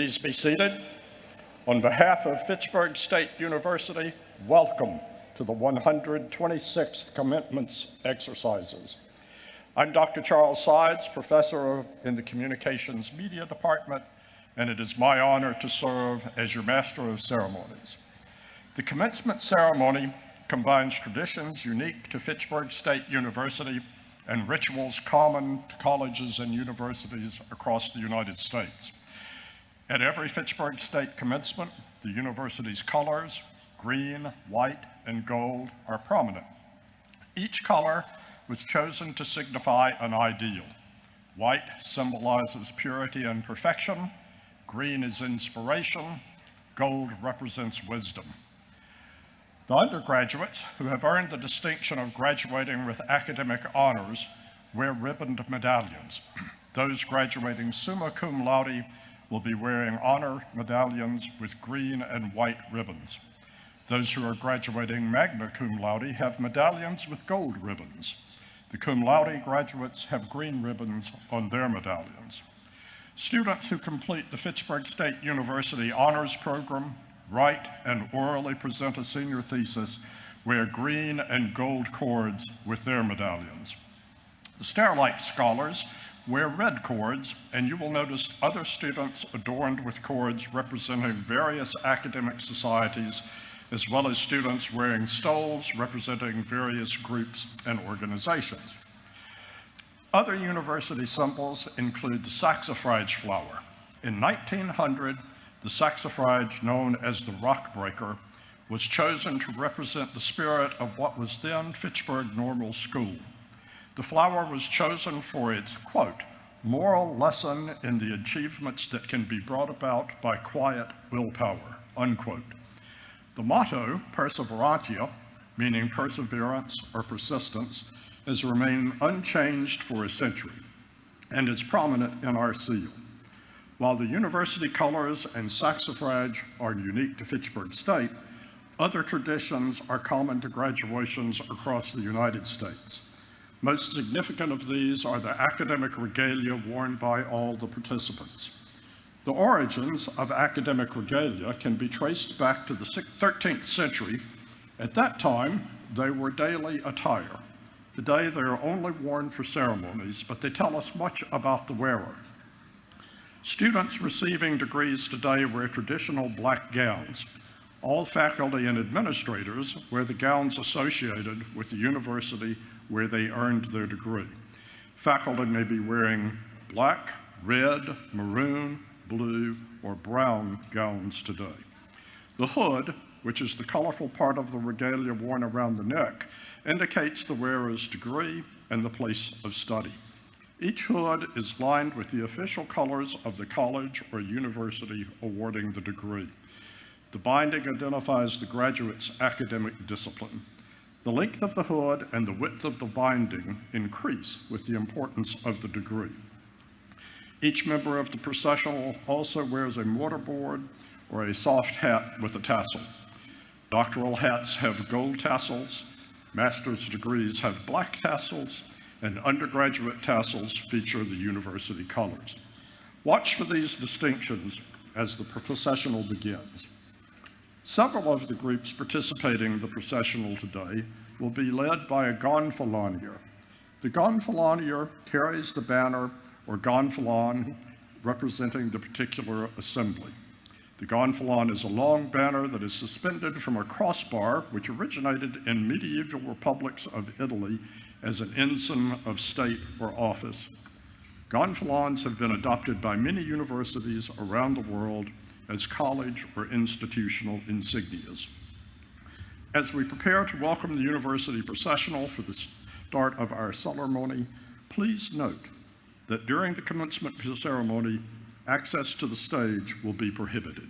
Please be seated. On behalf of Fitchburg State University, welcome to the 126th Commencement Exercises. I'm Dr. Charles Sides, professor in the Communications Media Department, and it is my honor to serve as your Master of Ceremonies. The commencement ceremony combines traditions unique to Fitchburg State University and rituals common to colleges and universities across the United States. At every Fitchburg State commencement, the university's colors, green, white, and gold, are prominent. Each color was chosen to signify an ideal. White symbolizes purity and perfection, green is inspiration, gold represents wisdom. The undergraduates who have earned the distinction of graduating with academic honors wear ribboned medallions. Those graduating summa cum laude will be wearing honor medallions with green and white ribbons. Those who are graduating magna cum laude have medallions with gold ribbons. The cum laude graduates have green ribbons on their medallions. Students who complete the Fitchburg State University Honors Program, write and orally present a senior thesis, wear green and gold cords with their medallions. The Starlight Scholars wear red cords, and you will notice other students adorned with cords representing various academic societies, as well as students wearing stoles representing various groups and organizations. Other university symbols include the saxifrage flower. In 1900, the saxifrage, known as the rock breaker, was chosen to represent the spirit of what was then Fitchburg Normal School. The flower was chosen for its, quote, moral lesson in the achievements that can be brought about by quiet willpower, unquote. The motto, perseverantia, meaning perseverance or persistence, has remained unchanged for a century and is prominent in our seal. While the university colors and saxifrage are unique to Fitchburg State, other traditions are common to graduations across the United States. Most significant of these are the academic regalia worn by all the participants. The origins of academic regalia can be traced back to the 13th century. At that time, they were daily attire. Today, they are only worn for ceremonies, but they tell us much about the wearer. Students receiving degrees today wear traditional black gowns. All faculty and administrators wear the gowns associated with the university where they earned their degree. Faculty may be wearing black, red, maroon, blue, or brown gowns today. The hood, which is the colorful part of the regalia worn around the neck, indicates the wearer's degree and the place of study. Each hood is lined with the official colors of the college or university awarding the degree. The binding identifies the graduate's academic discipline. The length of the hood and the width of the binding increase with the importance of the degree. Each member of the processional also wears a mortarboard or a soft hat with a tassel. Doctoral hats have gold tassels, master's degrees have black tassels, and undergraduate tassels feature the university colors. Watch for these distinctions as the processional begins. Several of the groups participating in the processional today will be led by a gonfalonier. The gonfalonier carries the banner or gonfalon representing the particular assembly. The gonfalon is a long banner that is suspended from a crossbar which originated in medieval republics of Italy as an ensign of state or office. Gonfalons have been adopted by many universities around the world as college or institutional insignias. As we prepare to welcome the university processional for the start of our ceremony, please note that during the commencement ceremony, access to the stage will be prohibited.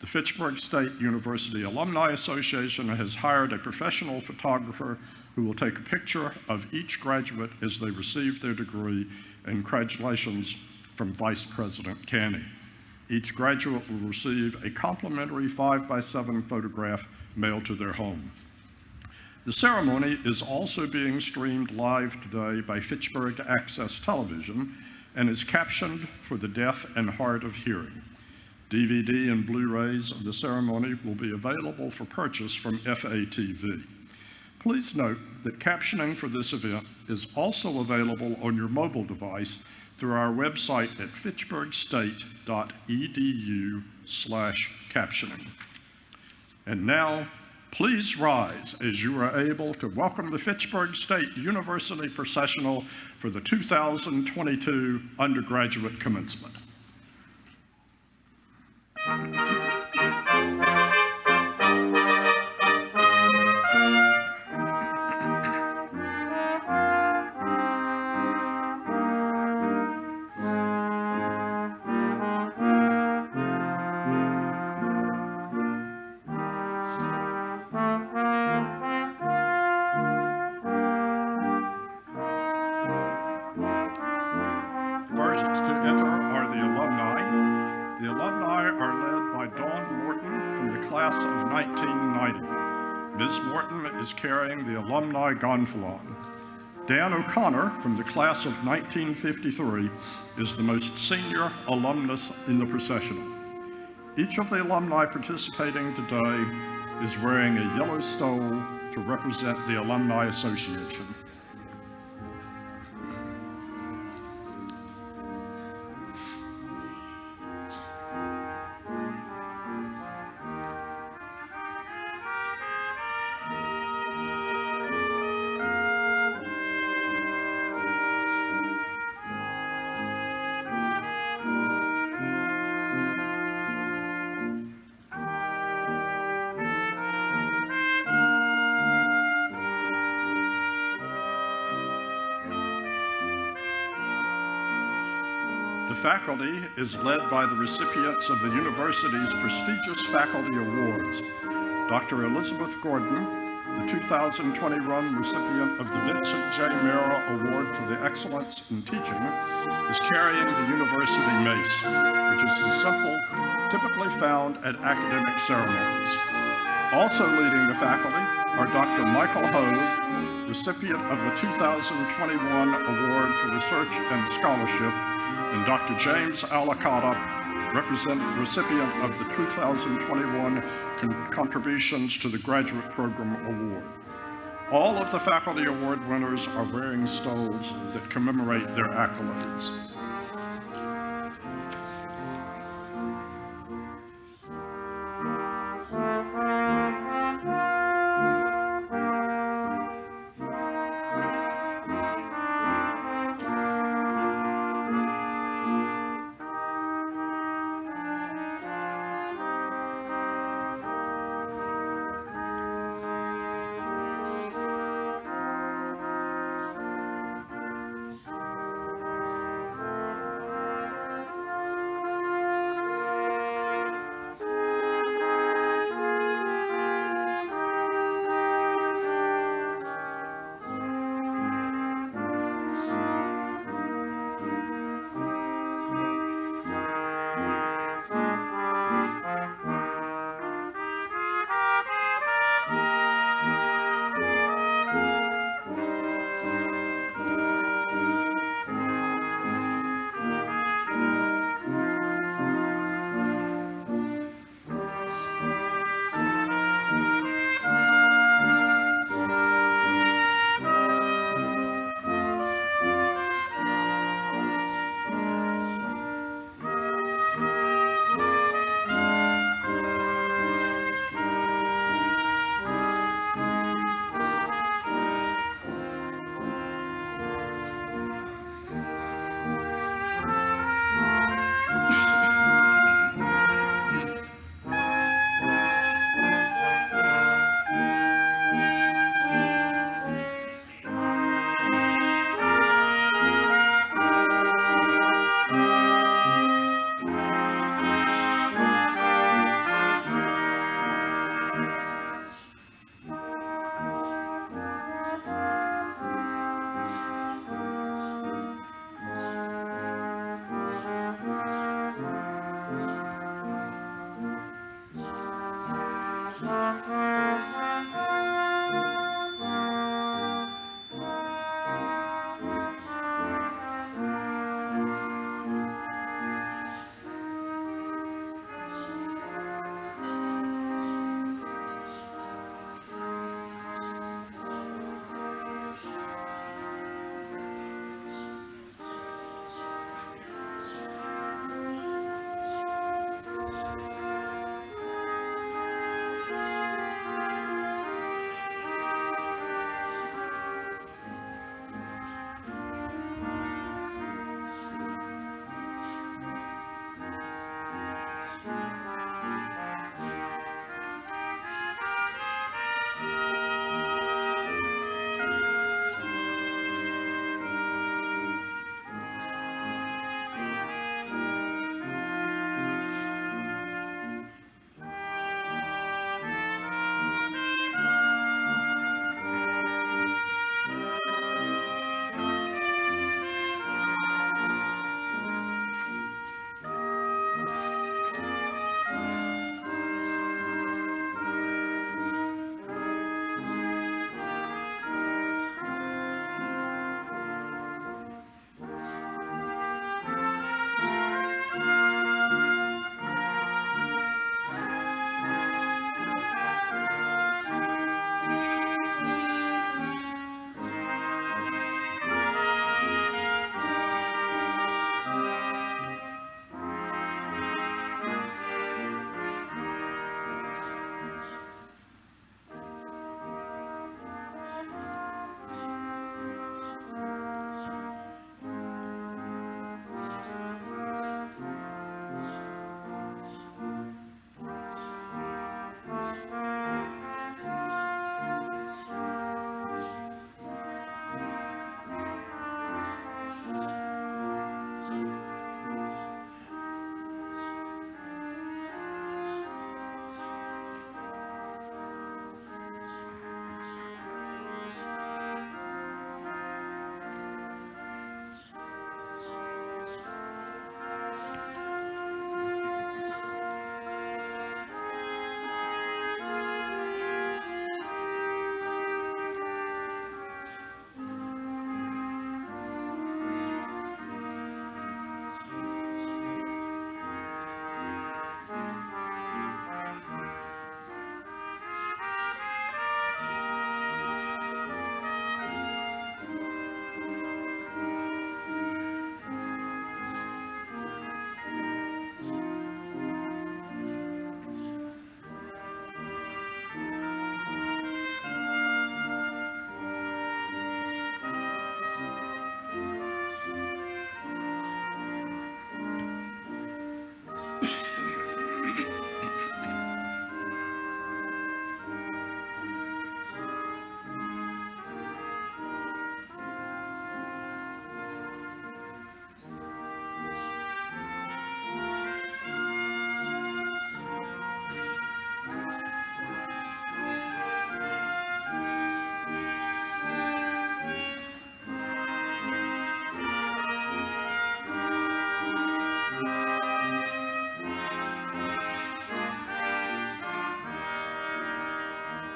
The Fitchburg State University Alumni Association has hired a professional photographer who will take a picture of each graduate as they receive their degree, and congratulations from Vice President Canning. Each graduate will receive a complimentary 5x7 photograph mailed to their home. The ceremony is also being streamed live today by Fitchburg Access Television and is captioned for the deaf and hard of hearing. DVD and Blu-rays of the ceremony will be available for purchase from FATV. Please note that captioning for this event is also available on your mobile device through our website at fitchburgstate.edu/captioning. And now, please rise as you are able to welcome the Fitchburg State University processional for the 2022 undergraduate commencement. First to enter are the alumni. The alumni are led by Dawn Morton from the class of 1990. Ms. Morton is carrying the alumni gonfalon. Dan O'Connor from the class of 1953 is the most senior alumnus in the processional. Each of the alumni participating today is wearing a yellow stole to represent the Alumni Association. The faculty is led by the recipients of the university's prestigious faculty awards. Dr. Elizabeth Gordon, the 2021 recipient of the Vincent J. Mera Award for the Excellence in Teaching, is carrying the university mace, which is a symbol typically found at academic ceremonies. Also leading the faculty are Dr. Michael Hove, recipient of the 2021 Award for Research and Scholarship, and Dr. James Alicata, recipient of the 2021 Contributions to the Graduate Program Award. All of the faculty award winners are wearing stoles that commemorate their accolades.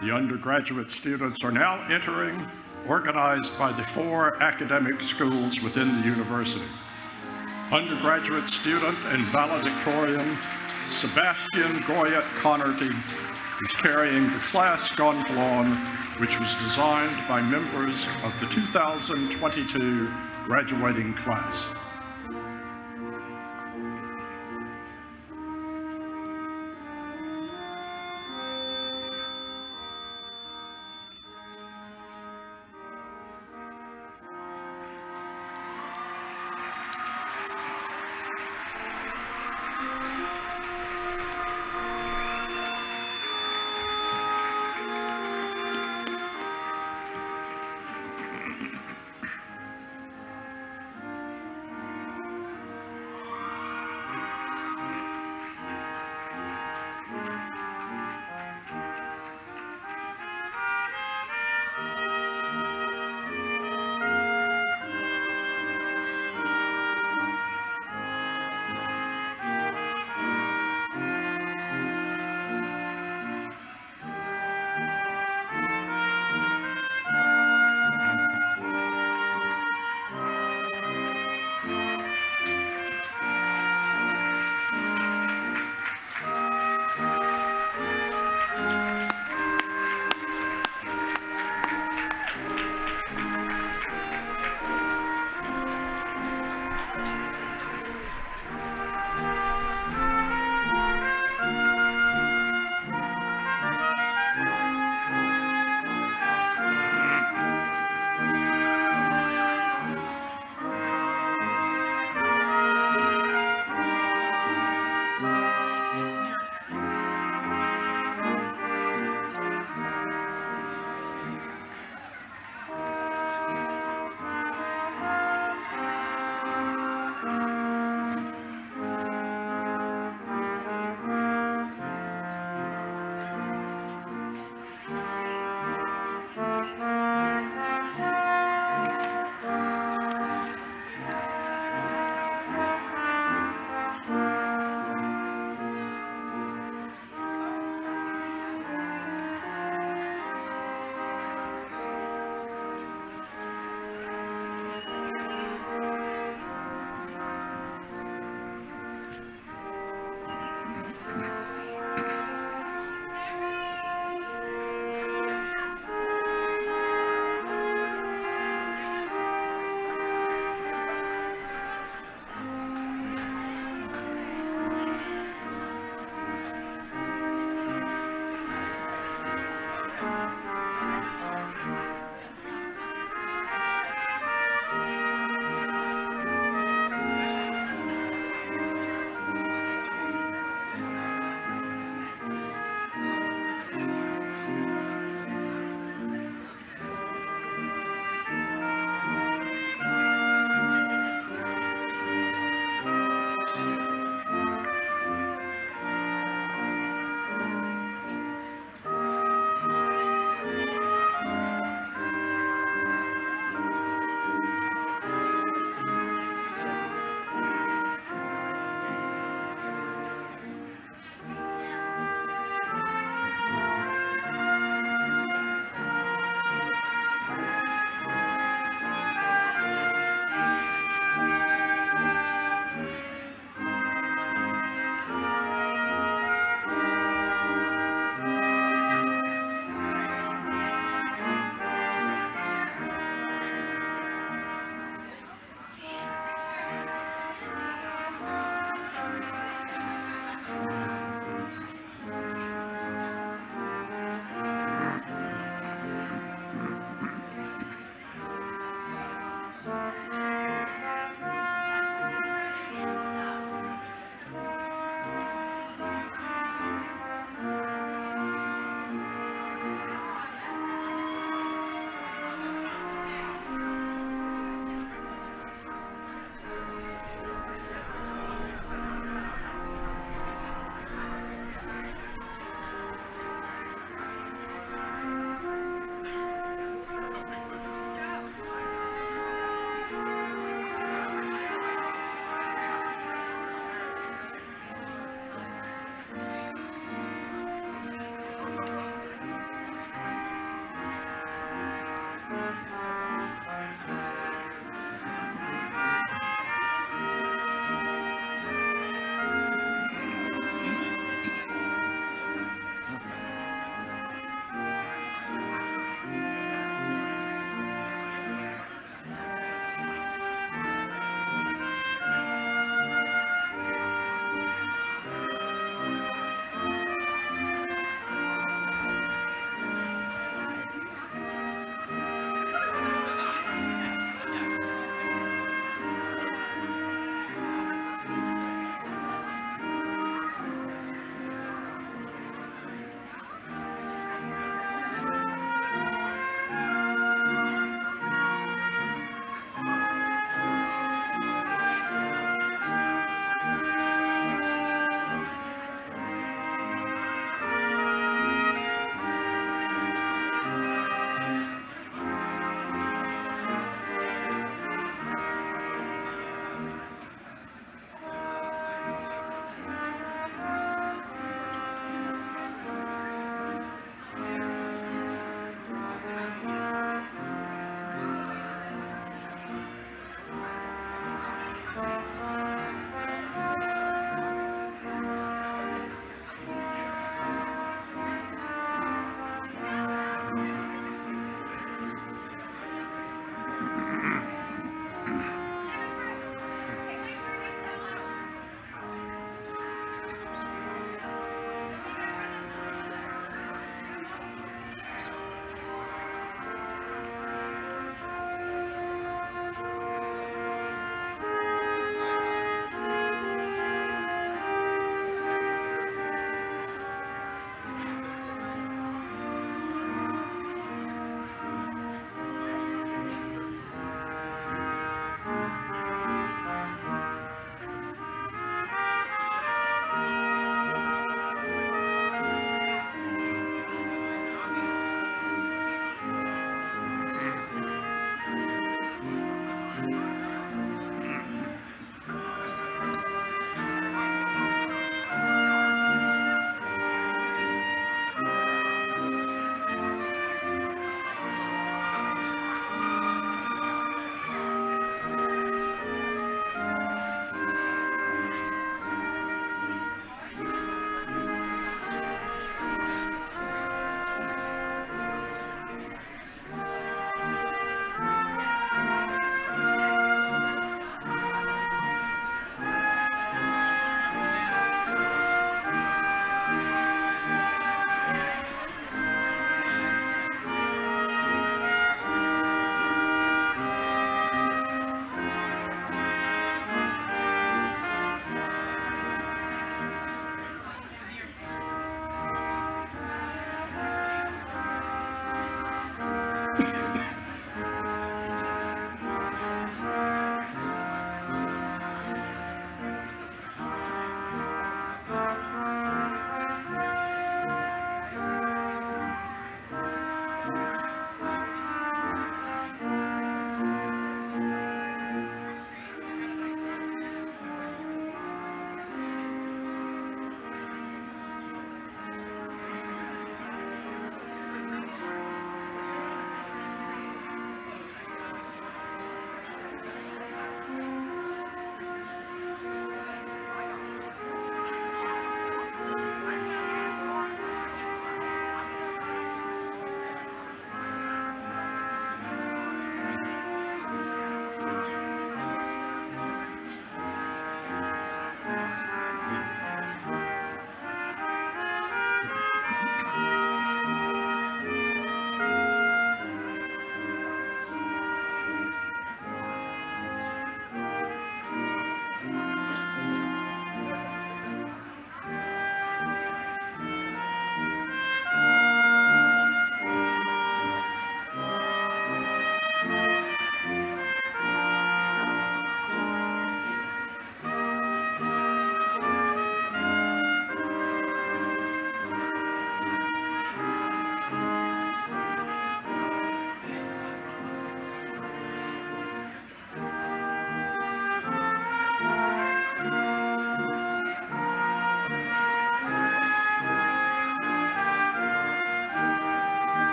The undergraduate students are now entering, organized by the 4 academic schools within the university. Undergraduate student and valedictorian Sebastian Goyette-Connerty is carrying the class gonfalon, which was designed by members of the 2022 graduating class.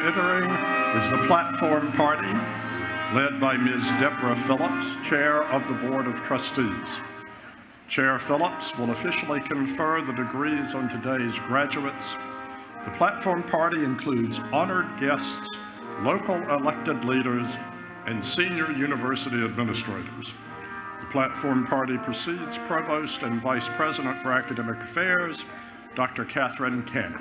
entering is the platform party, led by Ms. Deborah Phillips, Chair of the Board of Trustees. Chair Phillips will officially confer the degrees on today's graduates. The platform party includes honored guests, local elected leaders, and senior university administrators. The platform party precedes Provost and Vice President for Academic Affairs, Dr. Catherine Canny.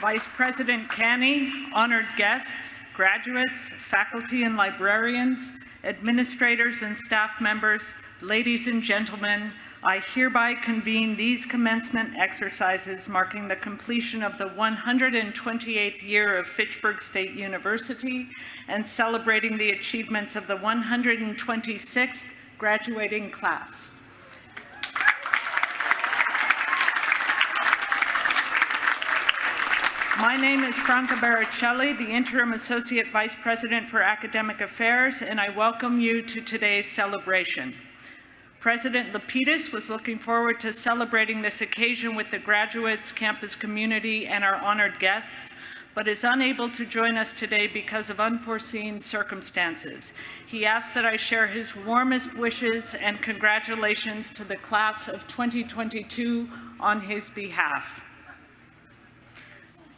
Vice President Canny, honored guests, graduates, faculty and librarians, administrators and staff members, ladies and gentlemen, I hereby convene these commencement exercises marking the completion of the 128th year of Fitchburg State University and celebrating the achievements of the 126th graduating class. My name is Franca Baricelli, the Interim Associate Vice President for Academic Affairs, and I welcome you to today's celebration. President Lapidus was looking forward to celebrating this occasion with the graduates, campus community, and our honored guests, but is unable to join us today because of unforeseen circumstances. He asked that I share his warmest wishes and congratulations to the class of 2022 on his behalf.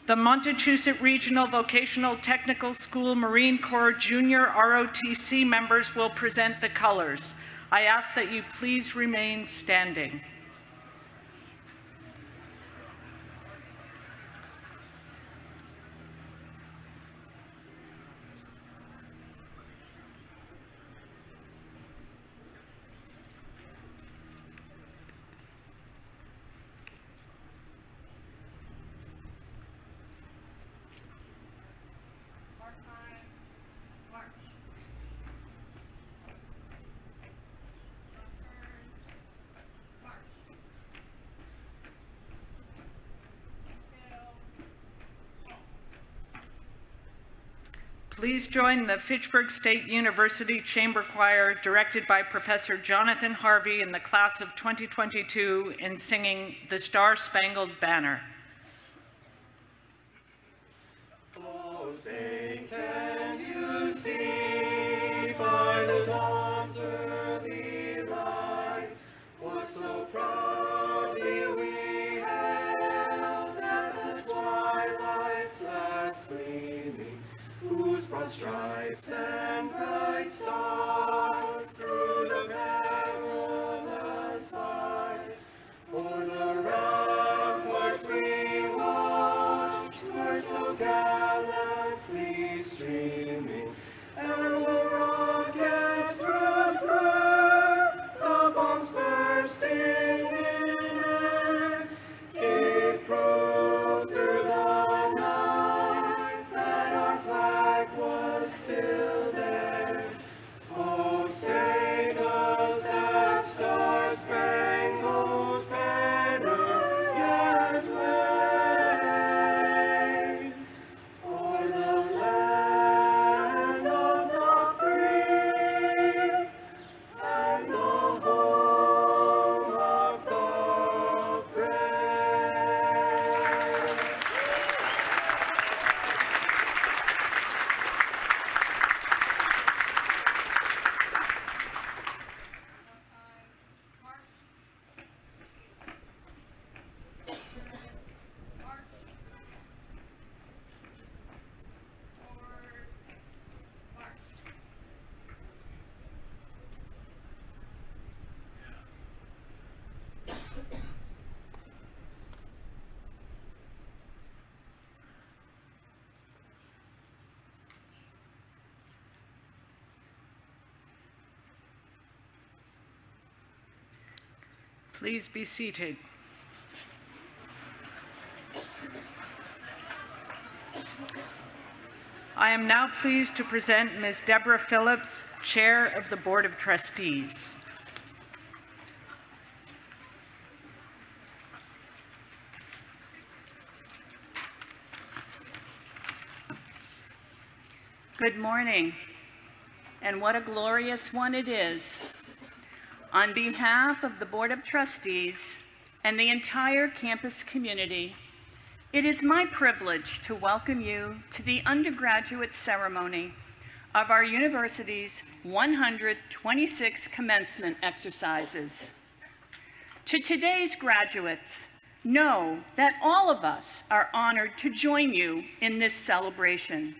The Montechusett Regional Vocational Technical School Marine Corps Junior ROTC members will present the colors. I ask that you please remain standing. Please join the Fitchburg State University Chamber Choir, directed by Professor Jonathan Harvey in the class of 2022, in singing the Star-Spangled Banner. Oh, say, can you see by the dawn's early light what so proudly we hailed at the twilight's last gleaming, whose broad stripes and bright stars through the perilous fight o'er the ramparts we watched were so gallantly streaming, and the rockets through prayer, the bombs bursting in air, gave proof through the night that our flag was still there. Oh, Please be seated. I am now pleased to present Ms. Deborah Phillips, Chair of the Board of Trustees. Good morning, and what a glorious one it is. On behalf of the Board of Trustees and the entire campus community, it is my privilege to welcome you to the undergraduate ceremony of our university's 126 commencement exercises. To today's graduates, know that all of us are honored to join you in this celebration.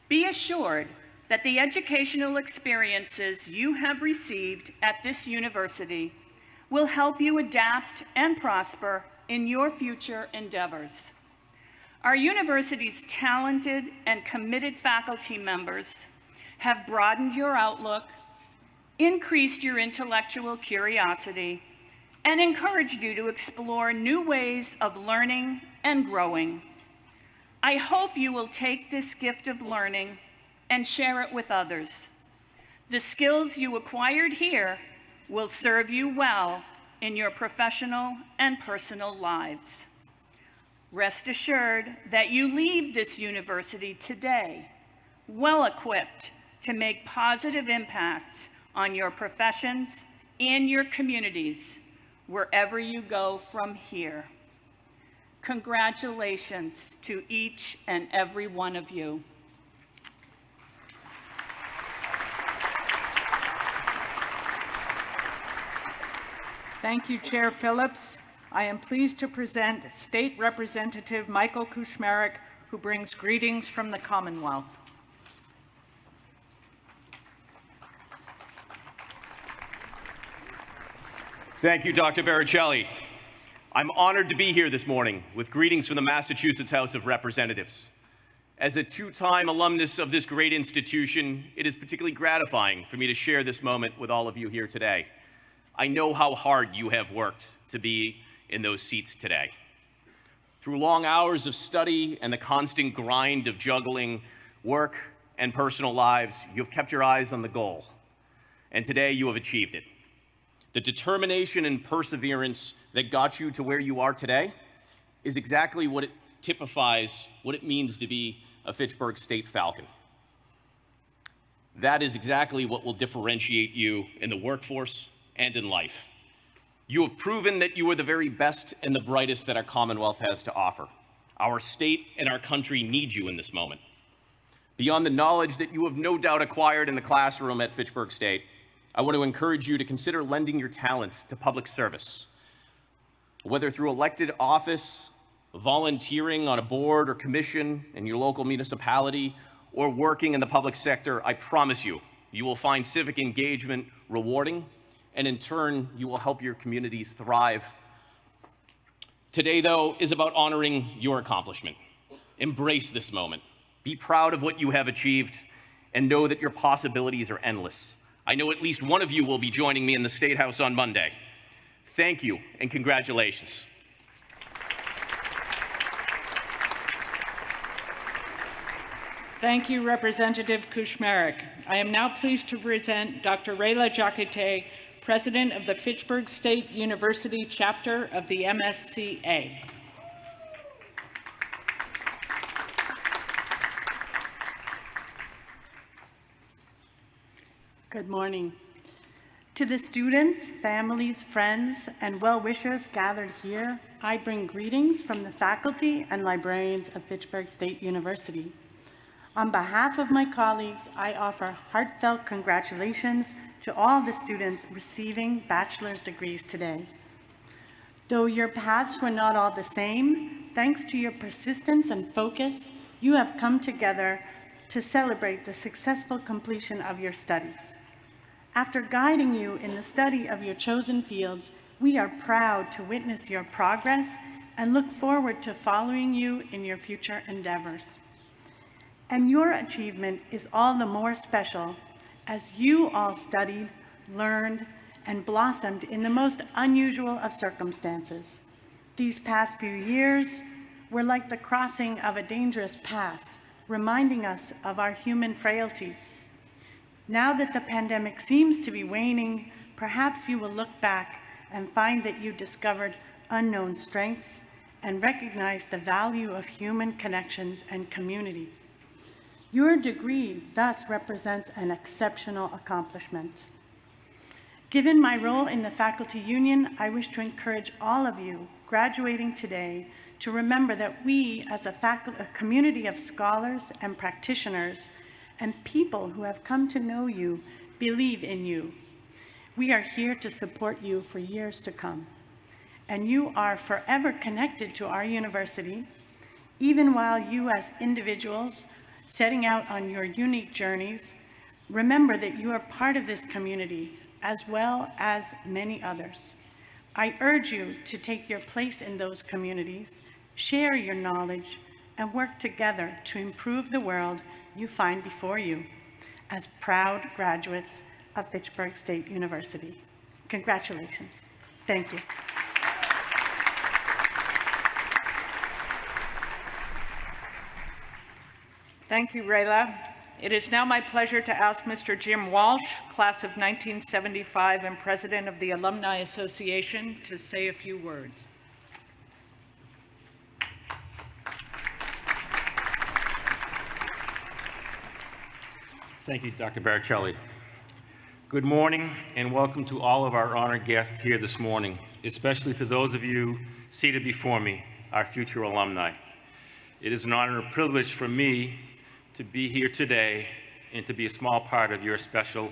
Be assured that the educational experiences you have received at this university will help you adapt and prosper in your future endeavors. Our university's talented and committed faculty members have broadened your outlook, increased your intellectual curiosity, and encouraged you to explore new ways of learning and growing. I hope you will take this gift of learning and share it with others. The skills you acquired here will serve you well in your professional and personal lives. Rest assured that you leave this university today well-equipped to make positive impacts on your professions and your communities wherever you go from here. Congratulations to each and every one of you. Thank you, Chair Phillips. I am pleased to present State Representative Michael Kuchmarek, who brings greetings from the Commonwealth. Thank you, Dr. Baricelli. I'm honored to be here this morning with greetings from the Massachusetts House of Representatives. As a two-time alumnus of this great institution, it is particularly gratifying for me to share this moment with all of you here today. I know how hard you have worked to be in those seats today. Through long hours of study and the constant grind of juggling work and personal lives, you have kept your eyes on the goal, and today you have achieved it. The determination and perseverance that got you to where you are today is exactly what it typifies what it means to be a Fitchburg State Falcon. That is exactly what will differentiate you in the workforce and in life. You have proven that you are the very best and the brightest that our Commonwealth has to offer. Our state and our country need you in this moment. Beyond the knowledge that you have no doubt acquired in the classroom at Fitchburg State, I want to encourage you to consider lending your talents to public service. Whether through elected office, volunteering on a board or commission in your local municipality, or working in the public sector, I promise you, you will find civic engagement rewarding, and in turn, you will help your communities thrive. Today, though, is about honoring your accomplishment. Embrace this moment. Be proud of what you have achieved, and know that your possibilities are endless. I know at least one of you will be joining me in the State House on Monday. Thank you, and congratulations. Thank you, Representative Kuchmarek. I am now pleased to present Dr. Rayla Jacquete, President of the Fitchburg State University chapter of the MSCA. Good morning. To the students, families, friends, and well-wishers gathered here, I bring greetings from the faculty and librarians of Fitchburg State University. On behalf of my colleagues, I offer heartfelt congratulations to all the students receiving bachelor's degrees today. Though your paths were not all the same, thanks to your persistence and focus, you have come together to celebrate the successful completion of your studies. After guiding you in the study of your chosen fields, we are proud to witness your progress and look forward to following you in your future endeavors. And your achievement is all the more special as you all studied, learned, and blossomed in the most unusual of circumstances. These past few years were like the crossing of a dangerous pass, reminding us of our human frailty. Now that the pandemic seems to be waning, perhaps you will look back and find that you discovered unknown strengths and recognize the value of human connections and community. Your degree thus represents an exceptional accomplishment. Given my role in the faculty union, I wish to encourage all of you graduating today to remember that we, as a community of scholars and practitioners and people who have come to know you, believe in you. We are here to support you for years to come. And you are forever connected to our university, even while you as individuals setting out on your unique journeys, remember that you are part of this community as well as many others. I urge you to take your place in those communities, share your knowledge, and work together to improve the world you find before you as proud graduates of Fitchburg State University. Congratulations. Thank you. Thank you, Rayla. It is now my pleasure to ask Mr. Jim Walsh, class of 1975 and president of the Alumni Association, to say a few words. Thank you, Dr. Baricelli. Good morning and welcome to all of our honored guests here this morning, especially to those of you seated before me, our future alumni. It is an honor and a privilege for me to be here today and to be a small part of your special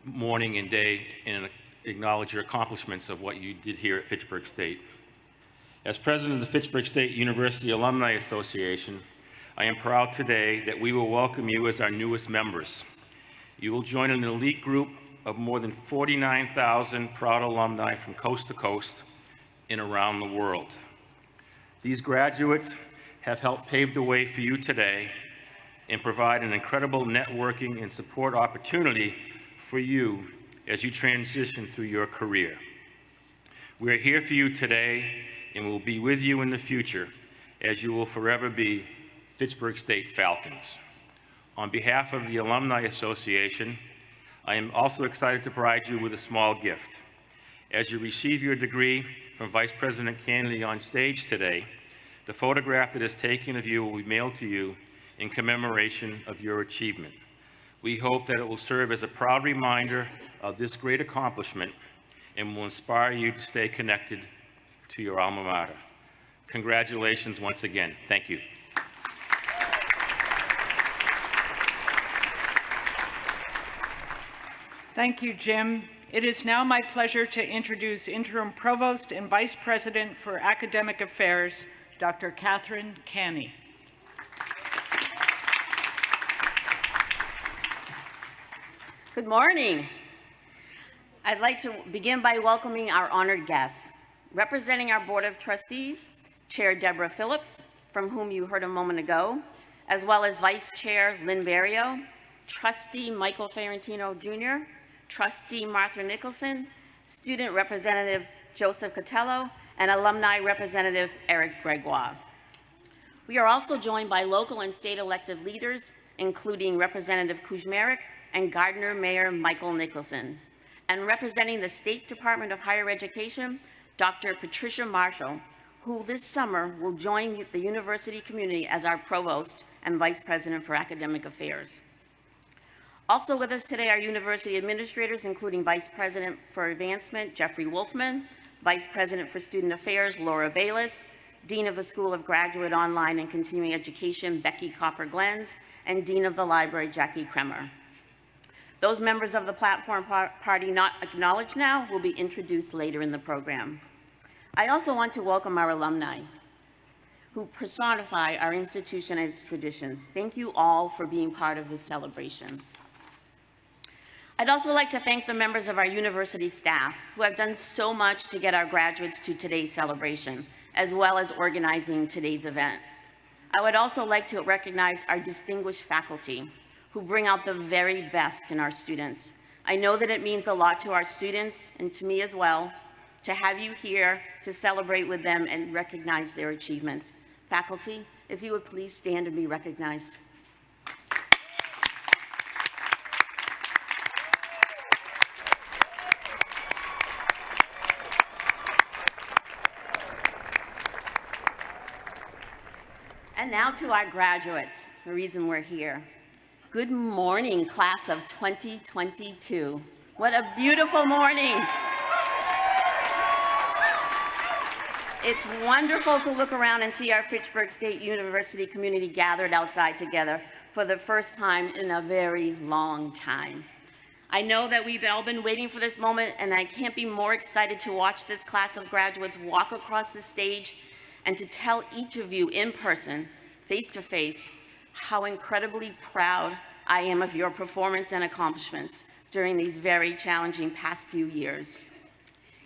morning and day and acknowledge your accomplishments of what you did here at Fitchburg State. As president of the Fitchburg State University Alumni Association, I am proud today that we will welcome you as our newest members. You will join an elite group of more than 49,000 proud alumni from coast to coast and around the world. These graduates have helped pave the way for you today and provide an incredible networking and support opportunity for you as you transition through your career. We are here for you today and will be with you in the future as you will forever be Fitchburg State Falcons. On behalf of the Alumni Association, I am also excited to provide you with a small gift. As you receive your degree from Vice President Kennedy on stage today, the photograph that is taken of you will be mailed to you in commemoration of your achievement. We hope that it will serve as a proud reminder of this great accomplishment and will inspire you to stay connected to your alma mater. Congratulations once again. Thank you. Thank you, Jim. It is now my pleasure to introduce Interim Provost and Vice President for Academic Affairs, Dr. Catherine Canny. Good morning. I'd like to begin by welcoming our honored guests. Representing our Board of Trustees, Chair Deborah Phillips, from whom you heard a moment ago, as well as Vice Chair Lynn Barrio, Trustee Michael Ferrantino Jr., Trustee Martha Nicholson, Student Representative Joseph Cotello, and Alumni Representative Eric Gregoire. We are also joined by local and state elected leaders, including Representative Kuzmarek and Gardner Mayor Michael Nicholson. And representing the State Department of Higher Education, Dr. Patricia Marshall, who this summer will join the university community as our Provost and Vice President for Academic Affairs. Also with us today are university administrators, including Vice President for Advancement, Jeffrey Wolfman, Vice President for Student Affairs, Laura Bayless, Dean of the School of Graduate Online and Continuing Education, Becky Copper-Glens, and Dean of the Library, Jackie Kremer. Those members of the platform party not acknowledged now will be introduced later in the program. I also want to welcome our alumni who personify our institution and its traditions. Thank you all for being part of this celebration. I'd also like to thank the members of our university staff who have done so much to get our graduates to today's celebration, as well as organizing today's event. I would also like to recognize our distinguished faculty who bring out the very best in our students. I know that it means a lot to our students and to me as well to have you here to celebrate with them and recognize their achievements. Faculty, if you would please stand and be recognized. And now to our graduates, the reason we're here. Good morning, class of 2022. What a beautiful morning. It's wonderful to look around and see our Fitchburg State University community gathered outside together for the first time in a very long time. I know that we've all been waiting for this moment, and I can't be more excited to watch this class of graduates walk across the stage and to tell each of you in person, face to face, how incredibly proud I am of your performance and accomplishments during these very challenging past few years.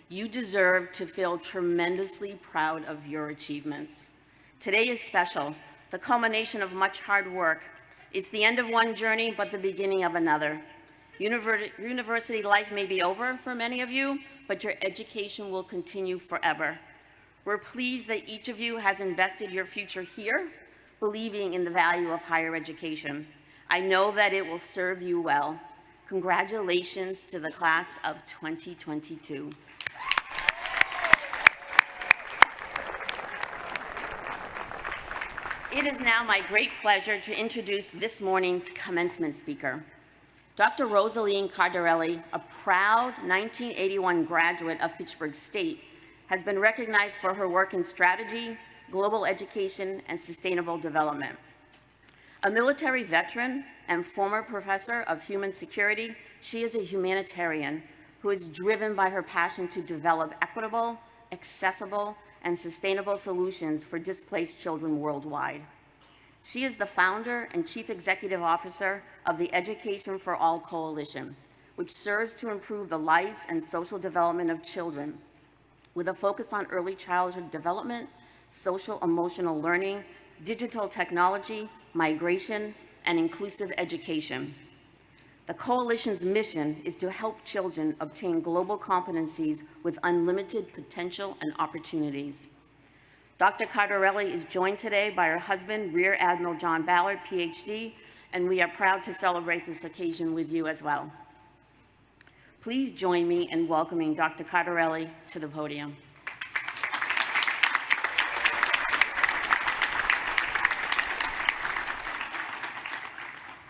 You deserve to feel tremendously proud of your achievements. Today is special, the culmination of much hard work. It's the end of one journey, but the beginning of another. University life may be over for many of you, but your education will continue forever. We're pleased that each of you has invested your future here, believing in the value of higher education. I know that it will serve you well. Congratulations to the class of 2022. It is now my great pleasure to introduce this morning's commencement speaker. Dr. Rosaline Cardarelli, a proud 1981 graduate of Fitchburg State, has been recognized for her work in strategy, global education, and sustainable development. A military veteran and former professor of human security, she is a humanitarian who is driven by her passion to develop equitable, accessible, and sustainable solutions for displaced children worldwide. She is the founder and chief executive officer of the Education for All Coalition, which serves to improve the lives and social development of children with a focus on early childhood development, social emotional learning, digital technology, migration, and inclusive education. The Coalition's mission is to help children obtain global competencies with unlimited potential and opportunities. Dr. Cardarelli is joined today by her husband, Rear Admiral John Ballard, PhD, and we are proud to celebrate this occasion with you as well. Please join me in welcoming Dr. Cardarelli to the podium.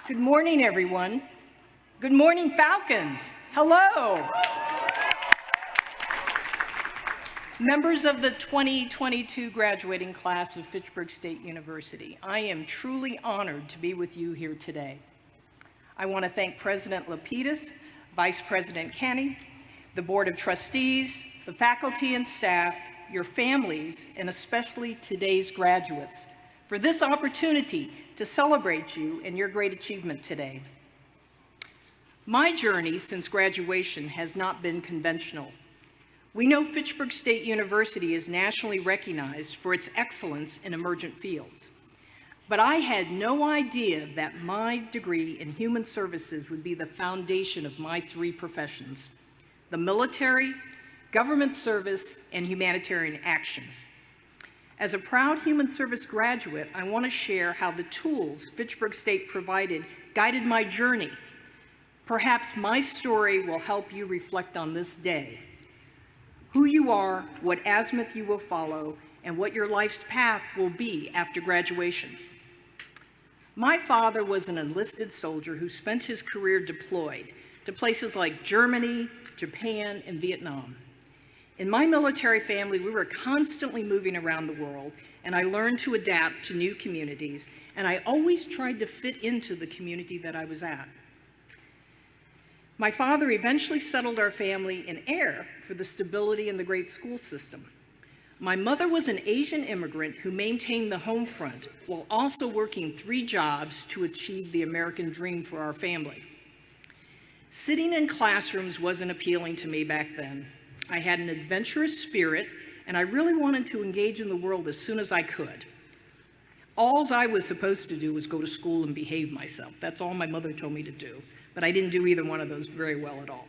Good morning, everyone. Good morning, Falcons. Hello. Members of the 2022 graduating class of Fitchburg State University, I am truly honored to be with you here today. I want to thank President Lapidus, Vice President Kenny, the Board of Trustees, the faculty and staff, your families, and especially today's graduates for this opportunity to celebrate you and your great achievement today. My journey since graduation has not been conventional. We know Fitchburg State University is nationally recognized for its excellence in emergent fields. But I had no idea that my degree in human services would be the foundation of my three professions: the military, government service, and humanitarian action. As a proud human service graduate, I want to share how the tools Fitchburg State provided guided my journey. Perhaps my story will help you reflect on this day: who you are, what azimuth you will follow, and what your life's path will be after graduation. My father was an enlisted soldier who spent his career deployed to places like Germany, Japan, and Vietnam. In my military family, we were constantly moving around the world, and I learned to adapt to new communities, and I always tried to fit into the community that I was at. My father eventually settled our family in Air for the stability in the great school system. My mother was an Asian immigrant who maintained the home front while also working 3 jobs to achieve the American dream for our family. Sitting in classrooms wasn't appealing to me back then. I had an adventurous spirit, and I really wanted to engage in the world as soon as I could. All I was supposed to do was go to school and behave myself. That's all my mother told me to do. But I didn't do either one of those very well at all.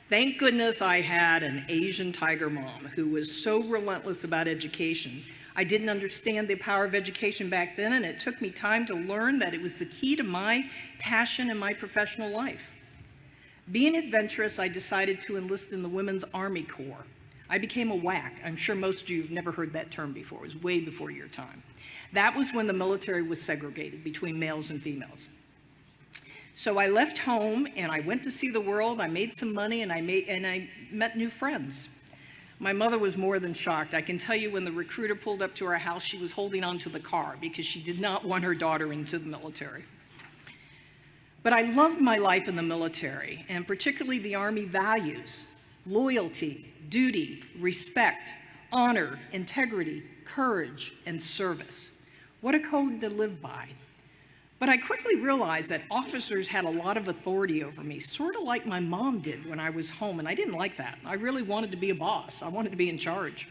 Thank goodness I had an Asian tiger mom who was so relentless about education. I didn't understand the power of education back then, and it took me time to learn that it was the key to my passion and my professional life. Being adventurous, I decided to enlist in the Women's Army Corps. I became a WAC. I'm sure most of you have never heard that term before. It was way before your time. That was when the military was segregated between males and females. So I left home and I went to see the world. I made some money and I met new friends. My mother was more than shocked. I can tell you when the recruiter pulled up to our house, she was holding onto the car because she did not want her daughter into the military. But I loved my life in the military, and particularly the Army values: loyalty, duty, respect, honor, integrity, courage, and service. What a code to live by. But I quickly realized that officers had a lot of authority over me, sort of like my mom did when I was home, and I didn't like that. I really wanted to be a boss. I wanted to be in charge.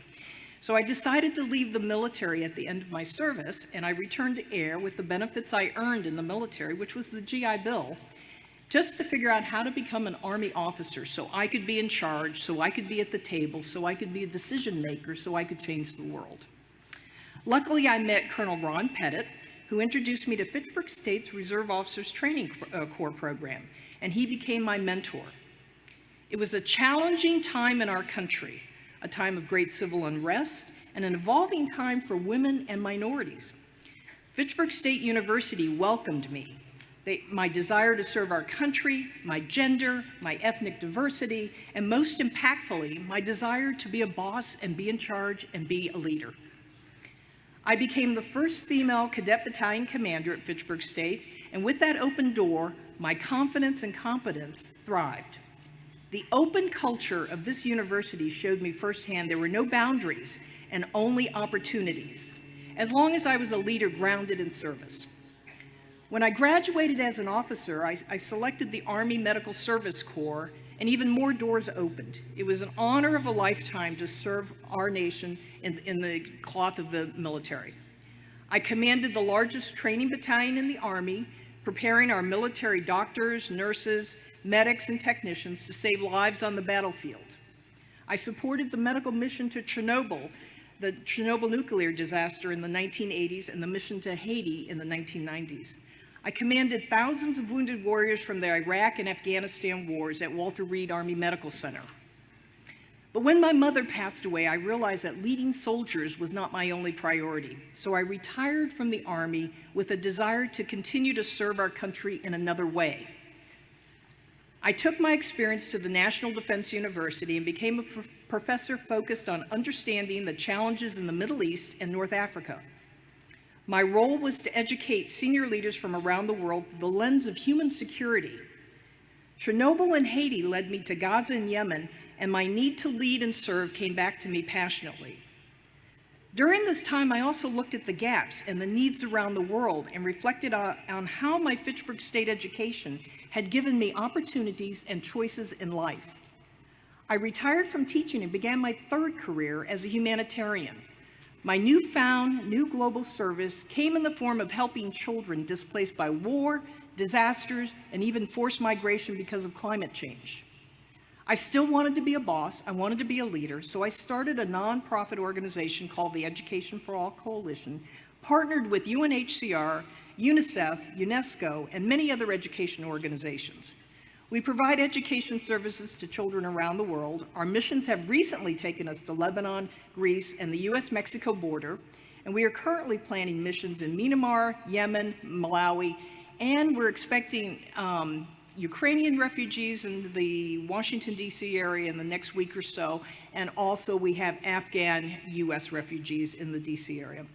So I decided to leave the military at the end of my service, and I returned to air with the benefits I earned in the military, which was the GI Bill, just to figure out how to become an Army officer so I could be in charge, so I could be at the table, so I could be a decision maker, so I could change the world. Luckily, I met Colonel Ron Pettit, who introduced me to Fitchburg State's Reserve Officers Training Corps program, and he became my mentor. It was a challenging time in our country, a time of great civil unrest, and an evolving time for women and minorities. Fitchburg State University welcomed me. My desire to serve our country, my gender, my ethnic diversity, and most impactfully, my desire to be a boss and be in charge and be a leader. I became the first female cadet battalion commander at Fitchburg State, and with that open door, my confidence and competence thrived. The open culture of this university showed me firsthand there were no boundaries and only opportunities, as long as I was a leader grounded in service. When I graduated as an officer, I selected the Army Medical Service Corps, and even more doors opened. It was an honor of a lifetime to serve our nation in the cloth of the military. I commanded the largest training battalion in the Army, preparing our military doctors, nurses, medics, and technicians to save lives on the battlefield. I supported the medical mission to Chernobyl, the Chernobyl nuclear disaster in the 1980s, and the mission to Haiti in the 1990s. I commanded thousands of wounded warriors from the Iraq and Afghanistan wars at Walter Reed Army Medical Center. But when my mother passed away, I realized that leading soldiers was not my only priority. So I retired from the Army with a desire to continue to serve our country in another way. I took my experience to the National Defense University and became a professor focused on understanding the challenges in the Middle East and North Africa. My role was to educate senior leaders from around the world through the lens of human security. Chernobyl and Haiti led me to Gaza and Yemen, and my need to lead and serve came back to me passionately. During this time, I also looked at the gaps and the needs around the world and reflected on how my Fitchburg State education had given me opportunities and choices in life. I retired from teaching and began my third career as a humanitarian. My newfound new global service came in the form of helping children displaced by war, disasters, and even forced migration because of climate change. I still wanted to be a boss, I wanted to be a leader, so I started a nonprofit organization called the Education for All Coalition, partnered with UNHCR, UNICEF, UNESCO, and many other education organizations. We provide education services to children around the world. Our missions have recently taken us to Lebanon, Greece, and the US-Mexico border, and we are currently planning missions in Myanmar, Yemen, Malawi, and we're expecting Ukrainian refugees in the Washington, D.C. area in the next week or so, and also we have Afghan U.S. refugees in the D.C. area.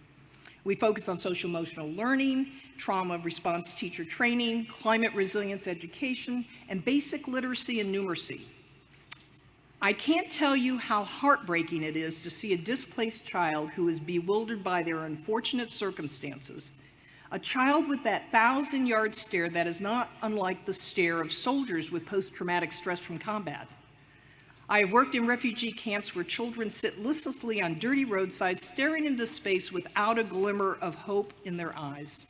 We focus on social-emotional learning, trauma response teacher training, climate resilience education, and basic literacy and numeracy. I can't tell you how heartbreaking it is to see a displaced child who is bewildered by their unfortunate circumstances, a child with that 1,000-yard stare that is not unlike the stare of soldiers with post-traumatic stress from combat. I have worked in refugee camps where children sit listlessly on dirty roadsides, staring into space without a glimmer of hope in their eyes.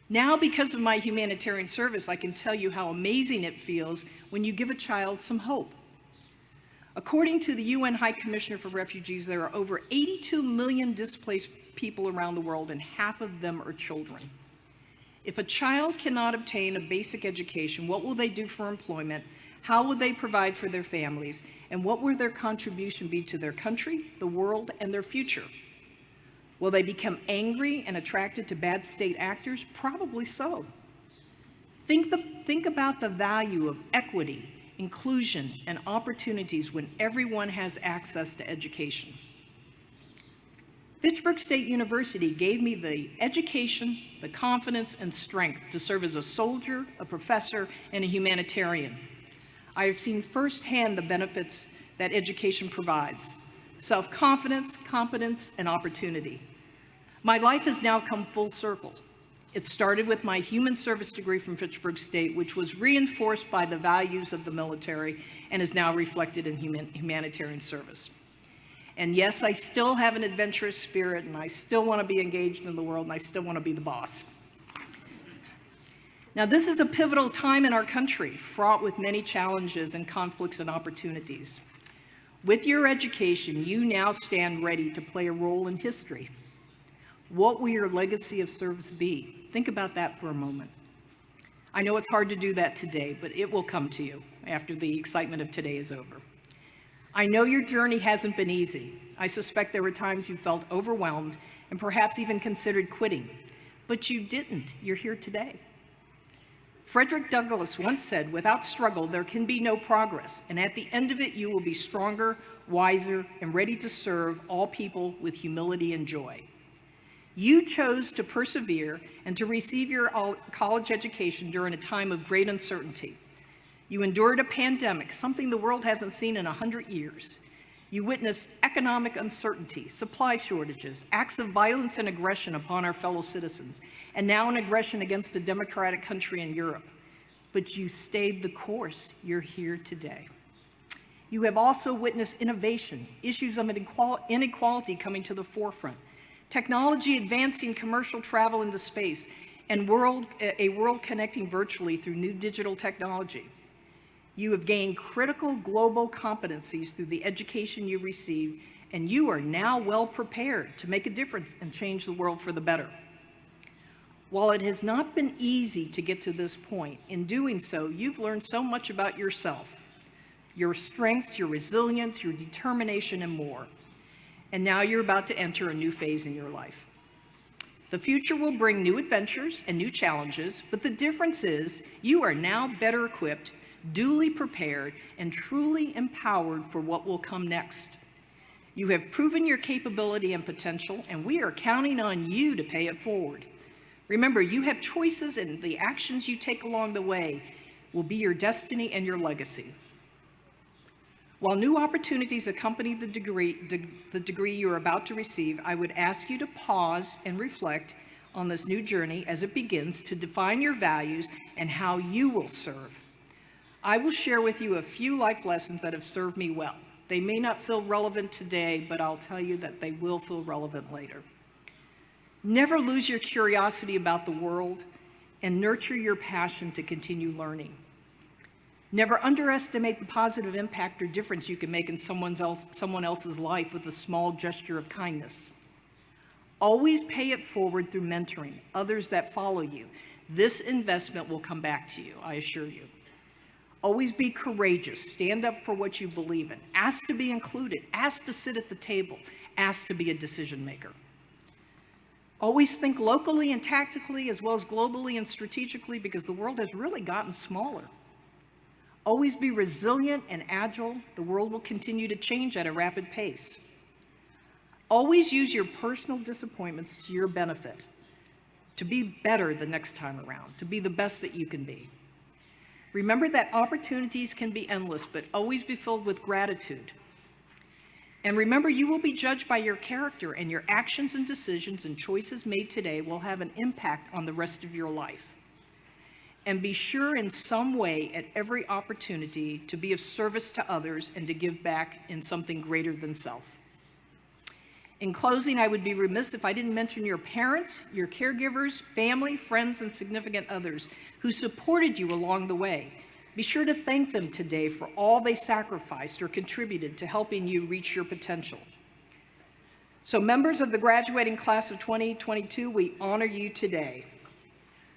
Now, because of my humanitarian service, I can tell you how amazing it feels when you give a child some hope. According to the UN High Commissioner for Refugees, there are over 82 million displaced people around the world, and half of them are children. If a child cannot obtain a basic education, what will they do for employment? How will they provide for their families? And what will their contribution be to their country, the world, and their future? Will they become angry and attracted to bad state actors? Probably so. Think about the value of equity, inclusion, and opportunities when everyone has access to education. Fitchburg State University gave me the education, the confidence, and strength to serve as a soldier, a professor, and a humanitarian. I have seen firsthand the benefits that education provides: self-confidence, competence, and opportunity. My life has now come full circle. It started with my human service degree from Fitchburg State, which was reinforced by the values of the military and is now reflected in humanitarian service. And yes, I still have an adventurous spirit, and I still want to be engaged in the world, and I still want to be the boss. Now, this is a pivotal time in our country, fraught with many challenges and conflicts and opportunities. With your education, you now stand ready to play a role in history. What will your legacy of service be? Think about that for a moment. I know it's hard to do that today, but it will come to you after the excitement of today is over. I know your journey hasn't been easy. I suspect there were times you felt overwhelmed and perhaps even considered quitting, but you didn't. You're here today. Frederick Douglass once said, "Without struggle, there can be no progress, and at the end of it, you will be stronger, wiser, and ready to serve all people with humility and joy." You chose to persevere and to receive your college education during a time of great uncertainty. You endured a pandemic, something the world hasn't seen in 100 years. You witnessed economic uncertainty, supply shortages, acts of violence and aggression upon our fellow citizens, and now an aggression against a democratic country in Europe. But you stayed the course. You're here today. You have also witnessed innovation, issues of inequality coming to the forefront, technology advancing commercial travel into space, and a world connecting virtually through new digital technology. You have gained critical global competencies through the education you received, and you are now well prepared to make a difference and change the world for the better. While it has not been easy to get to this point, in doing so, you've learned so much about yourself, your strengths, your resilience, your determination, and more. And now you're about to enter a new phase in your life. The future will bring new adventures and new challenges, but the difference is you are now better equipped, duly prepared, and truly empowered for what will come next. You have proven your capability and potential, and we are counting on you to pay it forward. Remember, you have choices, and the actions you take along the way will be your destiny and your legacy. While new opportunities accompany the degree you are about to receive, I would ask you to pause and reflect on this new journey as it begins to define your values and how you will serve. I will share with you a few life lessons that have served me well. They may not feel relevant today, but I'll tell you that they will feel relevant later. Never lose your curiosity about the world, and nurture your passion to continue learning. Never underestimate the positive impact or difference you can make in someone else's life with a small gesture of kindness. Always pay it forward through mentoring others that follow you. This investment will come back to you, I assure you. Always be courageous. Stand up for what you believe in. Ask to be included. Ask to sit at the table. Ask to be a decision maker. Always think locally and tactically as well as globally and strategically, because the world has really gotten smaller. Always be resilient and agile. The world will continue to change at a rapid pace. Always use your personal disappointments to your benefit, to be better the next time around, to be the best that you can be. Remember that opportunities can be endless, but always be filled with gratitude. And remember, you will be judged by your character, and your actions and decisions and choices made today will have an impact on the rest of your life. and be sure in some way at every opportunity to be of service to others and to give back in something greater than self. In closing, I would be remiss if I didn't mention your parents, your caregivers, family, friends, and significant others who supported you along the way. Be sure to thank them today for all they sacrificed or contributed to helping you reach your potential. So members of the graduating class of 2022, we honor you today.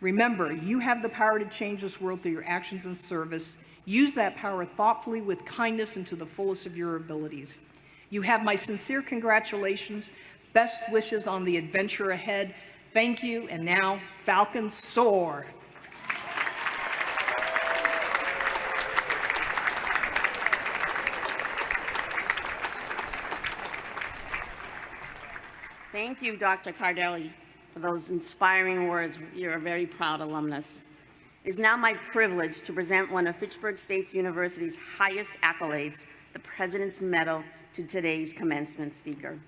Remember, you have the power to change this world through your actions and service. Use that power thoughtfully with kindness and to the fullest of your abilities. You have my sincere congratulations, best wishes on the adventure ahead. Thank you, and now, Falcons soar. Thank you, Dr. Cardarelli, for those inspiring words. You're a very proud alumnus. It is now my privilege to present one of Fitchburg State University's highest accolades, the President's Medal, to today's commencement speaker.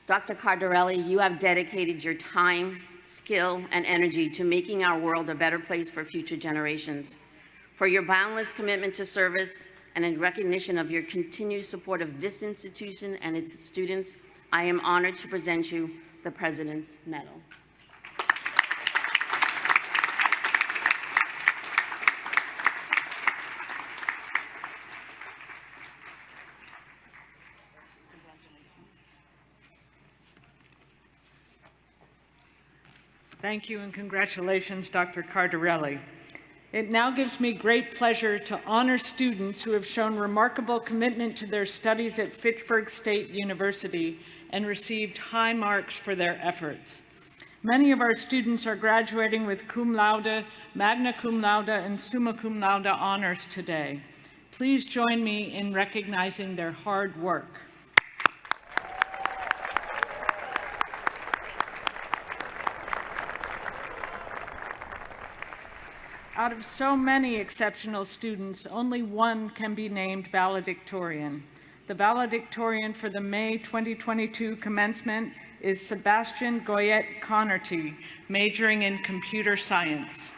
Dr. Cardarelli, you have dedicated your time, skill, and energy to making our world a better place for future generations. For your boundless commitment to service and in recognition of your continued support of this institution and its students, I am honored to present you the President's Medal. Thank you and congratulations, Dr. Cardarelli. It now gives me great pleasure to honor students who have shown remarkable commitment to their studies at Fitchburg State University and received high marks for their efforts. Many of our students are graduating with cum laude, magna cum laude, and summa cum laude honors today. Please join me in recognizing their hard work. Out of so many exceptional students, only one can be named valedictorian. The valedictorian for the May 2022 commencement is Sebastian Goyette-Connerty, majoring in computer science.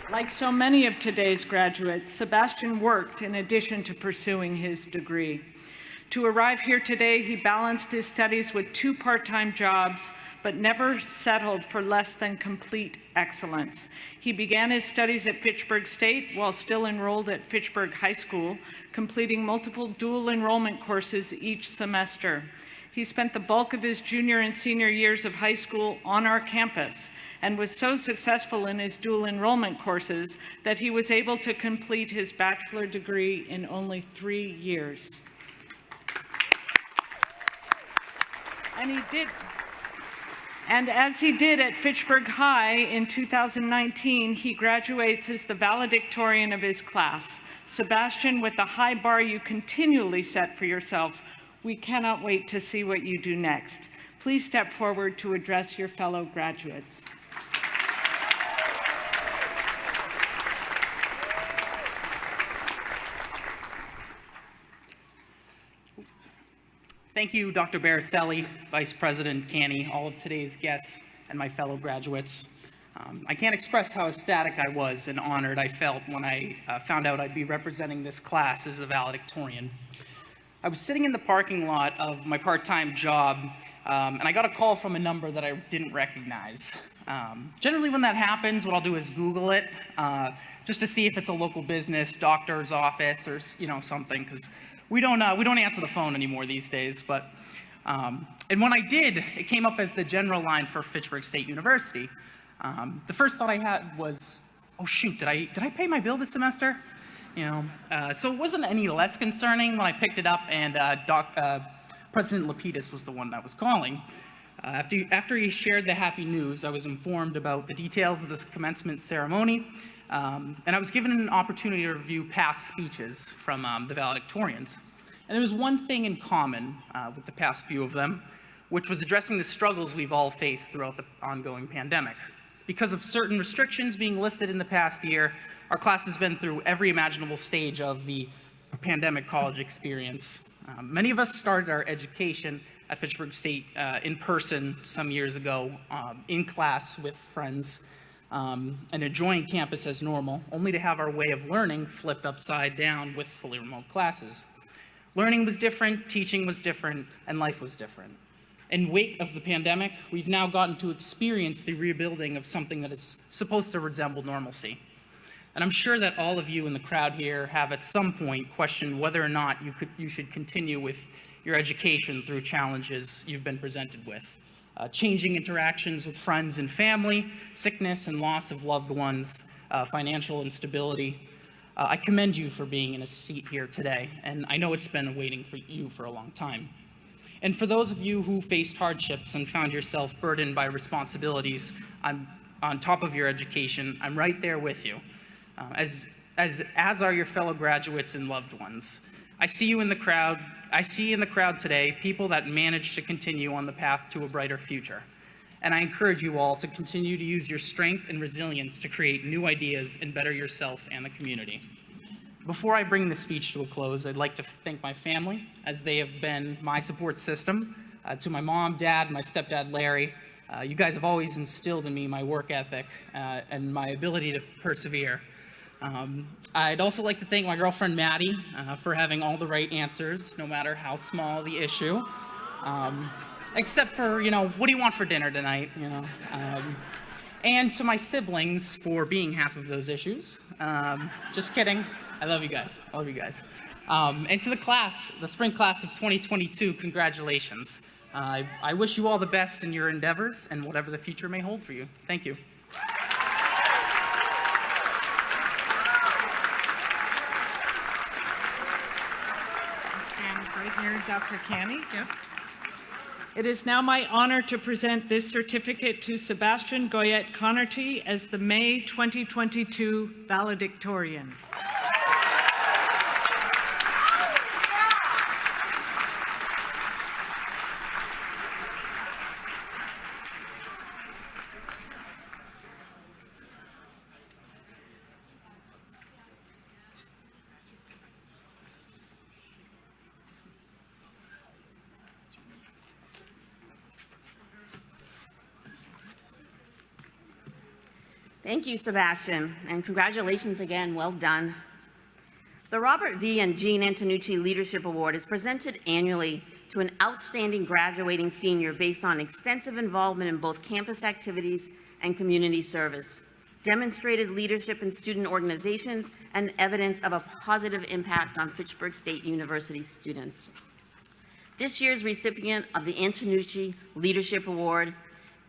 Like so many of today's graduates, Sebastian worked in addition to pursuing his degree. To arrive here today, he balanced his studies with 2 part-time jobs, but never settled for less than complete excellence. He began his studies at Fitchburg State while still enrolled at Fitchburg High School, completing multiple dual enrollment courses each semester. He spent the bulk of his junior and senior years of high school on our campus and was so successful in his dual enrollment courses that he was able to complete his bachelor degree in only 3 years. And as he did at Fitchburg High in 2019, he graduates as the valedictorian of his class. Sebastian, with the high bar you continually set for yourself, we cannot wait to see what you do next. Please step forward to address your fellow graduates. Thank you, Dr. Baricelli, Vice President Canny, all of today's guests, and my fellow graduates. I can't express how ecstatic I was and honored I felt when I found out I'd be representing this class as a valedictorian. I was sitting in the parking lot of my part-time job, and I got a call from a number that I didn't recognize. Generally, when that happens, what I'll do is Google it, just to see if it's a local business, doctor's office, or something, because we don't answer the phone anymore these days. But and when I did, it came up as the general line for Fitchburg State University. The first thought I had was, oh shoot, did I pay my bill this semester? So it wasn't any less concerning when I picked it up and President Lapidus was the one that was calling. After he shared the happy news, I was informed about the details of this commencement ceremony, and I was given an opportunity to review past speeches from the valedictorians. And there was one thing in common with the past few of them, which was addressing the struggles we've all faced throughout the ongoing pandemic. Because of certain restrictions being lifted in the past year, our class has been through every imaginable stage of the pandemic college experience. Many of us started our education at Fitchburg State in person some years ago, in class with friends, and enjoying campus as normal, only to have our way of learning flipped upside down with fully remote classes. Learning was different, teaching was different, and life was different. In wake of the pandemic, we've now gotten to experience the rebuilding of something that is supposed to resemble normalcy. And I'm sure that all of you in the crowd here have at some point questioned whether or not you should continue with your education through challenges you've been presented with. Changing interactions with friends and family, sickness and loss of loved ones, financial instability. I commend you for being in a seat here today, and I know it's been waiting for you for a long time. And for those of you who faced hardships and found yourself burdened by responsibilities on top of your education, I'm right there with you, as are your fellow graduates and loved ones. I see in the crowd today people that managed to continue on the path to a brighter future. And I encourage you all to continue to use your strength and resilience to create new ideas and better yourself and the community. Before I bring the speech to a close, I'd like to thank my family, as they have been my support system, to my mom, dad, my stepdad, Larry. You guys have always instilled in me my work ethic and my ability to persevere. I'd also like to thank my girlfriend, Maddie, for having all the right answers, no matter how small the issue. Except for, what do you want for dinner tonight, and to my siblings for being half of those issues. Just kidding. I love you guys. I love you guys. And to the class, the spring class of 2022, congratulations. I wish you all the best in your endeavors and whatever the future may hold for you. Thank you. Stand right here, Dr. Canny. Yep. It is now my honor to present this certificate to Sebastian Goyette-Connerty as the May 2022 Valedictorian. Thank you, Sebastian, and congratulations again. Well done. The Robert V. and Jean Antonucci Leadership Award is presented annually to an outstanding graduating senior based on extensive involvement in both campus activities and community service, demonstrated leadership in student organizations, and evidence of a positive impact on Fitchburg State University students. This year's recipient of the Antonucci Leadership Award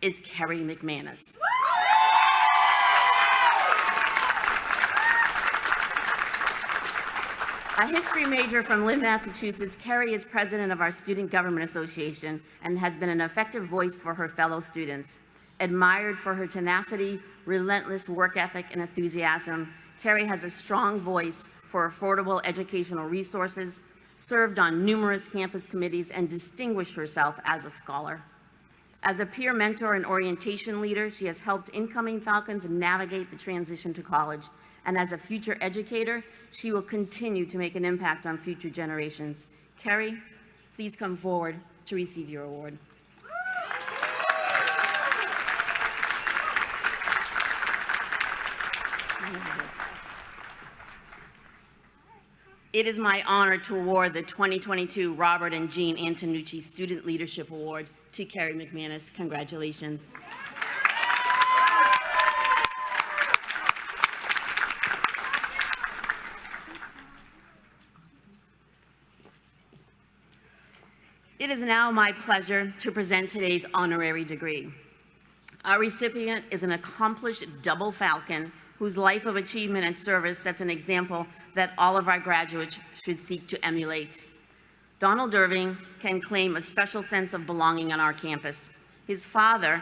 is Kerry McManus. A history major from Lynn, Massachusetts, Kerry is president of our Student Government Association and has been an effective voice for her fellow students. Admired for her tenacity, relentless work ethic, and enthusiasm, Kerry has a strong voice for affordable educational resources, served on numerous campus committees, and distinguished herself as a scholar. As a peer mentor and orientation leader, she has helped incoming Falcons navigate the transition to college. And as a future educator, she will continue to make an impact on future generations. Kerry, please come forward to receive your award. It is my honor to award the 2022 Robert and Jean Antonucci Student Leadership Award to Kerry McManus. Congratulations. It is now my pleasure to present today's honorary degree. Our recipient is an accomplished double Falcon whose life of achievement and service sets an example that all of our graduates should seek to emulate. Donald Irving can claim a special sense of belonging on our campus. His father,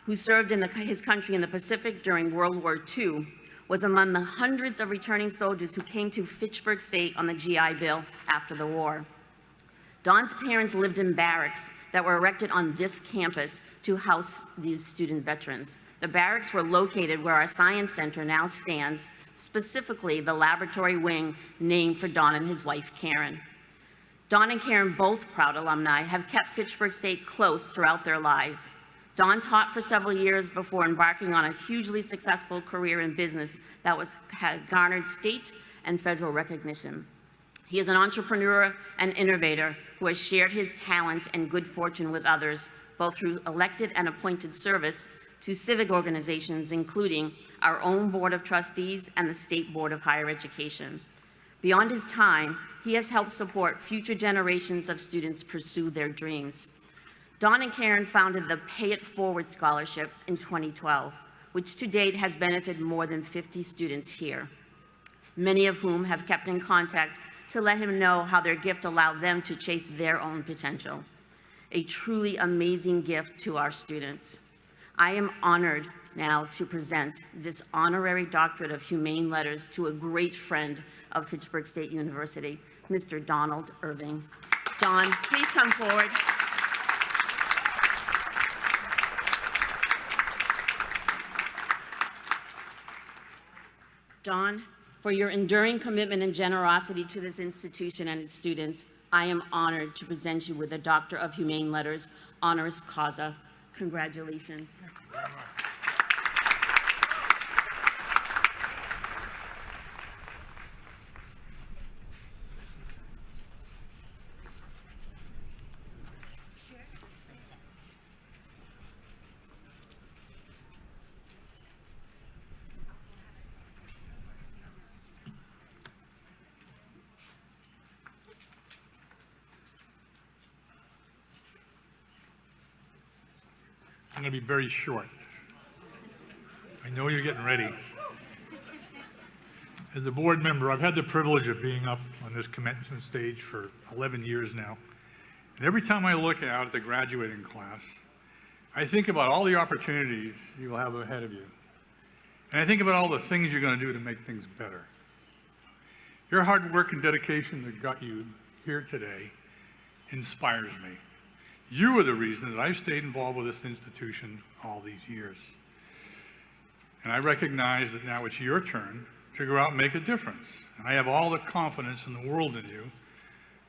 who served in his country in the Pacific during World War II, was among the hundreds of returning soldiers who came to Fitchburg State on the GI Bill after the war. Don's parents lived in barracks that were erected on this campus to house these student veterans. The barracks were located where our science center now stands, specifically the laboratory wing named for Don and his wife, Karen. Don and Karen, both proud alumni, have kept Fitchburg State close throughout their lives. Don taught for several years before embarking on a hugely successful career in business that has garnered state and federal recognition. He is an entrepreneur and innovator who has shared his talent and good fortune with others, both through elected and appointed service to civic organizations, including our own Board of Trustees and the State Board of Higher Education. Beyond his time, he has helped support future generations of students pursue their dreams. Don and Karen founded the Pay It Forward Scholarship in 2012, which to date has benefited more than 50 students here, many of whom have kept in contact to let him know how their gift allowed them to chase their own potential. A truly amazing gift to our students. I am honored now to present this honorary doctorate of humane letters to a great friend of Fitchburg State University, Mr. Donald Irving. Don, please come forward. Don, for your enduring commitment and generosity to this institution and its students, I am honored to present you with a Doctor of Humane Letters, honoris causa. Congratulations. I'm going to be very short. I know you're getting ready. As a board member, I've had the privilege of being up on this commencement stage for 11 years now. And every time I look out at the graduating class, I think about all the opportunities you will have ahead of you. And I think about all the things you're going to do to make things better. Your hard work and dedication that got you here today inspires me. You are the reason that I've stayed involved with this institution all these years. And I recognize that now it's your turn to go out and make a difference. And I have all the confidence in the world in you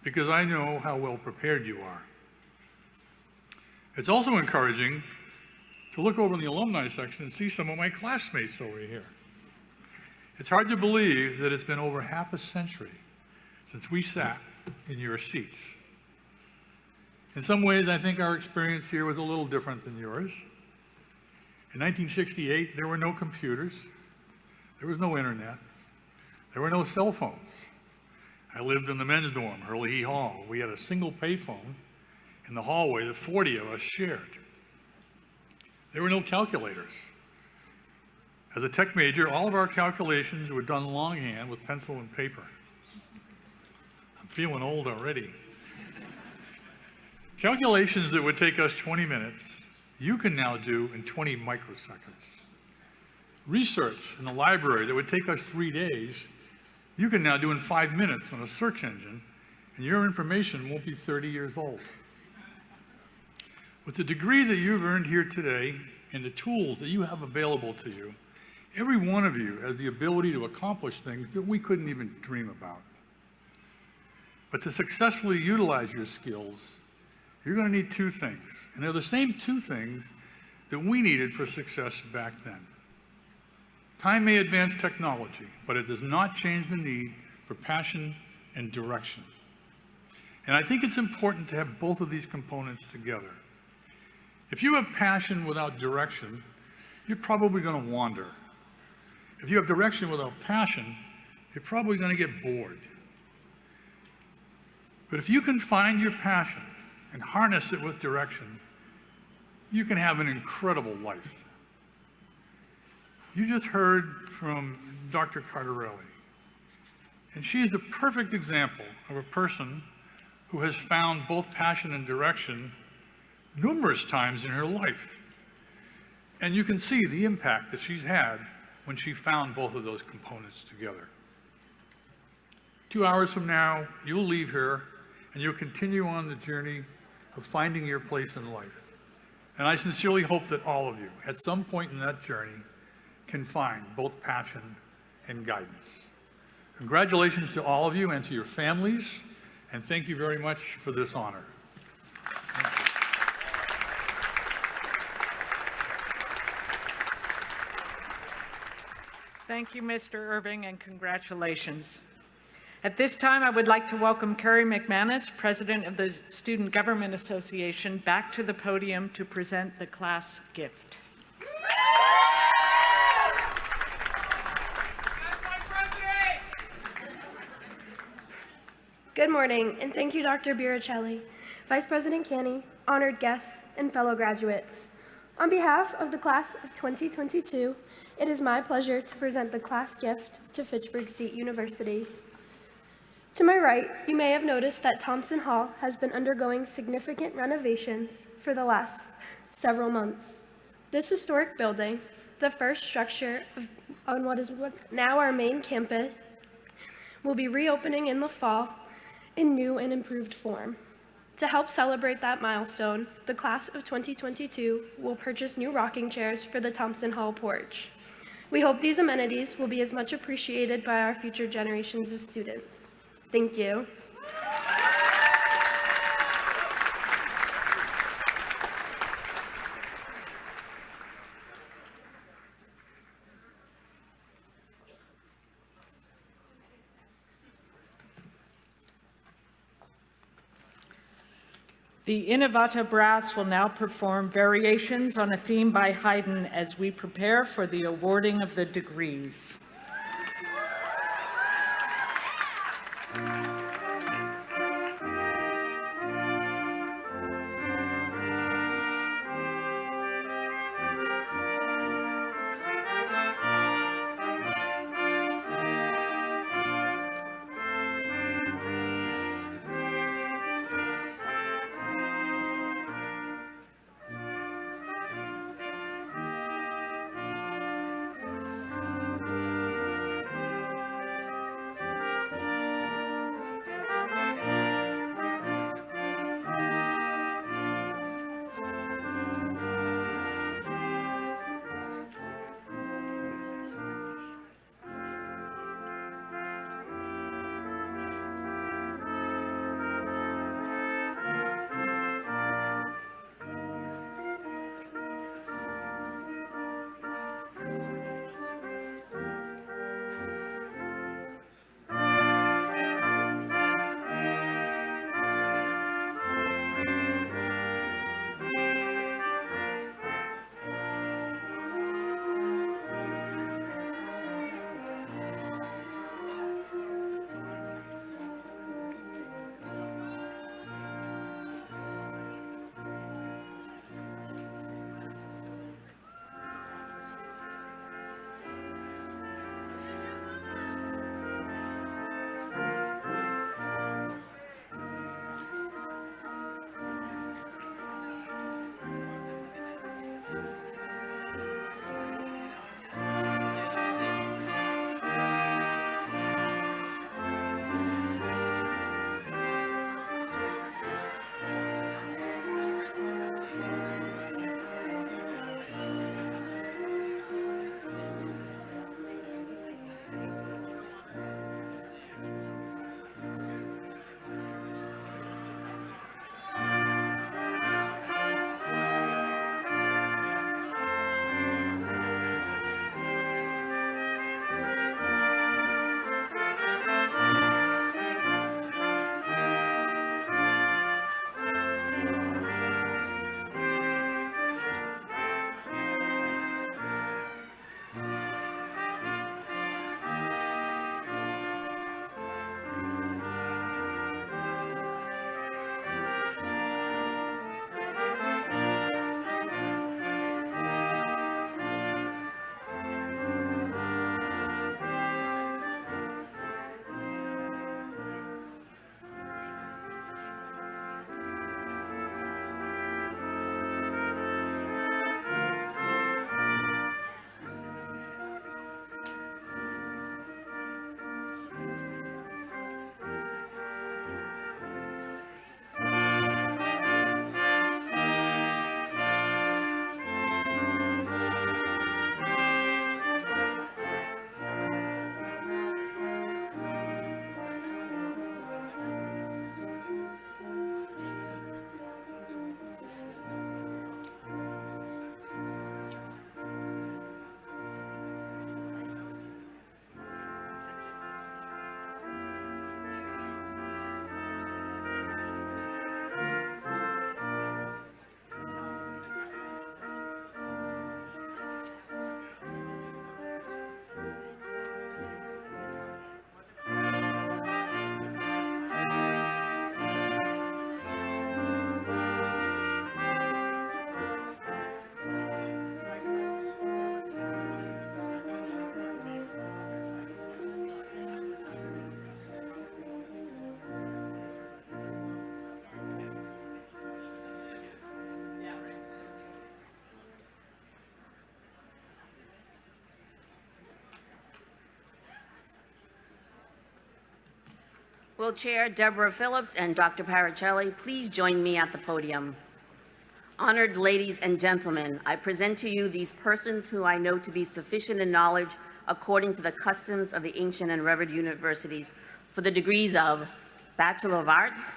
because I know how well prepared you are. It's also encouraging to look over in the alumni section and see some of my classmates over here. It's hard to believe that it's been over half a century since we sat in your seats. In some ways, I think our experience here was a little different than yours. In 1968, there were no computers. There was no internet. There were no cell phones. I lived in the men's dorm, Hurley Hall. We had a single payphone in the hallway that 40 of us shared. There were no calculators. As a tech major, all of our calculations were done longhand with pencil and paper. I'm feeling old already. Calculations that would take us 20 minutes, you can now do in 20 microseconds. Research in the library that would take us 3 days, you can now do in 5 minutes on a search engine, and your information won't be 30 years old. With the degree that you've earned here today and the tools that you have available to you, every one of you has the ability to accomplish things that we couldn't even dream about. But to successfully utilize your skills, you're going to need two things, and they're the same two things that we needed for success back then. Time may advance technology, but it does not change the need for passion and direction. And I think it's important to have both of these components together. If you have passion without direction, you're probably going to wander. If you have direction without passion, you're probably going to get bored. But if you can find your passion and harness it with direction, you can have an incredible life. You just heard from Dr. Cardarelli, and she is a perfect example of a person who has found both passion and direction numerous times in her life. And you can see the impact that she's had when she found both of those components together. 2 hours from now, you'll leave here and you'll continue on the journey of finding your place in life. And I sincerely hope that all of you, at some point in that journey, can find both passion and guidance. Congratulations to all of you and to your families and thank you very much for this honor. Thank you, Mr. Irving, and congratulations. At this time, I would like to welcome Carrie McManus, President of the Student Government Association, back to the podium to present the class gift. Good morning, and thank you, Dr. Biricelli, Vice President Canny, honored guests, and fellow graduates. On behalf of the class of 2022, it is my pleasure to present the class gift to Fitchburg State University. To my right, you may have noticed that Thompson Hall has been undergoing significant renovations for the last several months. This historic building, the first structure on what is now our main campus, will be reopening in the fall in new and improved form. To help celebrate that milestone, the class of 2022 will purchase new rocking chairs for the Thompson Hall porch. We hope these amenities will be as much appreciated by our future generations of students. Thank you. The Innovata Brass will now perform variations on a theme by Haydn as we prepare for the awarding of the degrees. Will Chair Deborah Phillips and Dr. Parachelli please join me at the podium? Honored ladies and gentlemen, I present to you these persons who I know to be sufficient in knowledge according to the customs of the ancient and revered universities for the degrees of Bachelor of Arts,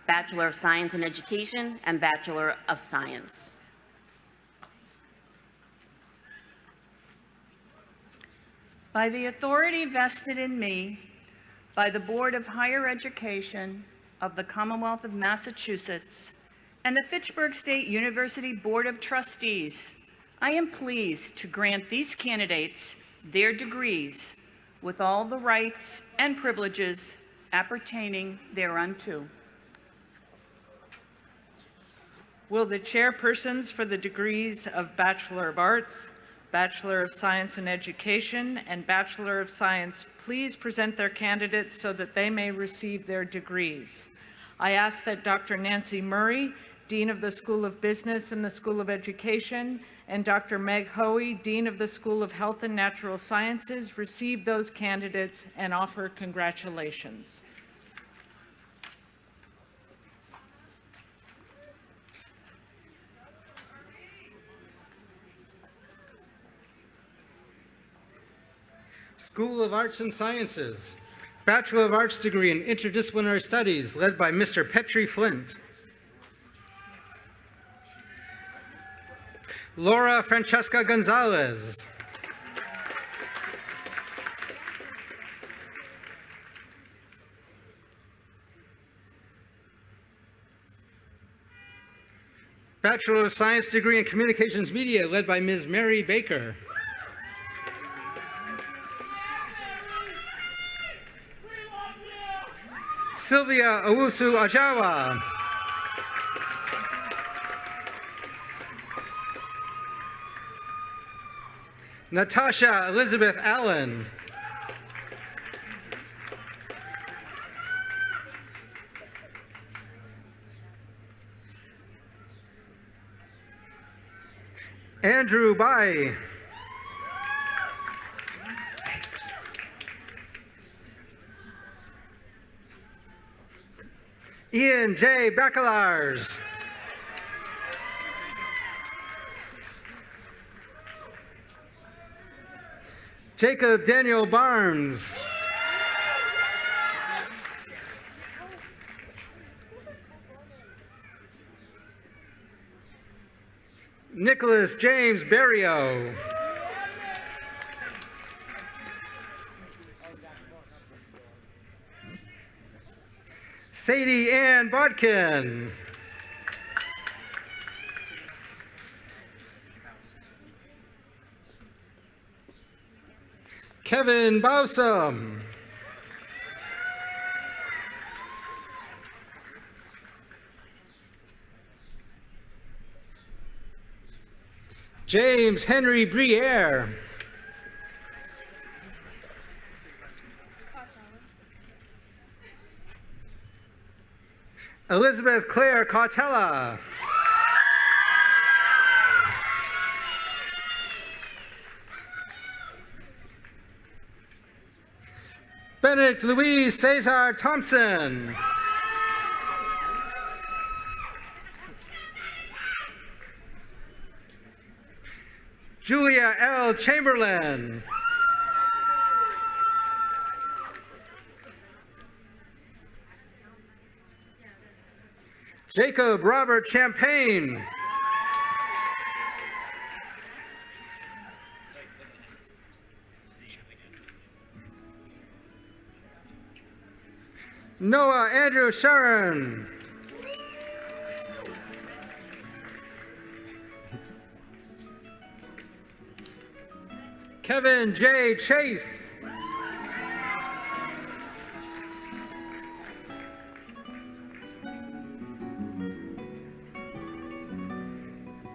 Bachelor of Science in Education, and Bachelor of Science. By the authority vested in me by the Board of Higher Education of the Commonwealth of Massachusetts and the Fitchburg State University Board of Trustees, I am pleased to grant these candidates their degrees with all the rights and privileges appertaining thereunto. Will the chairpersons for the degrees of Bachelor of Arts, Bachelor of Science in Education, and Bachelor of Science please present their candidates so that they may receive their degrees? I ask that Dr. Nancy Murray, Dean of the School of Business and the School of Education, and Dr. Meg Hoey, Dean of the School of Health and Natural Sciences, receive those candidates and offer congratulations. School of Arts and Sciences, Bachelor of Arts degree in Interdisciplinary Studies, led by Mr. Petrie Flint. Laura Francesca Gonzalez. Bachelor of Science degree in Communications Media, led by Ms. Mary Baker. Sylvia Owusu Ajawa. Natasha Elizabeth Allen. Andrew Bai. Ian J. Bacalars. Jacob Daniel Barnes. Nicholas James Berrio. Sadie Ann Bodkin. Kevin Bowsam. James Henry Briere. Elizabeth Claire Cautella. Benedict Louise Cesar Thompson. Julia L. Chamberlain. Jacob Robert Champagne. Noah Andrew Sharon. Kevin J. Chase.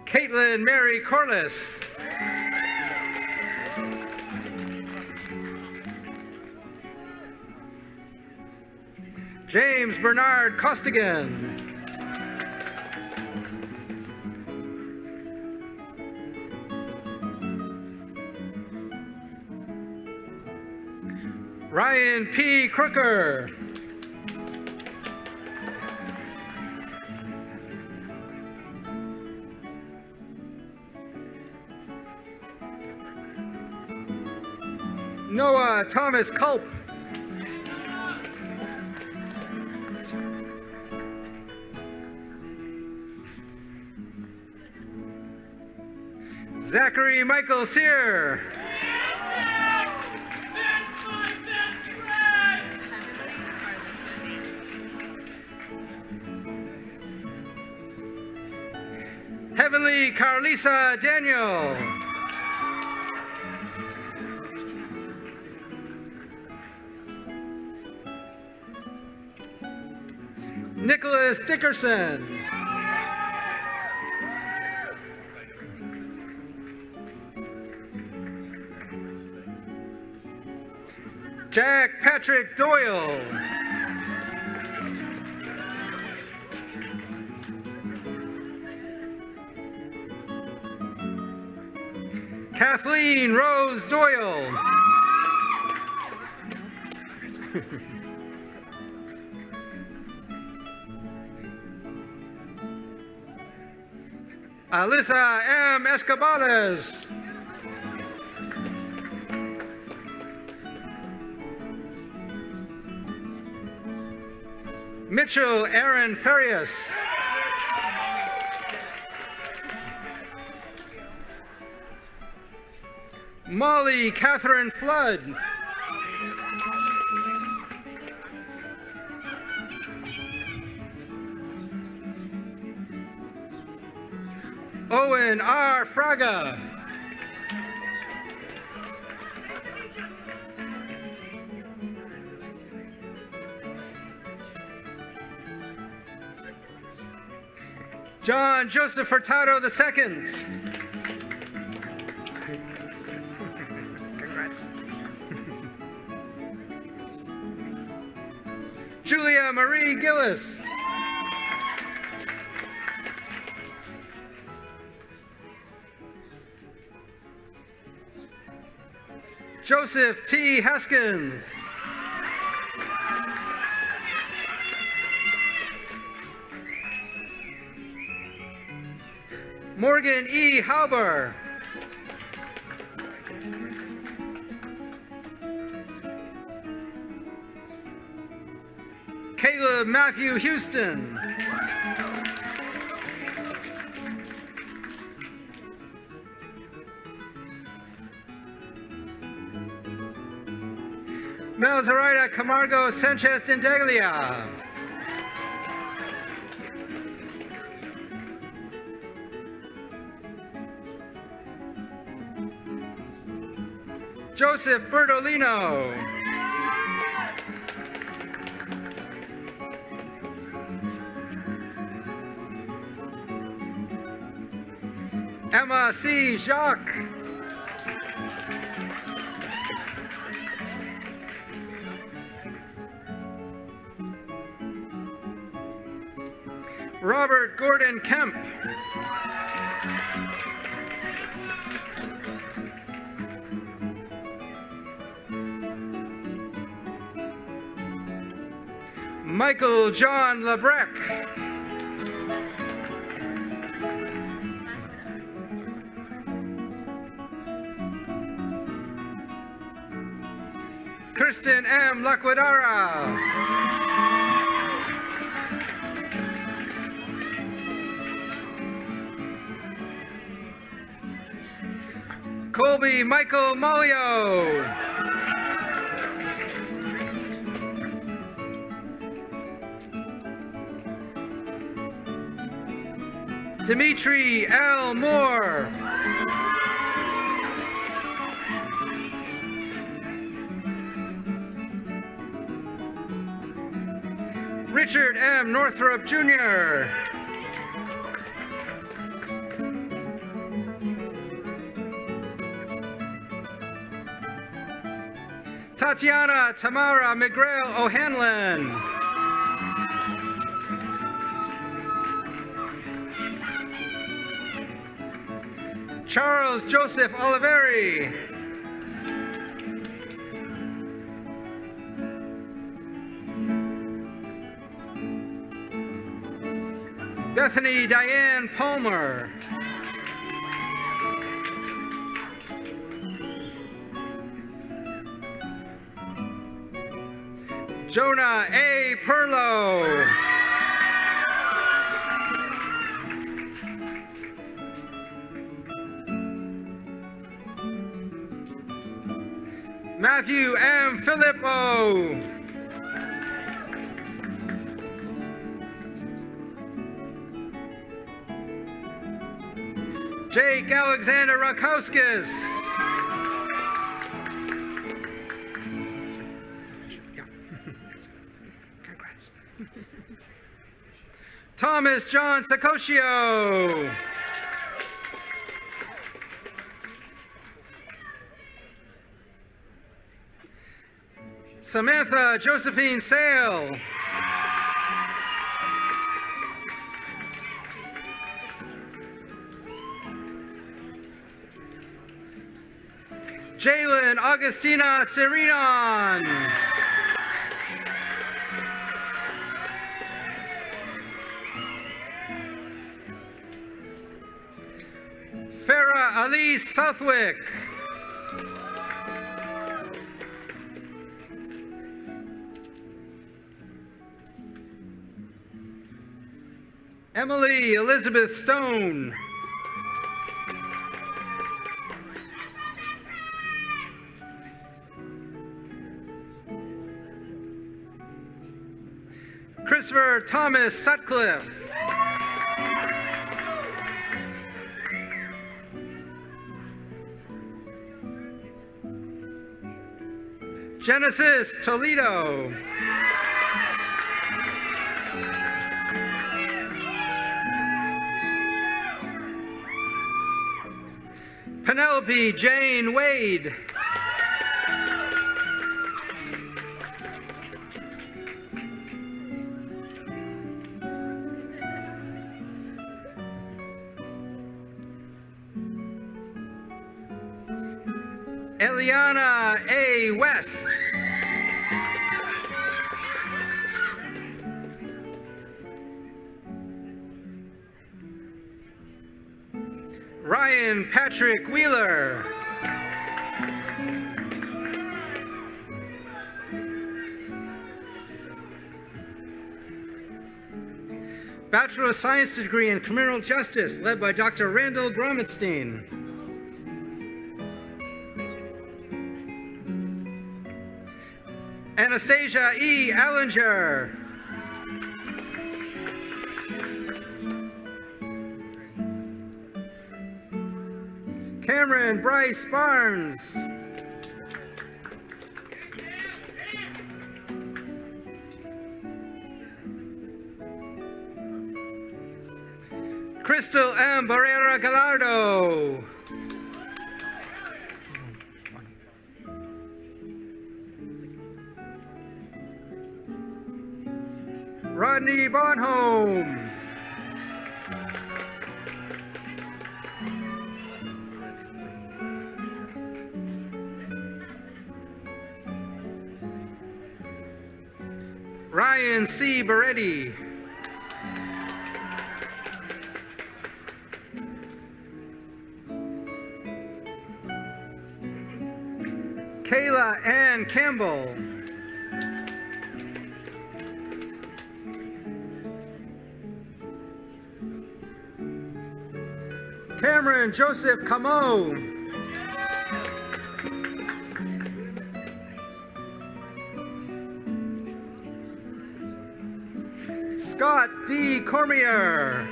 Caitlin Mary Corliss. James Bernard Costigan. Ryan P. Crooker. Noah Thomas Culp. Zachary Michael Sear. Heavenly Carlisa Daniel. Nicholas Dickerson. Jack Patrick Doyle. Kathleen Rose Doyle. Alyssa M. Escabales. Mitchell Aaron Farias. Molly Catherine Flood. Owen R. Fraga. John Joseph Furtado II. Congrats. Julia Marie Gillis. Joseph T. Haskins. Morgan E. Hauber. Caleb Matthew Houston. Melzoraida Camargo Sanchez Dendaglia. Joseph Bertolino. Emma C. Jacques. Robert Gordon Kemp. Michael John Lebrec. Kristen M. Laquadara. Colby Michael Malio. Dimitri L. Moore. Richard M. Northrop Jr. Tatiana Tamara McGrail O'Hanlon. Charles Joseph Oliveri. Bethany Diane Palmer. Jonah A. Perlow. Matthew M. Filippo. Jake Alexander Rakowskis. Congrats. Thomas John Sakosio. Samantha Josephine Sale. Jalen Augustina Sirinon. Farah Ali Southwick. Emily Elizabeth Stone. Christopher Thomas Sutcliffe. Genesis Toledo. Penelope Jane Wade. Eliana A. West. Ryan Patrick Wheeler. Bachelor of Science degree in Criminal Justice, led by Dr. Randall Gromenstein. Anastasia E. Allinger. Cameron Bryce Barnes. Crystal M. Barrera Gallardo. Rodney Bonholm. Ryan C. Beretti. Kayla Ann Campbell. Cameron Joseph Camo. Scott D. Cormier.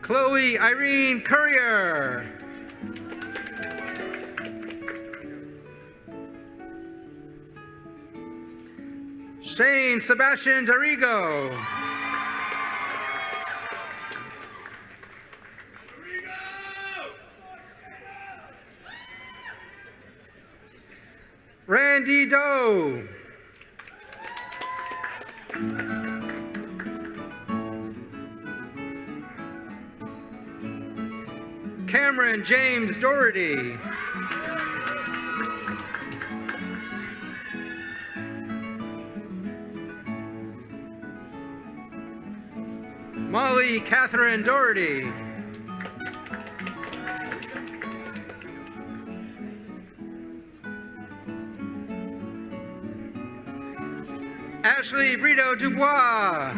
Chloe Irene Courier. Shane Sebastian Dorigo. Randy Doe. Cameron James Doherty. Molly Catherine Doherty. Ashley Brito Dubois.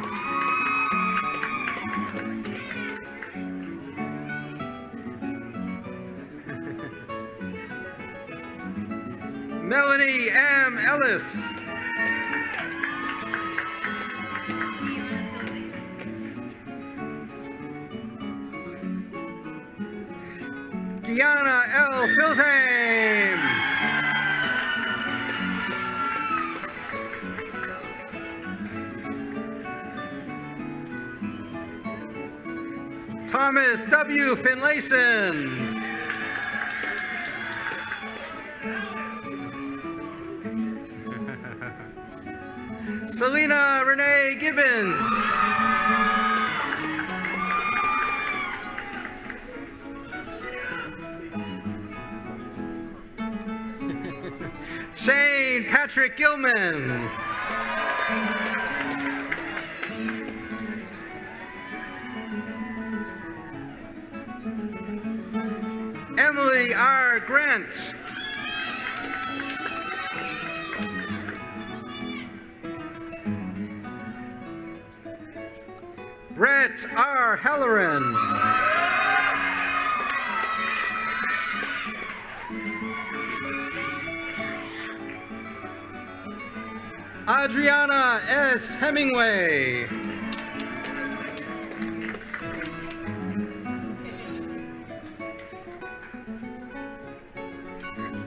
Melanie M. Ellis. Gianna L. Filsheim. Thomas W. Finlayson. Selena Renee Gibbons. Shane Patrick Gilman. Emily R. Grant. Brett R. Halloran. Adriana S. Hemingway.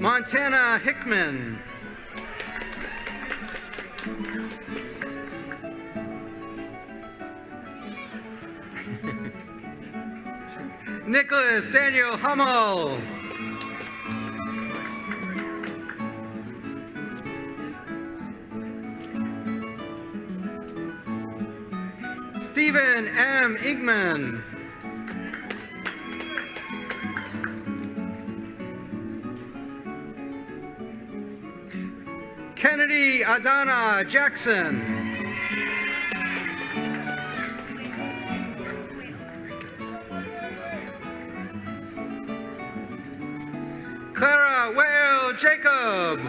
Montana Hickman. Nicholas Daniel Hummel. Stephen M. Igman. Kennedy Adana Jackson. Clara Whale Jacob.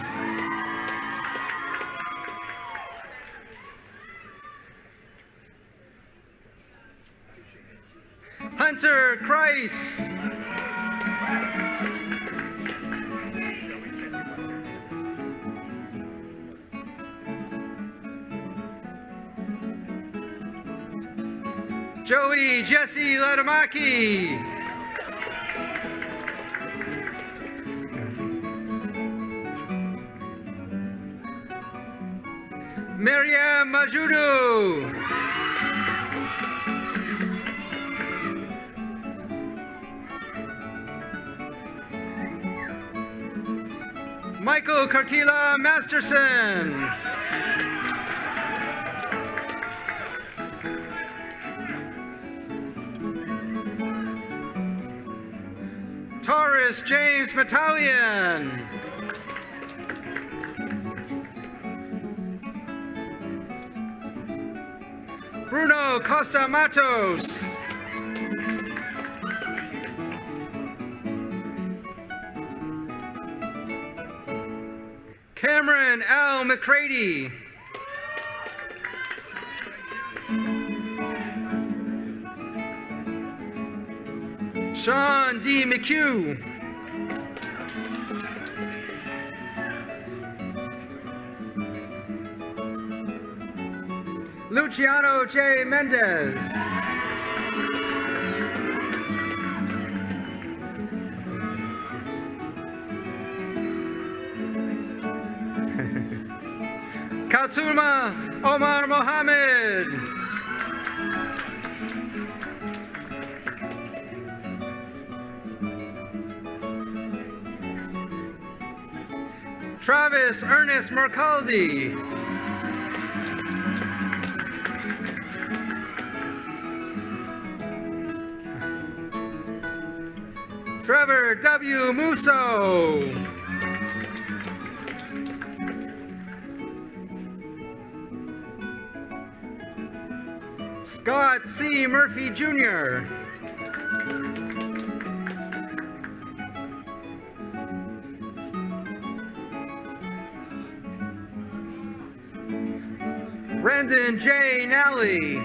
Hunter Christ. Joey Jesse Latamaki. Miriam Majudu. Michael Karkila Masterson. Taurus James Battalion. Bruno Costa Matos. Cameron L. McCready. Sean D. McHugh. Luciano J. Mendez. Katsuma Omar Mohammed. Travis Ernest Mercaldi. Trevor W. Musso. Scott C. Murphy Jr. Brandon J. Nally.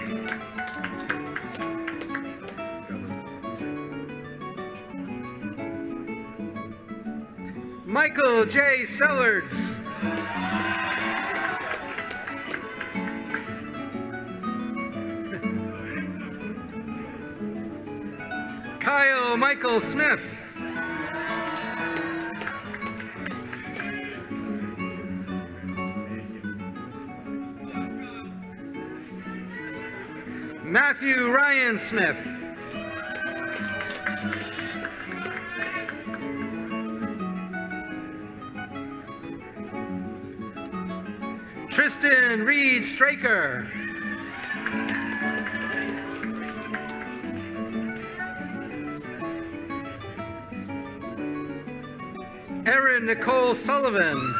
Michael J. Sellards. Kyle Michael Smith. Matthew Ryan Smith. Tristan Reed Straker. Erin Nicole Sullivan.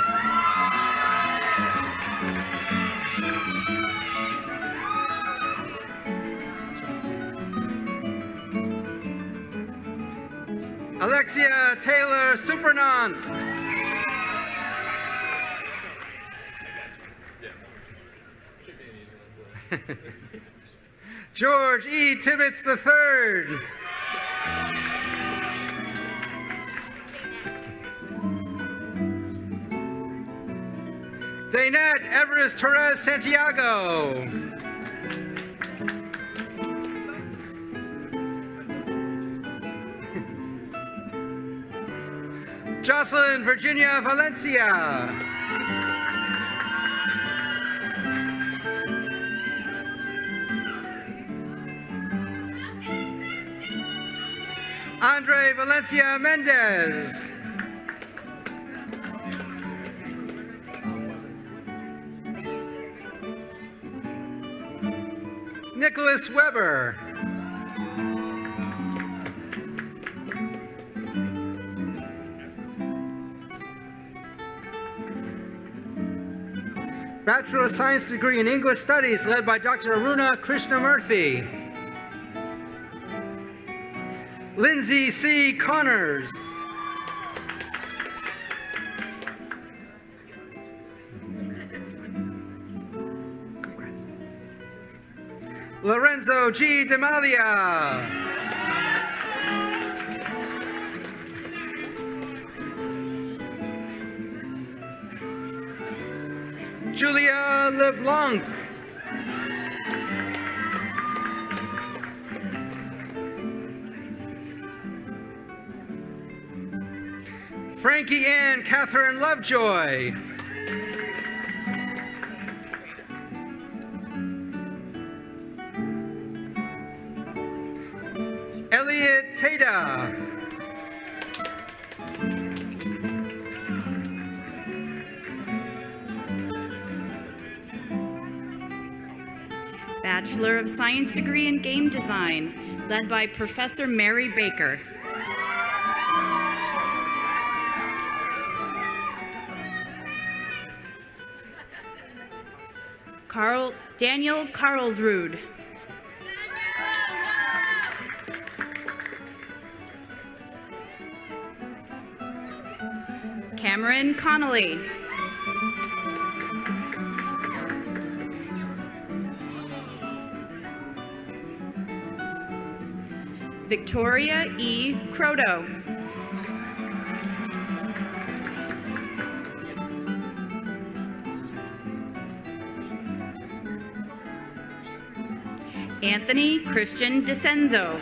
Alexia Taylor Supernant. George E. Tibbetts III. Daynette Everest Torres Santiago. Jocelyn Virginia Valencia. Andre Valencia Mendez. Nicholas Weber. Bachelor of Science degree in English Studies led by Dr. Aruna Krishnamurthy. Lindsay C. Connors. Lorenzo G. Demalia. Julia LeBlanc. Frankie Ann Catherine Lovejoy. Elliot Tada. Bachelor of Science degree in Game Design, led by Professor Mary Baker. Daniel Carlsrud. Cameron Connolly. Victoria E. Croto. Anthony Christian DeCenzo.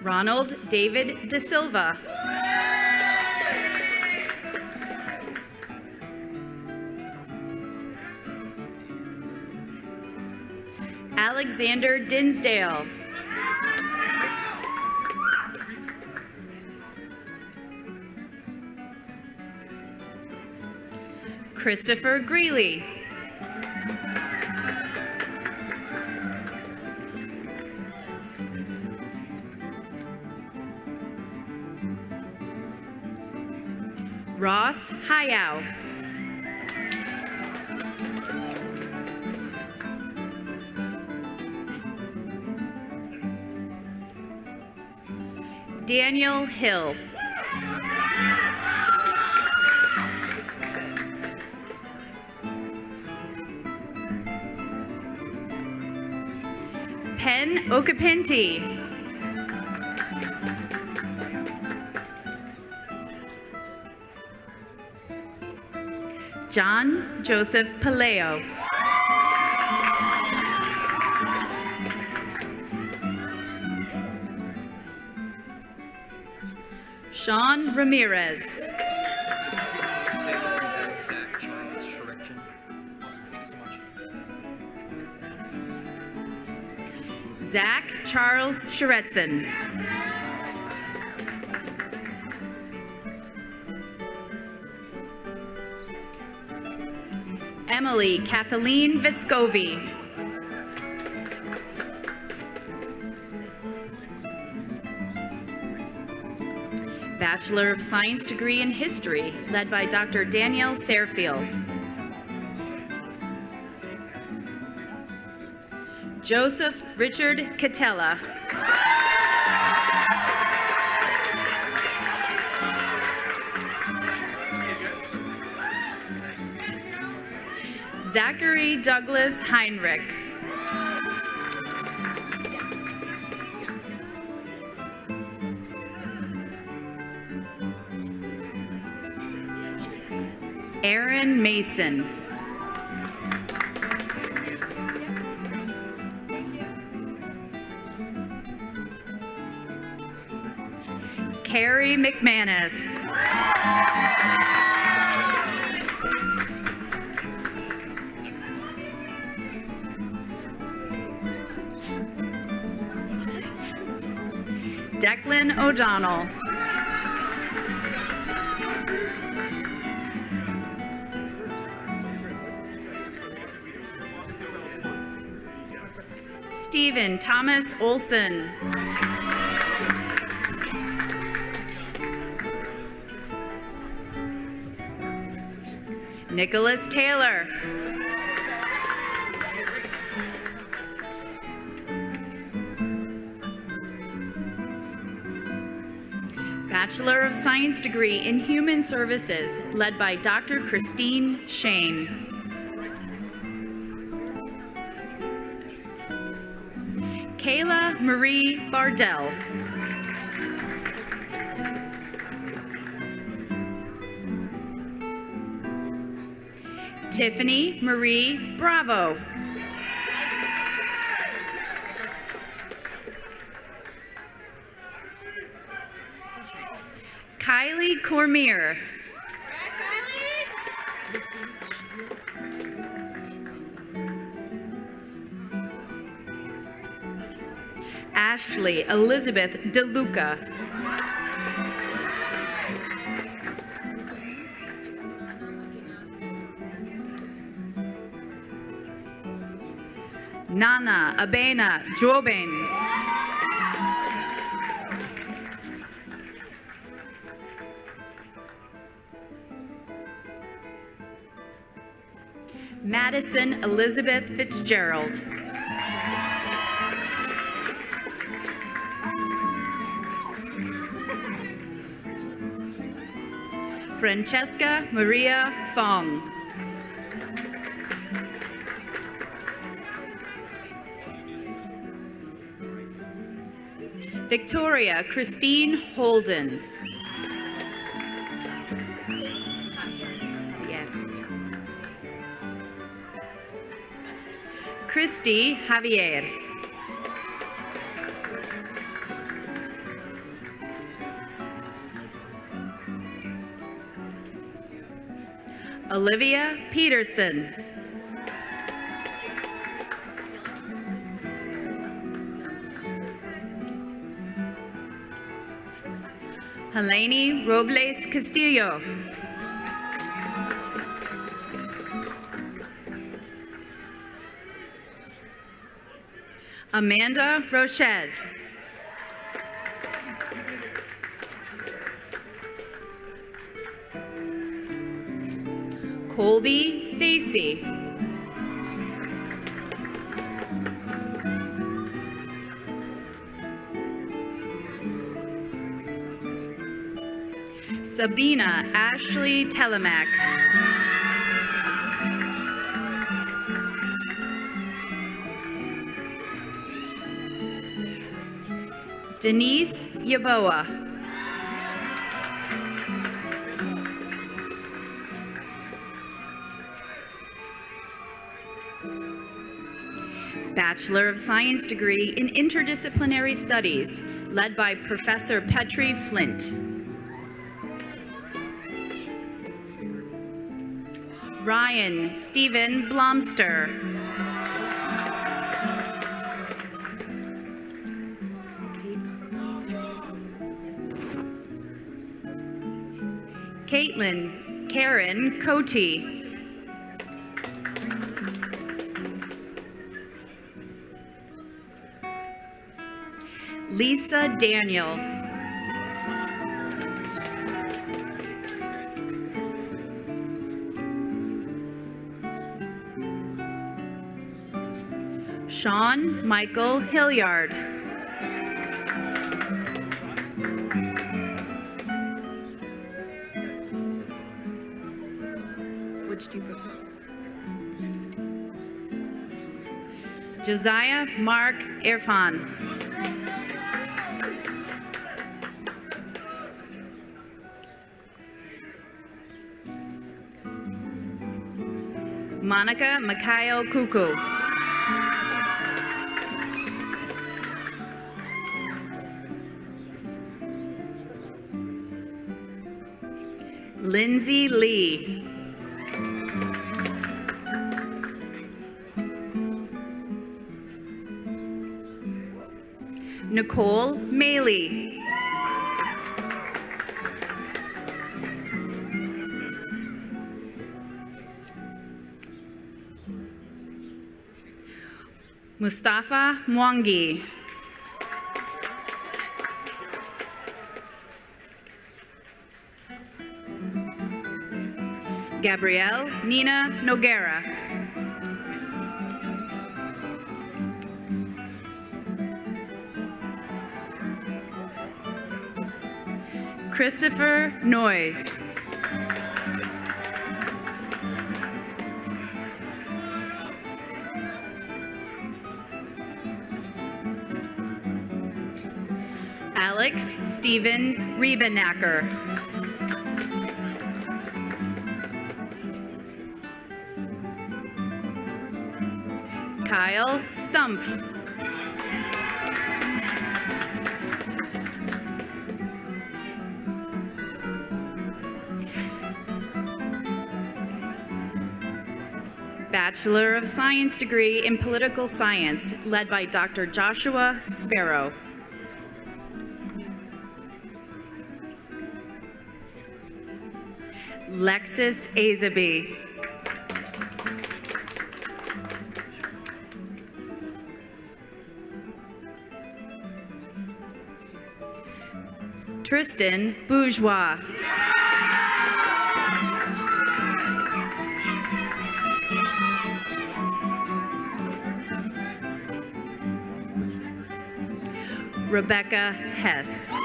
Ronald David De Silva. Alexander Dinsdale. Christopher Greeley. Ross Hayao. Daniel Hill. Pen Okapenti. John Joseph Paleo. Sean Ramirez. Zach Charles Sheretzen. Emily Kathleen Vescovi. Bachelor of Science degree in History, led by Dr. Danielle Sairfield. Joseph Richard Catella. Zachary Douglas Heinrich. Aaron Mason. Carrie McManus. Declan O'Donnell. Stephen Thomas Olson. Nicholas Taylor. Bachelor of Science degree in Human Services, led by Dr. Christine Shane. Kayla Marie Bardell. Tiffany Marie Bravo. Kylie Cormier. Ashley Elizabeth DeLuca. Nana Abena Joben. Madison Elizabeth Fitzgerald. Francesca Maria Fong. Victoria Christine Holden. Christy Javier. Olivia Peterson. Helene Robles Castillo. Amanda Rochelle. Colby Stacy. Sabina Ashley Telemack. Denise Yaboa. Bachelor of Science degree in Interdisciplinary Studies, led by Professor Petri Flint. Ryan Stephen Blomster. Caitlin Karen Cote. Lisa Daniel. Sean Michael Hilliard. Which do you prefer? Josiah Mark Irfan. Monica Mikhail Kuku. Lindsay Lee. Nicole Maley. Mustafa Mwangi. Gabrielle Nina Noguera. Christopher Noyes. Alex Stephen Riebenacker. Kyle Stumpf. Bachelor of Science degree in Political Science, led by Dr. Joshua Sparrow. Lexis Azaby. Tristan Bourgeois. Rebecca Hess.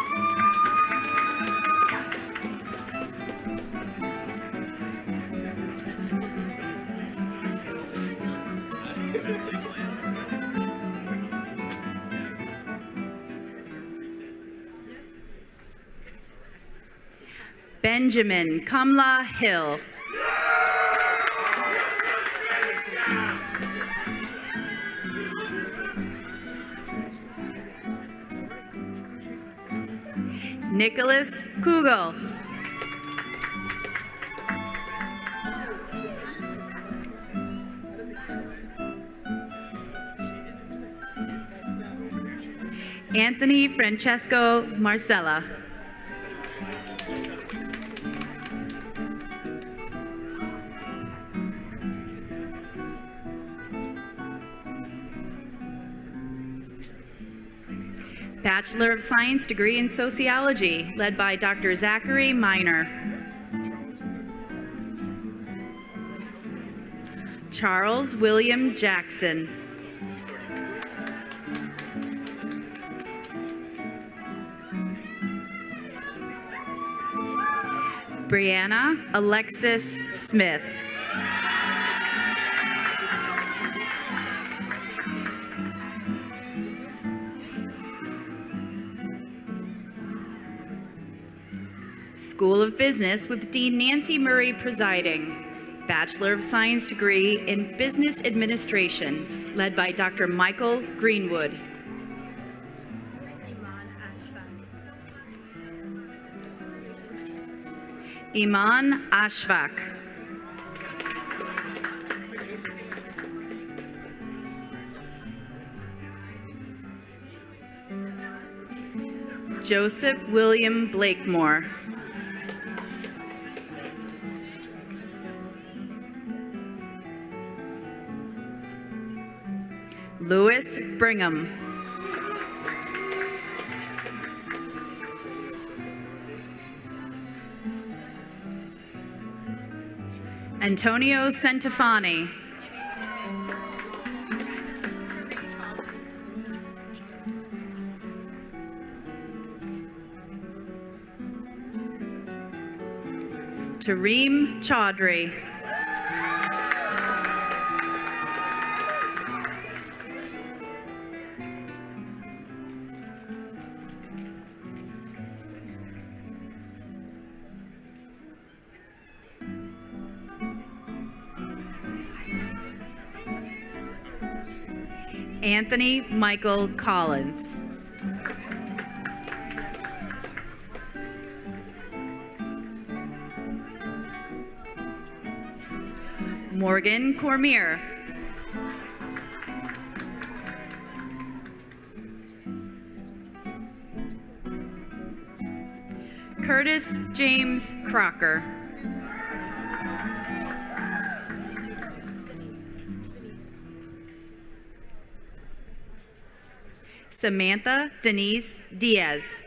Benjamin Kamla Hill. Nicholas Kugel. Anthony Francesco Marcella. Bachelor of Science degree in Sociology, led by Dr. Zachary Miner. Charles William Jackson. Brianna Alexis Smith. School of Business with Dean Nancy Murray presiding. Bachelor of Science degree in Business Administration, led by Dr. Michael Greenwood. Iman Ashfaq. Joseph William Blakemore. Louis Brigham. Antonio Centofanti. Tareem Chaudhry. Anthony Michael Collins. Morgan Cormier. Curtis James Crocker. Samantha Denise Diaz.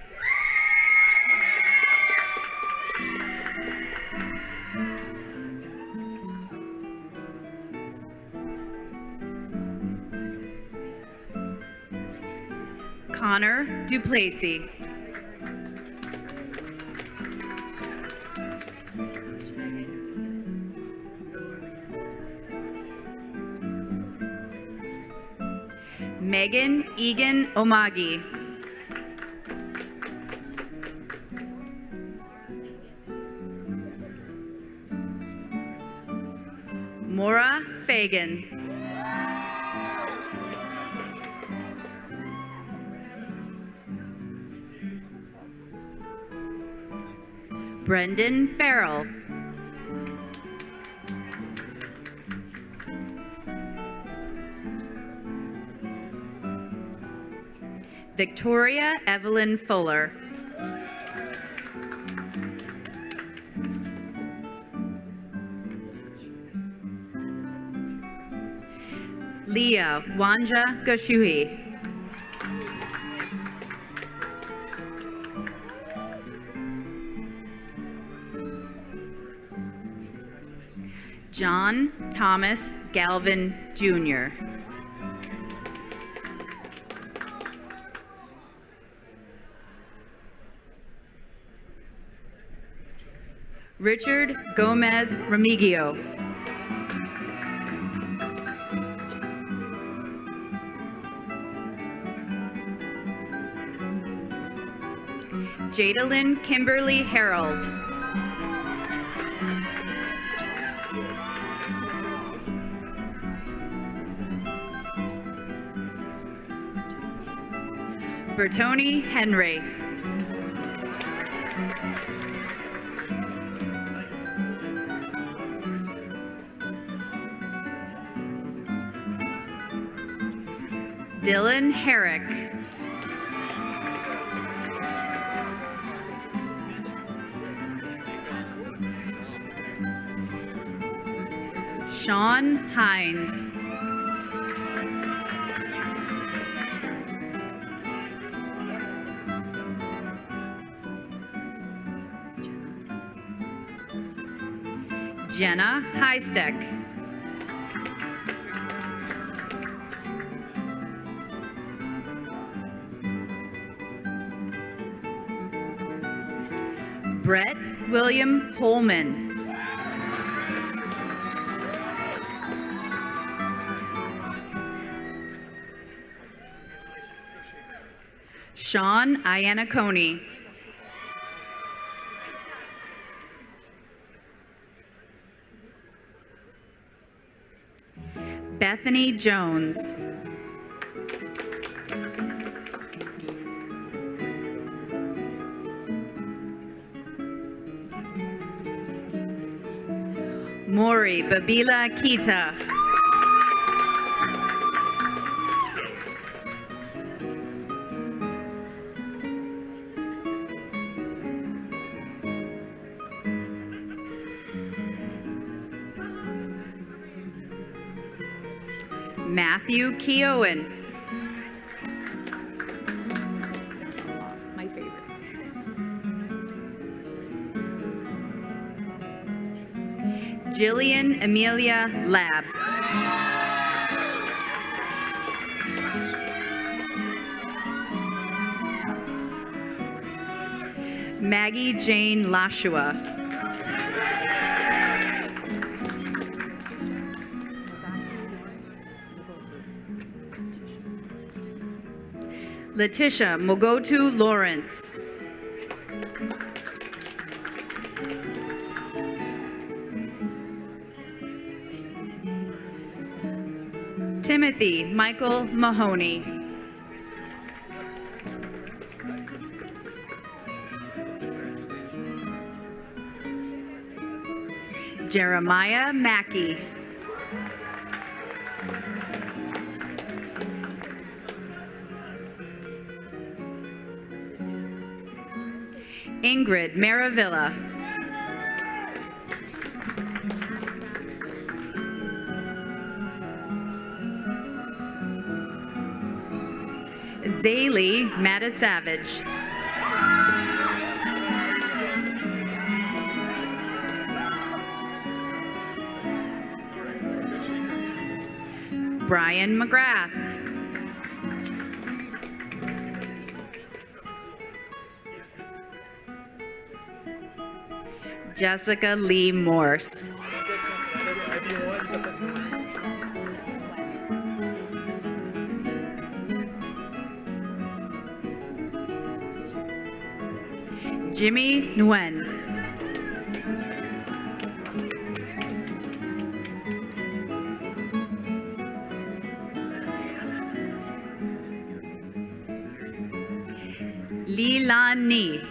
Connor Duplessis. Megan Egan Omagi. Maura Fagan. Brendan Farrell. Victoria Evelyn Fuller. Leah Wanja Gashuhi. John Thomas Galvin Jr. Richard Gomez Remigio. Jadalyn Kimberly Harold. Bertoni Henry. Dylan Herrick. Sean Hines. Jenna Heisteck. Brett William Holman. Sean Iannacone. Bethany Jones. Mori Babila Kita. Matthew Keowen. My favorite. Jillian Amelia Labs. Maggie Jane Lashua. Letitia Mogotu Lawrence. Timothy Michael Mahoney. Jeremiah Mackey. Ingrid Maravilla. Zaylee Matasavage. Brian McGrath. Jessica Lee Morse. Jimmy Nguyen. Lee Lan Ni.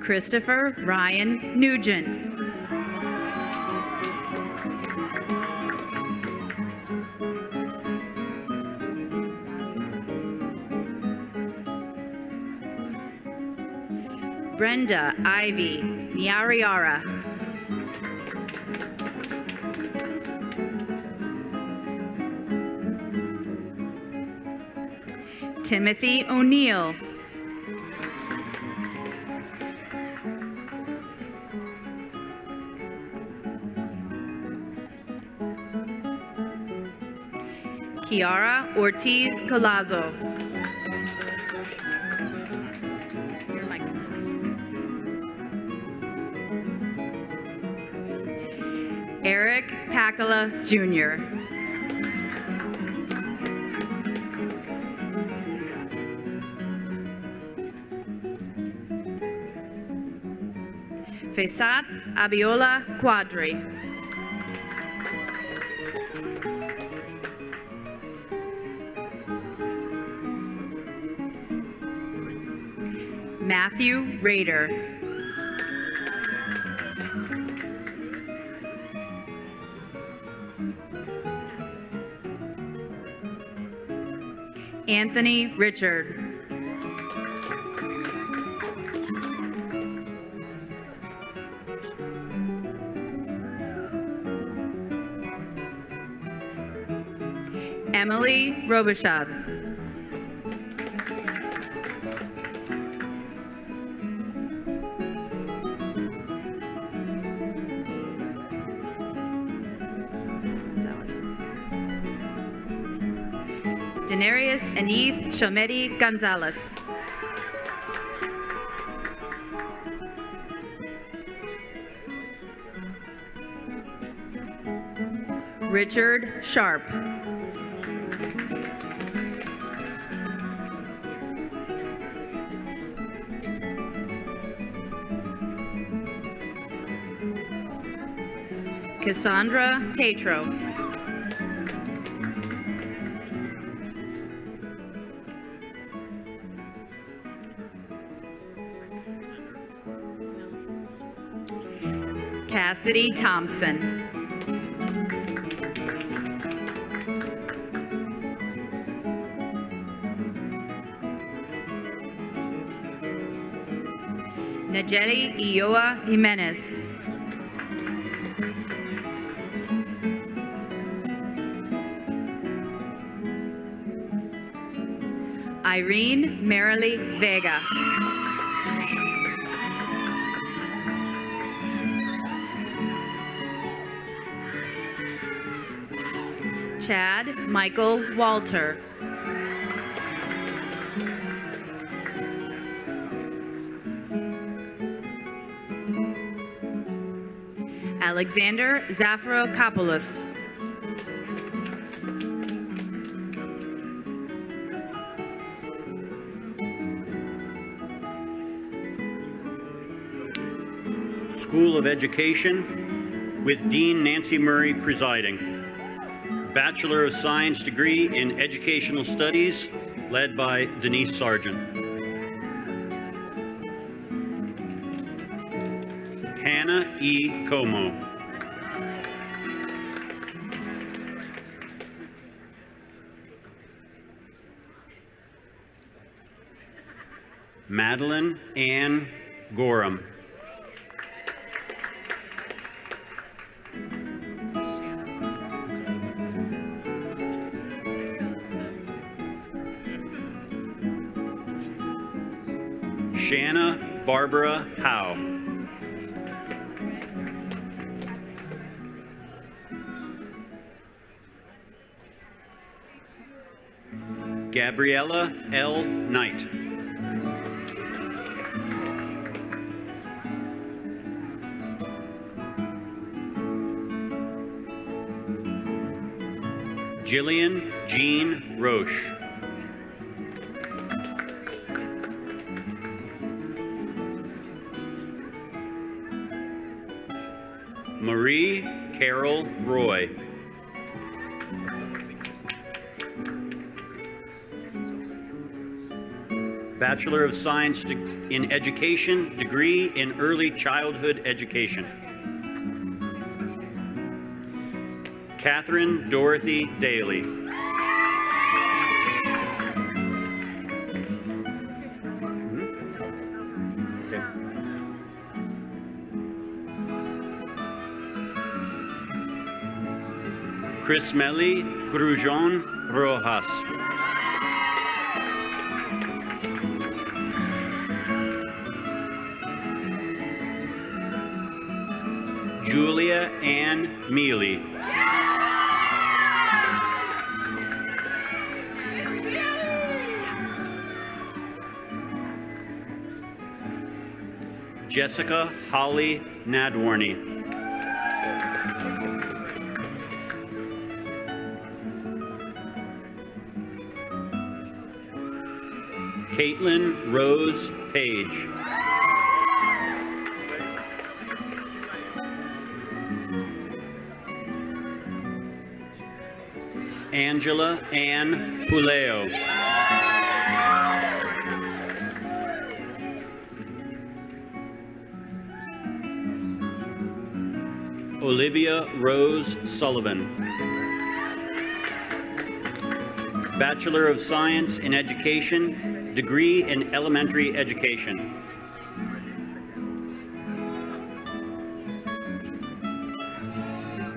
Christopher Ryan Nugent. Brenda Ivy Nyariara. Timothy O'Neill. Kiara Ortiz Colazo. Eric Pacala Jr. Faisat Abiola Quadri. Matthew Rader. Anthony Richard. Emily Robichaud. Denarius Anith Shomedi Gonzalez. Richard Sharp. Cassandra Tatro. Cassidy Thompson. Najeli Ioa Jimenez. Irene Marilee Vega. Chad Michael Walter. Alexander Zafiropoulos. School of Education, with Dean Nancy Murray presiding. Bachelor of Science degree in Educational Studies, led by Denise Sargent. Hannah E. Como. Madeline Ann Gorham. Shanna Barbara Howe. Gabriella L. Knight. Jillian Jean Roche. Marie Carol Roy. Bachelor of Science in Education, degree in Early Childhood Education. Catherine Dorothy Daly. Chris Melly Grujon Rojas. Julia Ann Mealy. Jessica Holly Nadwarney. Caitlin Rose Page. Angela Ann Puleo. Olivia Rose Sullivan. Bachelor of Science in Education, degree in Elementary Education.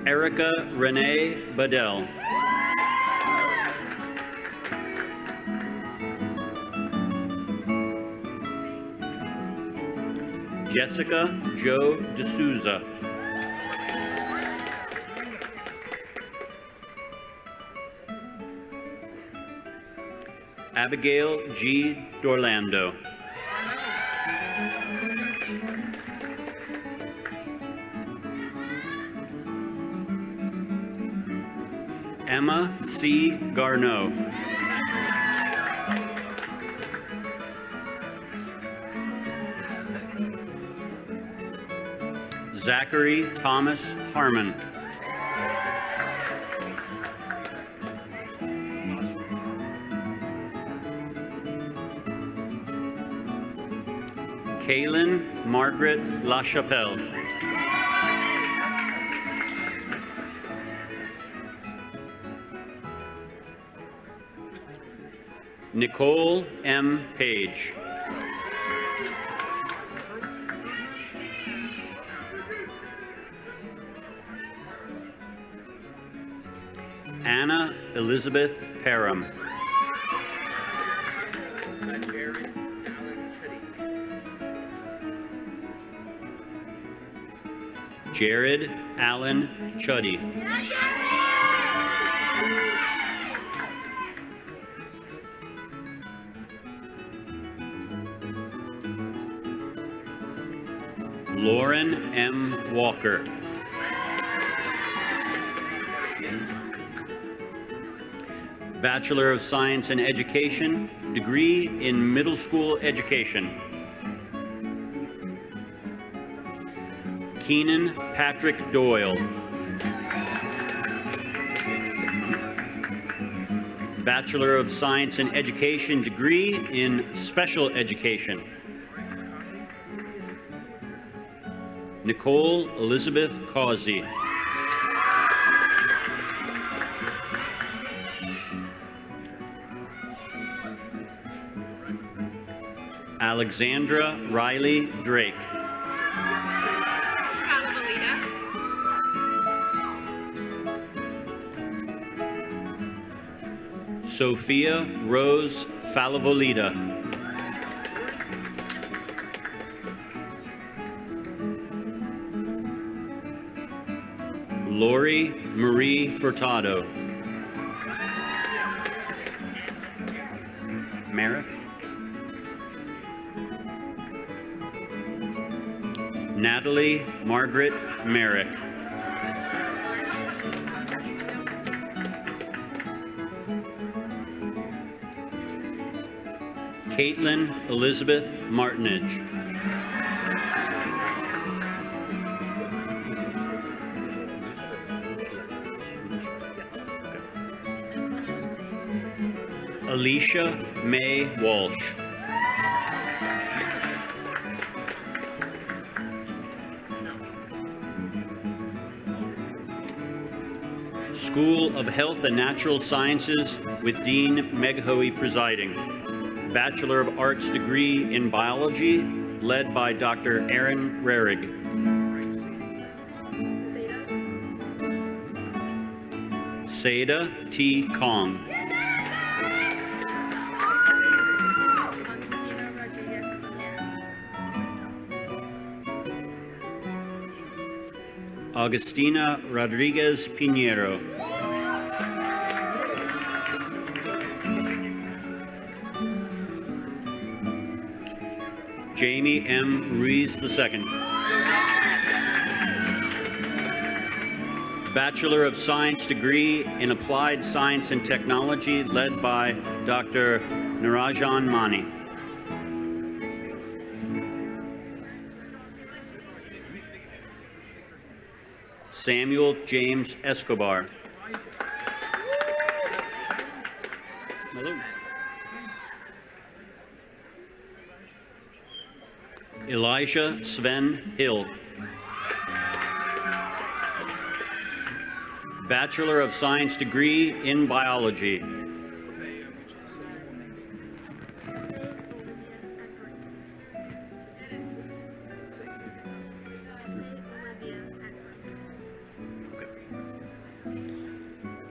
Erica Renee Badell. Jessica Jo D'Souza. Abigail G. Dorlando. Emma C. Garneau. Zachary Thomas Harmon. Kaylin Margaret LaChapelle. Nicole M. Page. Anna Elizabeth Parham. Jared Allen Chuddy. Lauren M. Walker. Bachelor of Science in Education, degree in middle school education. Keenan Patrick Doyle. Bachelor of Science in Education, degree in special education. Nicole Elizabeth Causey. Alexandra Riley Drake. Sophia Rose Falavolita. Lori Marie Furtado. Merrick. Natalie Margaret Merrick. Caitlin Elizabeth Martinage. Alicia May Walsh. School of Health and Natural Sciences with Dean Meg Hoey presiding. Bachelor of Arts degree in biology, led by Dr. Aaron Rarig. Seda T. Kong. Augustina Rodriguez Pinheiro. Jamie M. Ruiz II. Bachelor of Science degree in Applied Science and Technology, led by Dr. Narajan Mani. Samuel James Escobar. Hello. Elijah Sven Hill. Bachelor of Science degree in biology.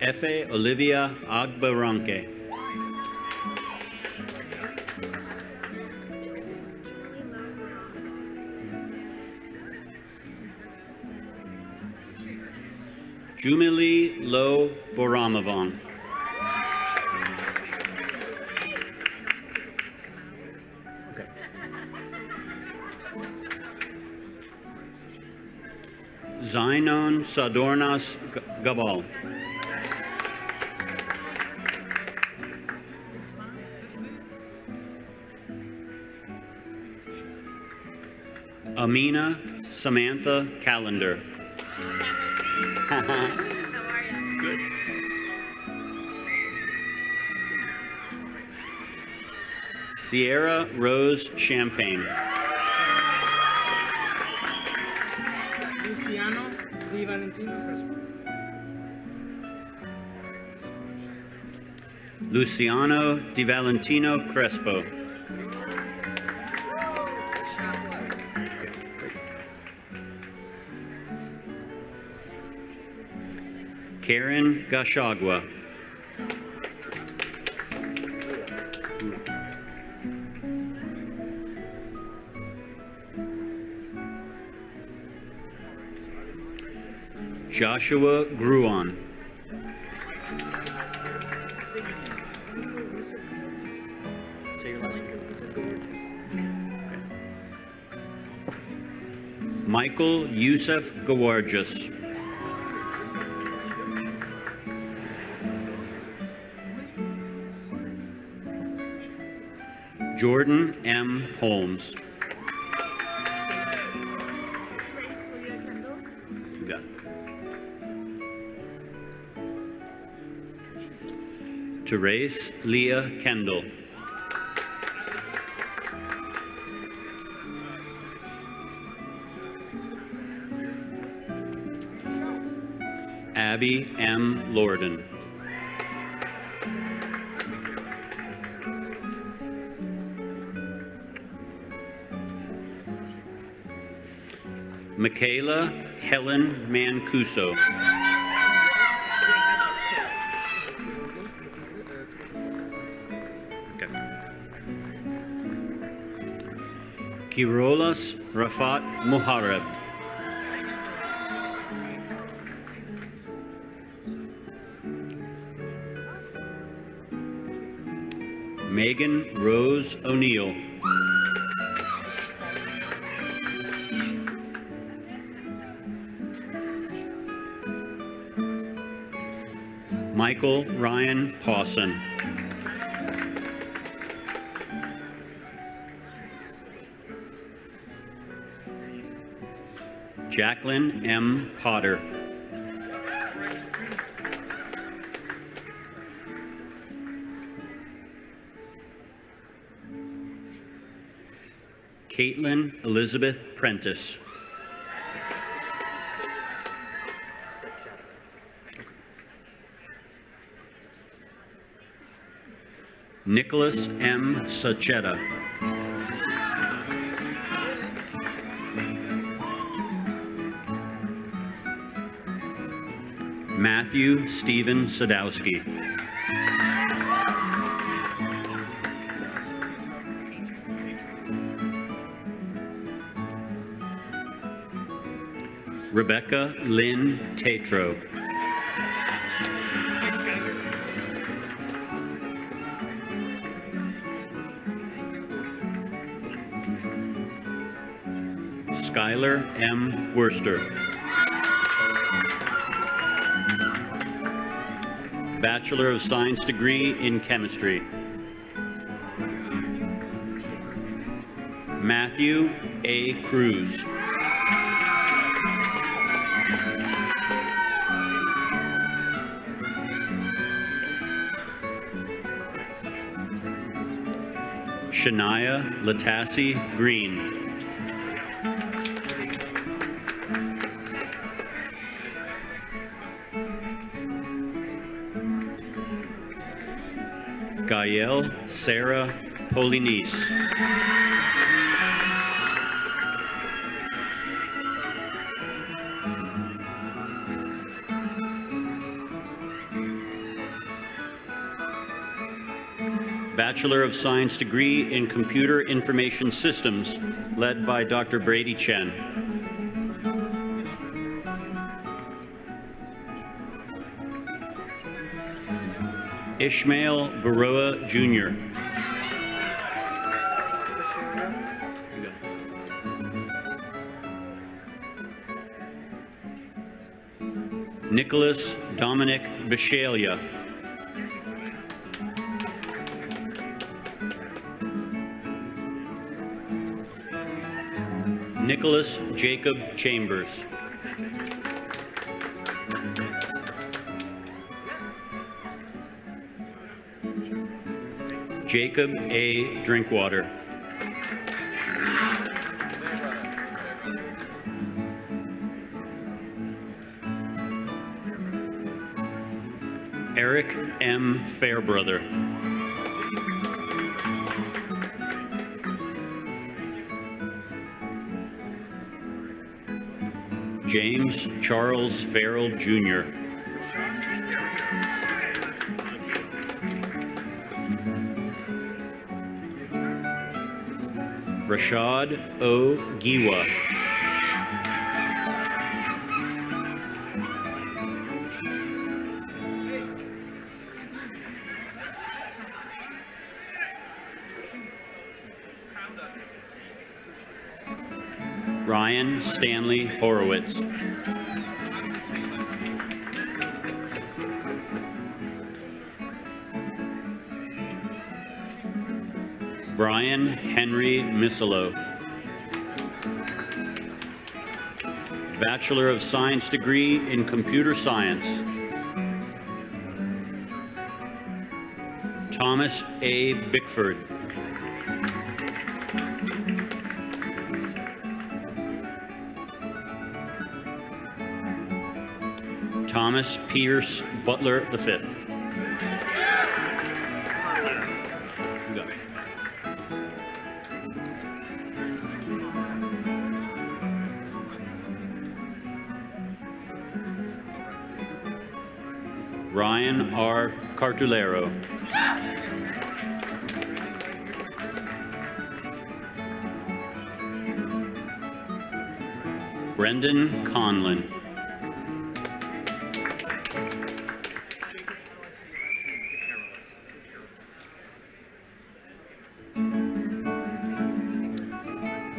Efe Olivia Agbaranque. Jumili Lo Boramavan. Zainon Sadornas Gabal. Amina Samantha Callender. Good. Sierra Rose Champagne. Luciano Di Valentino Crespo. Luciano Di Valentino Crespo. Karen Gashagwa. Joshua Gruon. Michael Youssef Gawarjas. Jordan M. Holmes. You got it. Therese Leah Kendall. Abby M. Lorden. Michaela Helen Mancuso. Okay. Kirolas Rafat Muharreb. Megan Rose O'Neill. Michael Ryan Pawson. Jacqueline M. Potter. Caitlin Elizabeth Prentice. Nicholas M. Sachetta. Matthew Stephen Sadowski. Rebecca Lynn Tatro. Skylar M. Worster. Bachelor of Science degree in Chemistry. Matthew A. Cruz. Shania Latassi Green. Gael Sarah Polinese. Bachelor of Science degree in Computer Information Systems, led by Dr. Brady Chen. Ishmael Baroa Jr. Nicholas Dominic Bishalia. Nicholas Jacob Chambers. Jacob A. Drinkwater. Eric M. Fairbrother. James Charles Farrell, Jr. Rashad O. Giwa. Ryan Stanley Horowitz. Brian Henry Misilo. Bachelor of Science degree in Computer Science. Thomas A. Bickford. Thomas Pierce Butler V. Ryan R. Cartulero. Brendan Conlon.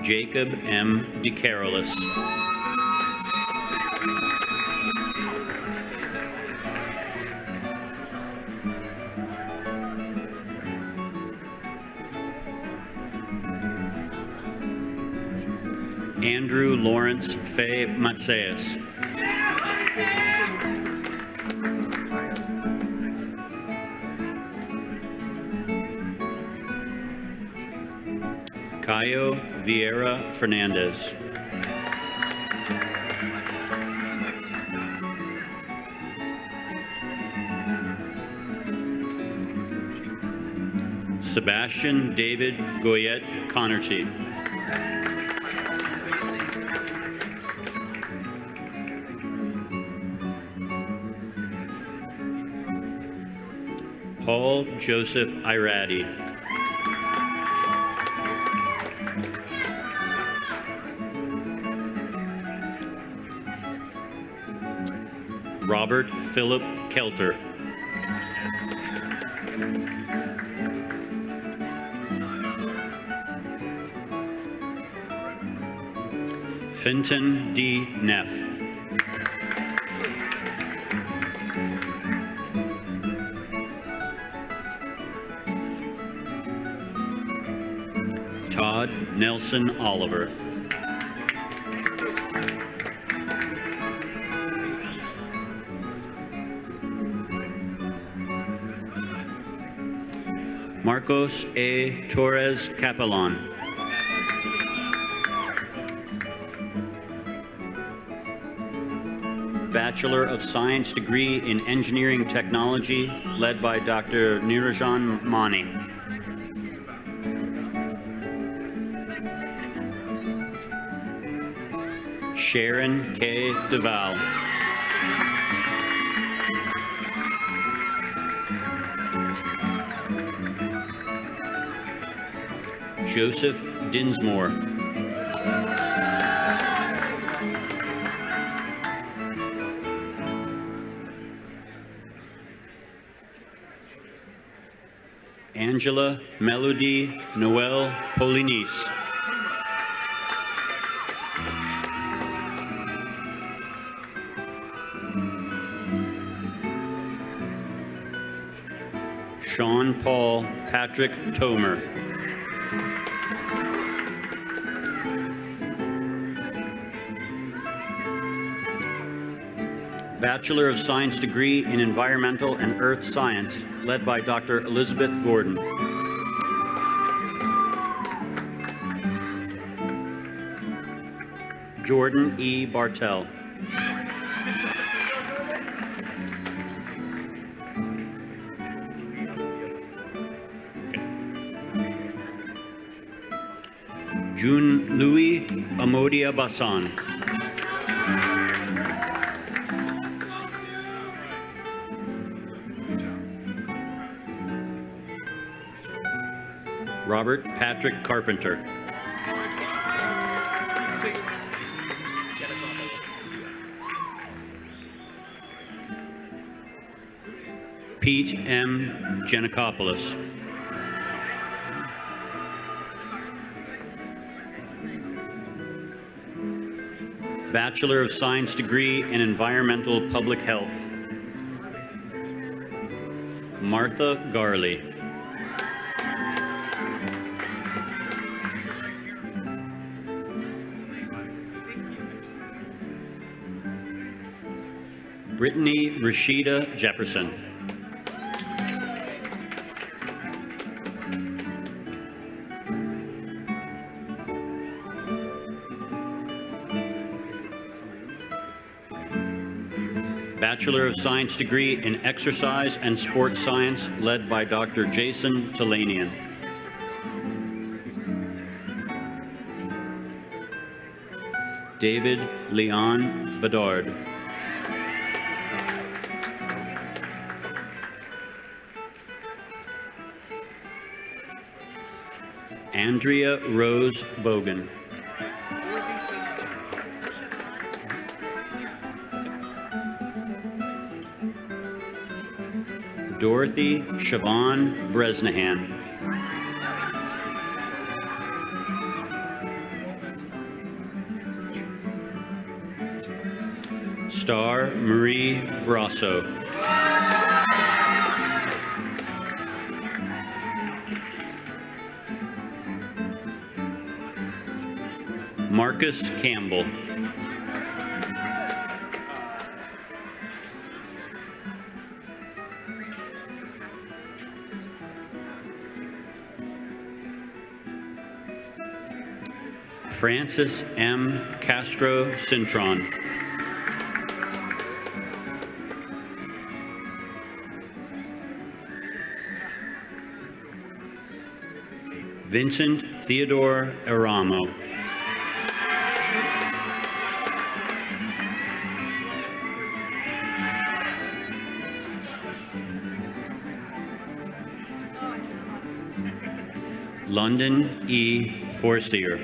Jacob M. DeCarolis. Andrew Lawrence Fay Matseas. Cayo Vieira Fernandez. Sebastian David Goyette-Connerty. Paul Joseph Iradi. Robert Philip Kelter. Fenton D. Neff. Todd Nelson Oliver. Marcos A. Torres Capellan. Bachelor of Science degree in Engineering Technology, led by Dr. Nirajan Mani. Sharon K. Duval. Joseph Dinsmore. Angela Melody Noel Polinis. Sean Paul Patrick Tomer. Bachelor of Science degree in Environmental and Earth Science, led by Dr. Elizabeth Gordon. Jordan E. Bartell. June Louis Amodia Bassan. Robert Patrick Carpenter. Pete M. Giannakopoulos. Bachelor of Science degree in Environmental Public Health. Martha Garley. Brittany Rashida Jefferson. Bachelor of Science degree in Exercise and Sports Science, led by Dr. Jason Talanian. David Leon Bedard. Andrea Rose Bogan. Dorothy Siobhan Bresnahan. Star Marie Brasso. Marcus Campbell. Francis M. Castro Cintron. Vincent Theodore Aramo. London E. Forcier.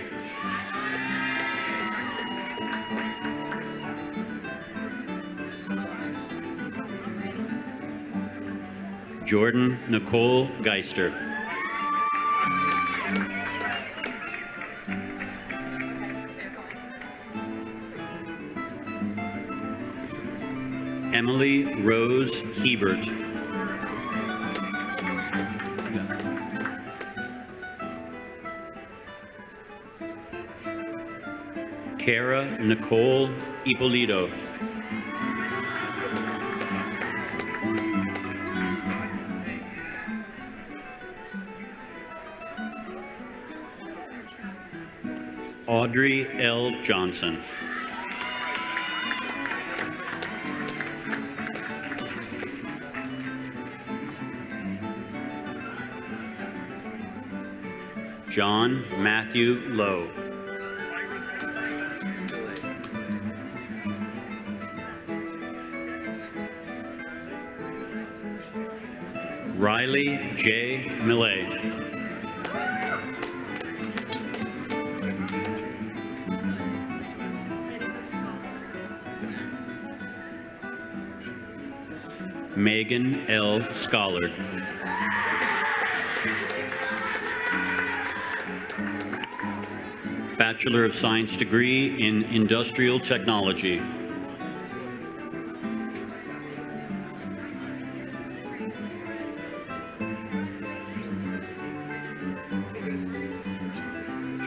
Jordan Nicole Geister. Emily Rose Hebert. Kara Nicole Ippolito. Audrey L. Johnson. John Matthew Lowe. Riley J. Millet. Megan L. Schollard. Bachelor of Science degree in Industrial Technology.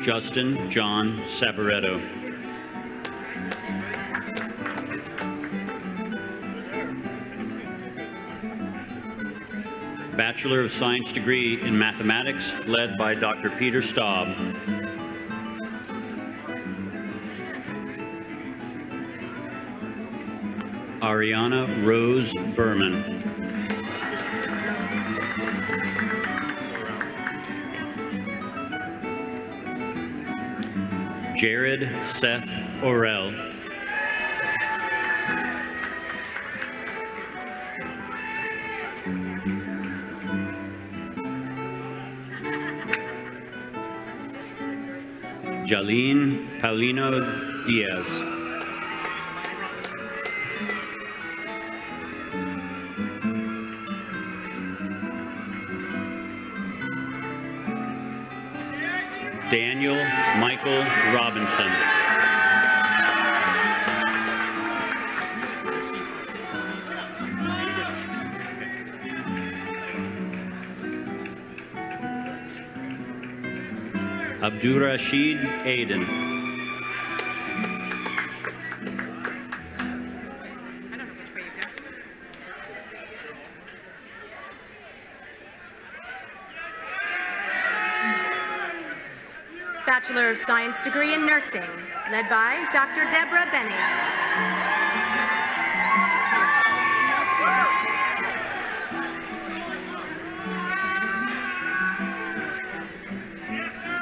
Justin John Sabaretto. Bachelor of Science degree in Mathematics, led by Dr. Peter Staub. Ariana Rose Berman. Jared Seth Orell. Jalene Paulino Diaz. Daniel Michael Robinson. Abdurrashid Aiden. Bachelor of Science degree in Nursing, led by Dr. Deborah Bennis.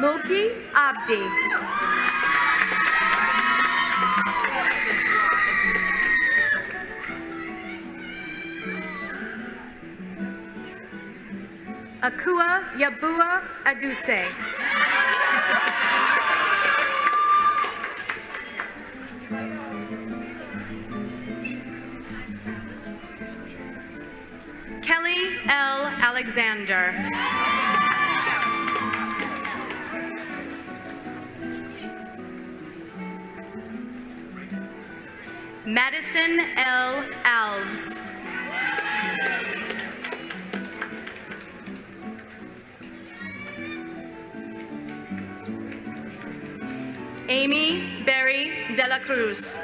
Mulki Abdi. Akua Yabua Aduse. Kelly L. Alexander. Madison L. Alves. Amy Berry De La Cruz.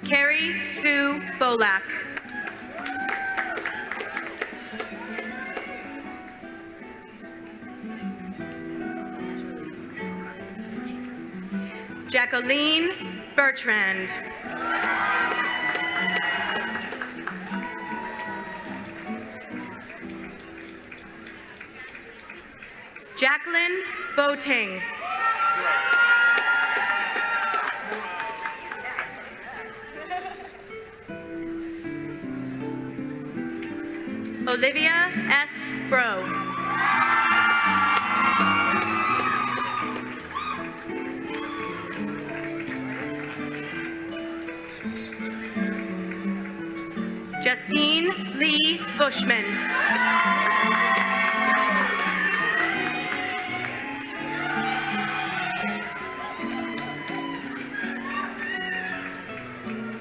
Carrie Sue Bolak. Jacqueline Bertrand. Jacqueline Boating. Olivia S. Bro. Justine Lee Bushman.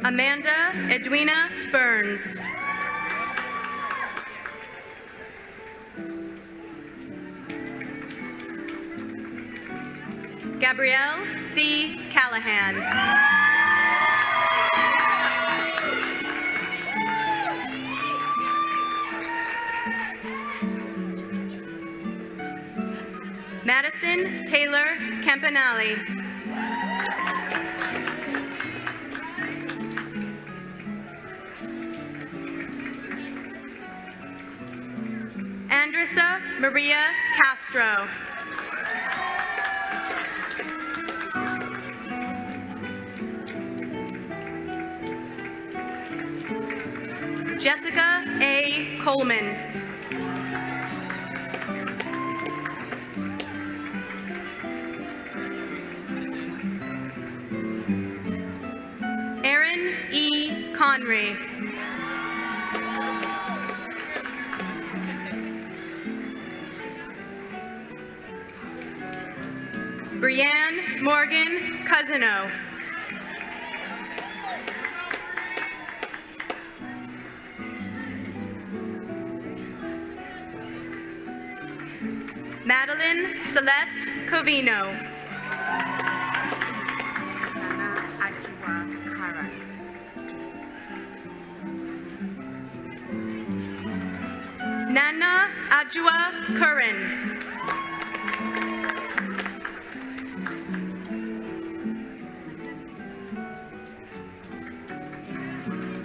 Amanda Edwina Burns. Gabrielle C. Callahan. Madison Taylor Campanelli. Andressa Maria Castro. Jessica A. Coleman. Aaron E. Conry. Brianne Morgan Cousino. Madeline Celeste Covino. Nana Ajua Curran.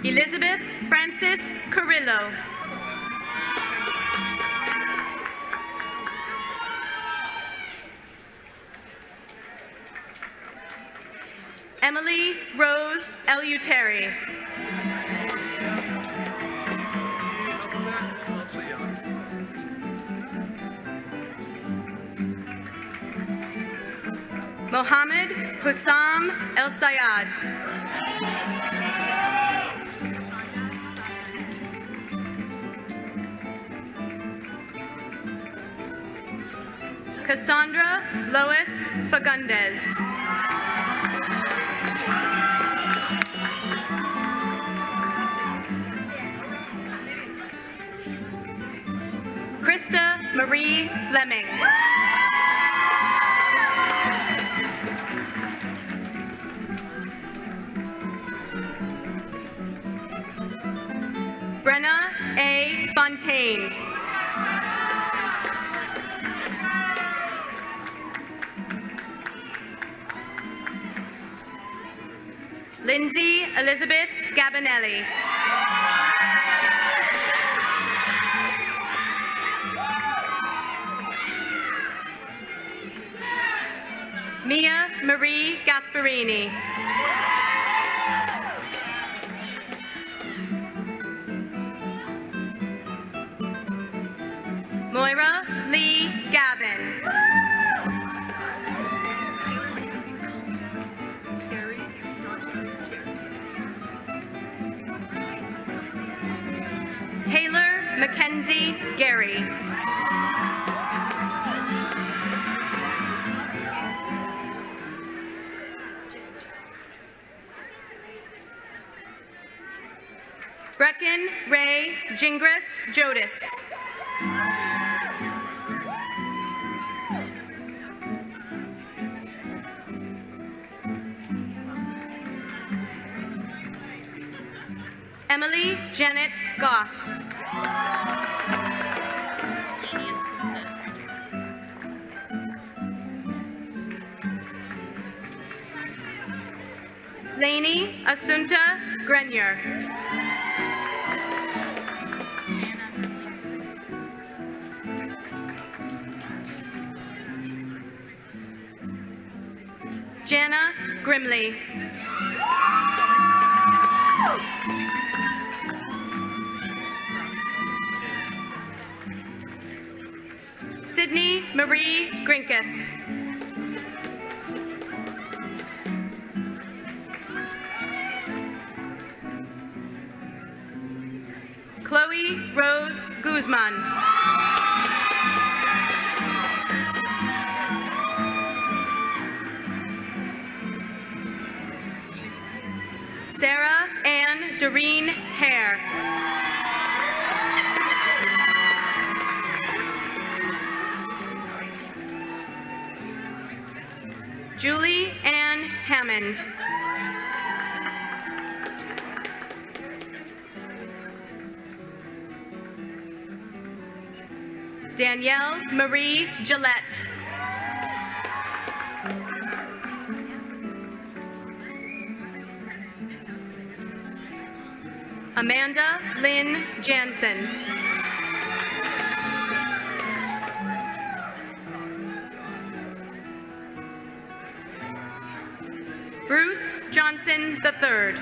Elizabeth Francis Carrillo. Emily Rose Eleuterri. Mohammed Hussam El Sayad. Cassandra Lois Fagundes. Krista Marie Fleming. Brenna A. Fontaine. Lindsay Elizabeth Gabinelli. Mia Marie Gasparini. Moira Lee Gavin. Taylor Mackenzie Gary. Brecken Ray Gingras Jodis. Emily Janet Goss. Lainey Asunta Grenier. Jana Grimley. Sydney Marie Grinkus. Chloe Rose Guzman. Sarah Ann Doreen Hare. Julie Ann Hammond. Danielle Marie Gillette. Amanda Lynn Jansens. Bruce Johnson III.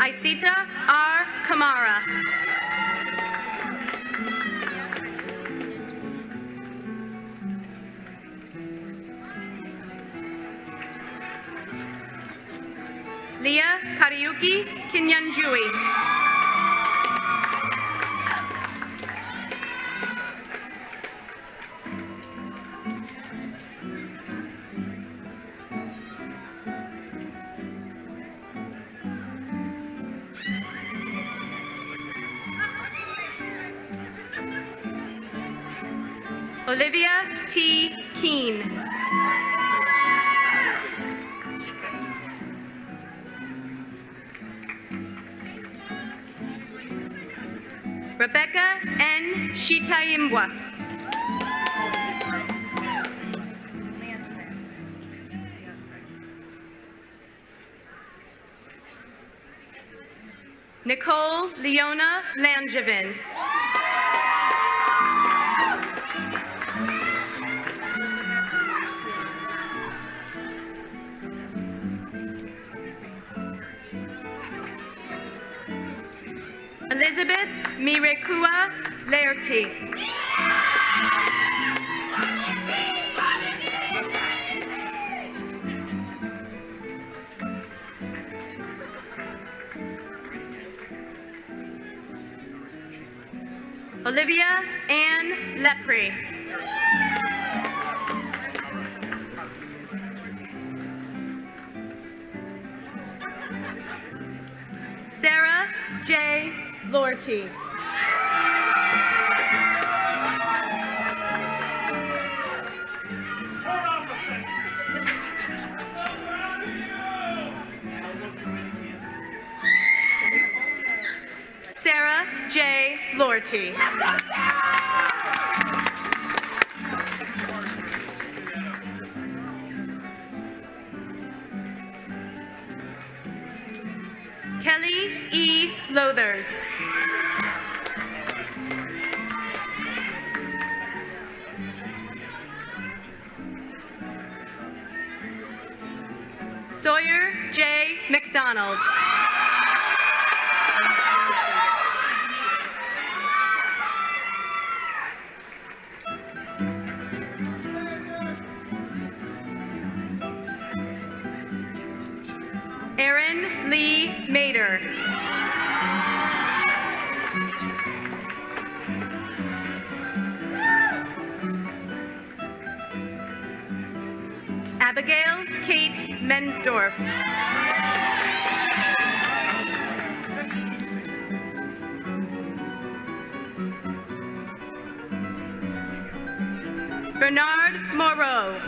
Isita R. Kamara. Leah Kariuki Kinyanjui. Olivia T. Keene. Rebecca N. Shitayimbwa. Nicole Leona Langevin. Elizabeth Mirekua Laerty. Olivia Ann Lepre. Sarah J. Lorty. Sarah J. Lorty. Kelly E. Lothers. Sawyer J. McDonald. Erin Lee Mader. Abigail Kate Mensdorf. Bernard Moreau.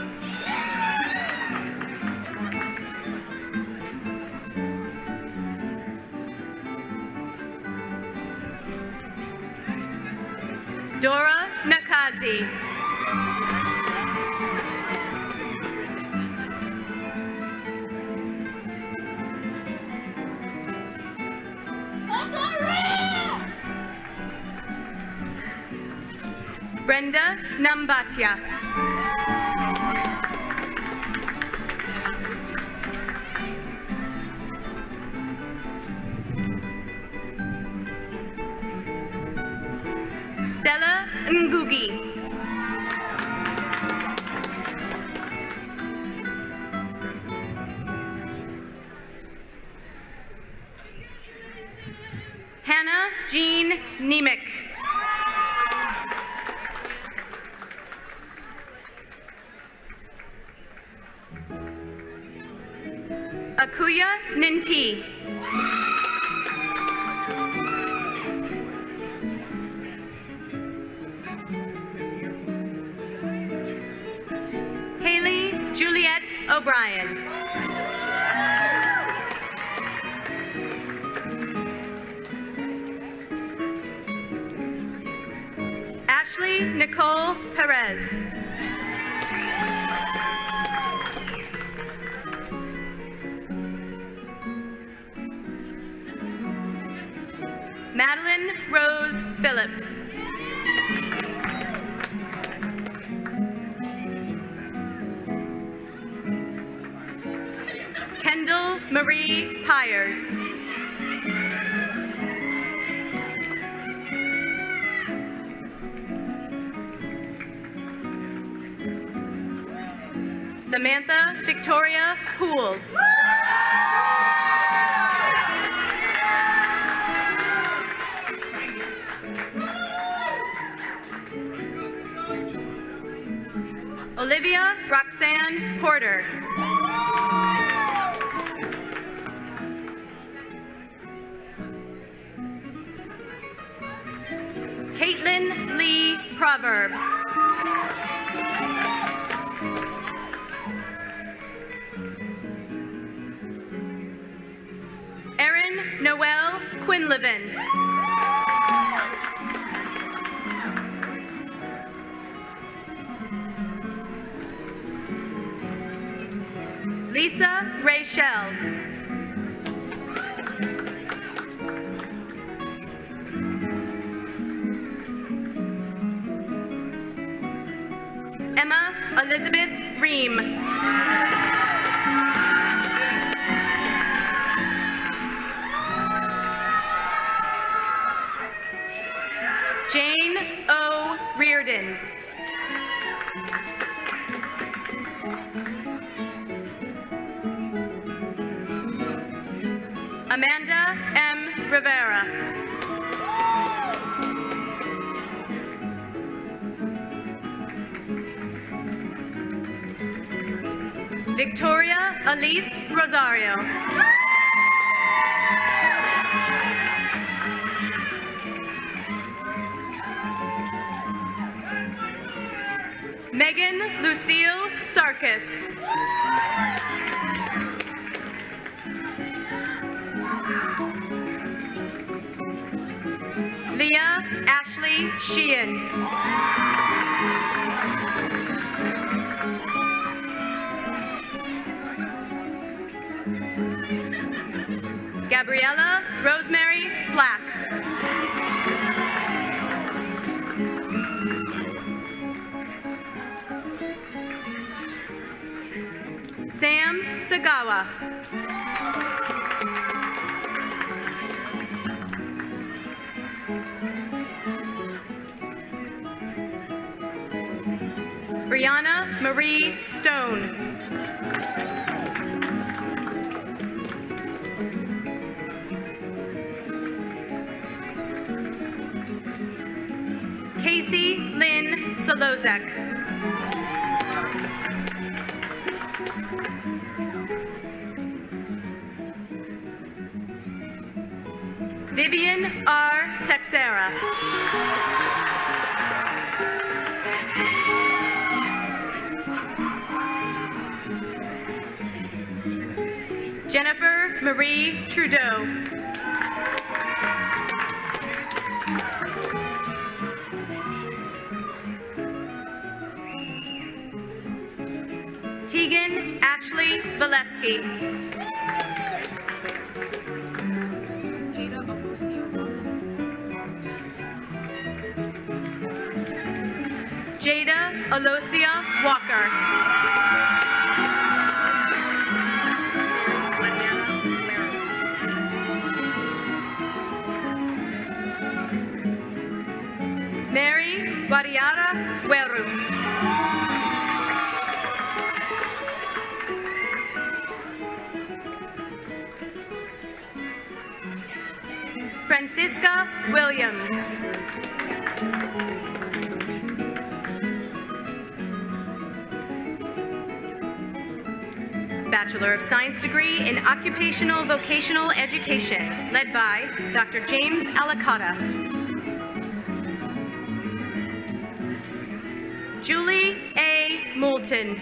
Dora Nakazi. Brenda Nambatia. Stella Ngugi. Hannah Jean Nemec. Akuya Ninti. Haley Juliet O'Brien. Ashley Nicole Perez. Madeline Rose Phillips. Kendall Marie Pyers. Samantha Victoria Poole. Olivia Roxanne Porter. Caitlin Lee Proverb. Megan Noel Quinlivan. Lisa Rachel. Emma Elizabeth Ream. Jane O. Reardon. Amanda M. Rivera. Victoria Elise Rosario. Megan Lucille Sarkis. Leah Ashley Sheehan. Gabriella Rosemary Slack. Sam Sagawa. Brianna Marie Stone. Casey Lynn Solozek. Vivian R. Texera. Jennifer Marie Trudeau. Tegan Ashley Valesky. Jada Alosia Walker. Mary Wariara Weru. Francisca Williams. Bachelor of Science degree in Occupational Vocational Education, led by Dr. James Alicata. Julie A. Moulton.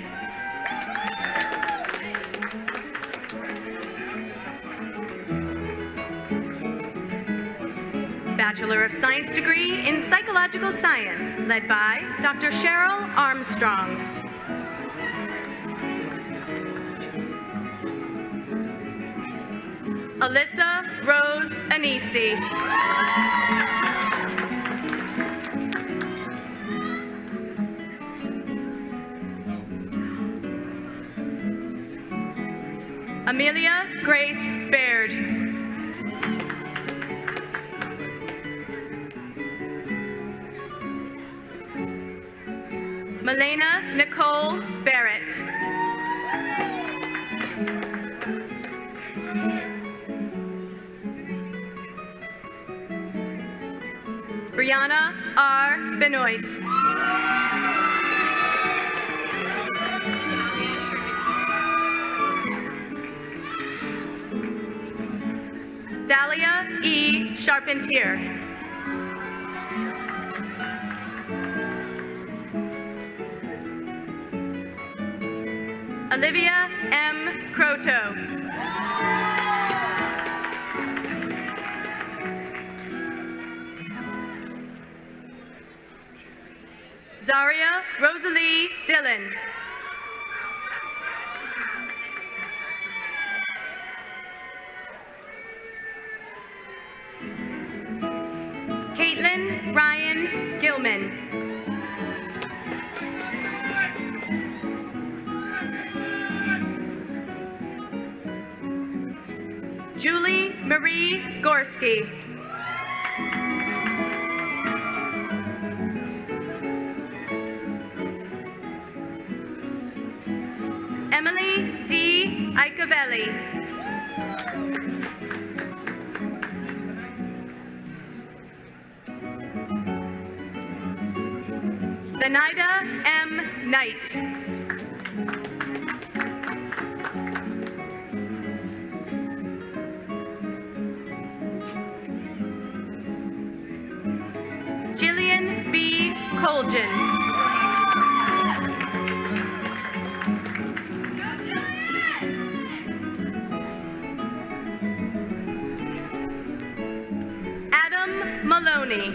Bachelor of Science degree in Psychological Science, led by Dr. Cheryl Armstrong. Alyssa Rose Anisi. Amelia Grace Baird. Melena Nicole Barrett. Brianna R. Benoit. Dahlia E. Charpentier. Olivia M. Croto. Zaria Rosalie Dillon. Caitlin Ryan Gilman. Julie Marie Gorski. Emily D. Icavelli. Zenaida M. Knight. Jillian B. Colgan. Adam Maloney.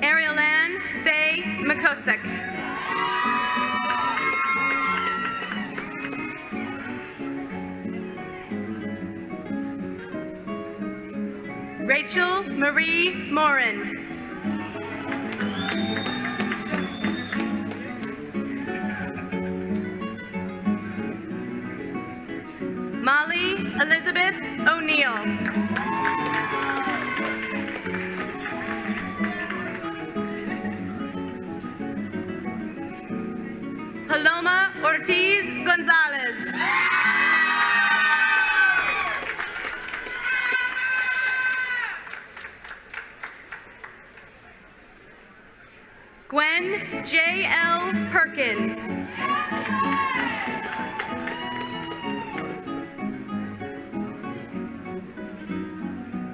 Ariel Ann Faye McCosick. Rachel Marie Morin. Molly Elizabeth O'Neill. Paloma Ortiz Gonzalez. Gwen J.L. Perkins.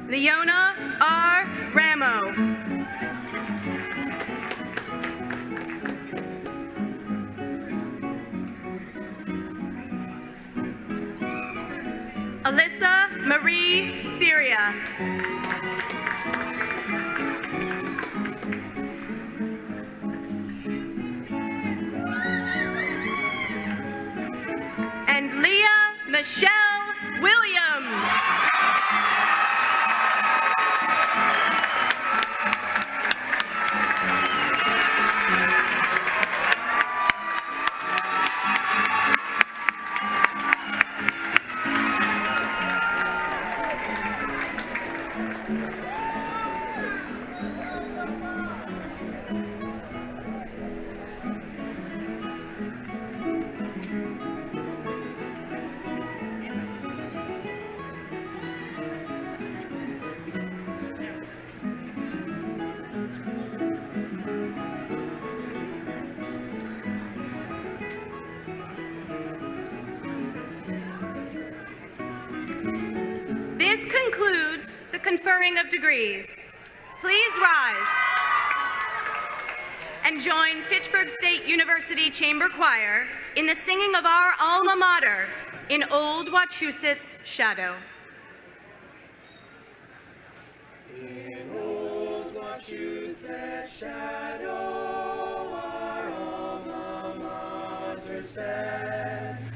Leona R. Ramo. Alyssa Marie Syria. And Leah Michelle Williams. This concludes the conferring of degrees. Please rise and join Fitchburg State University Chamber Choir in the singing of our alma mater in Old Wachusett's Shadow. In Old Wachusett's shadow, our alma mater stands.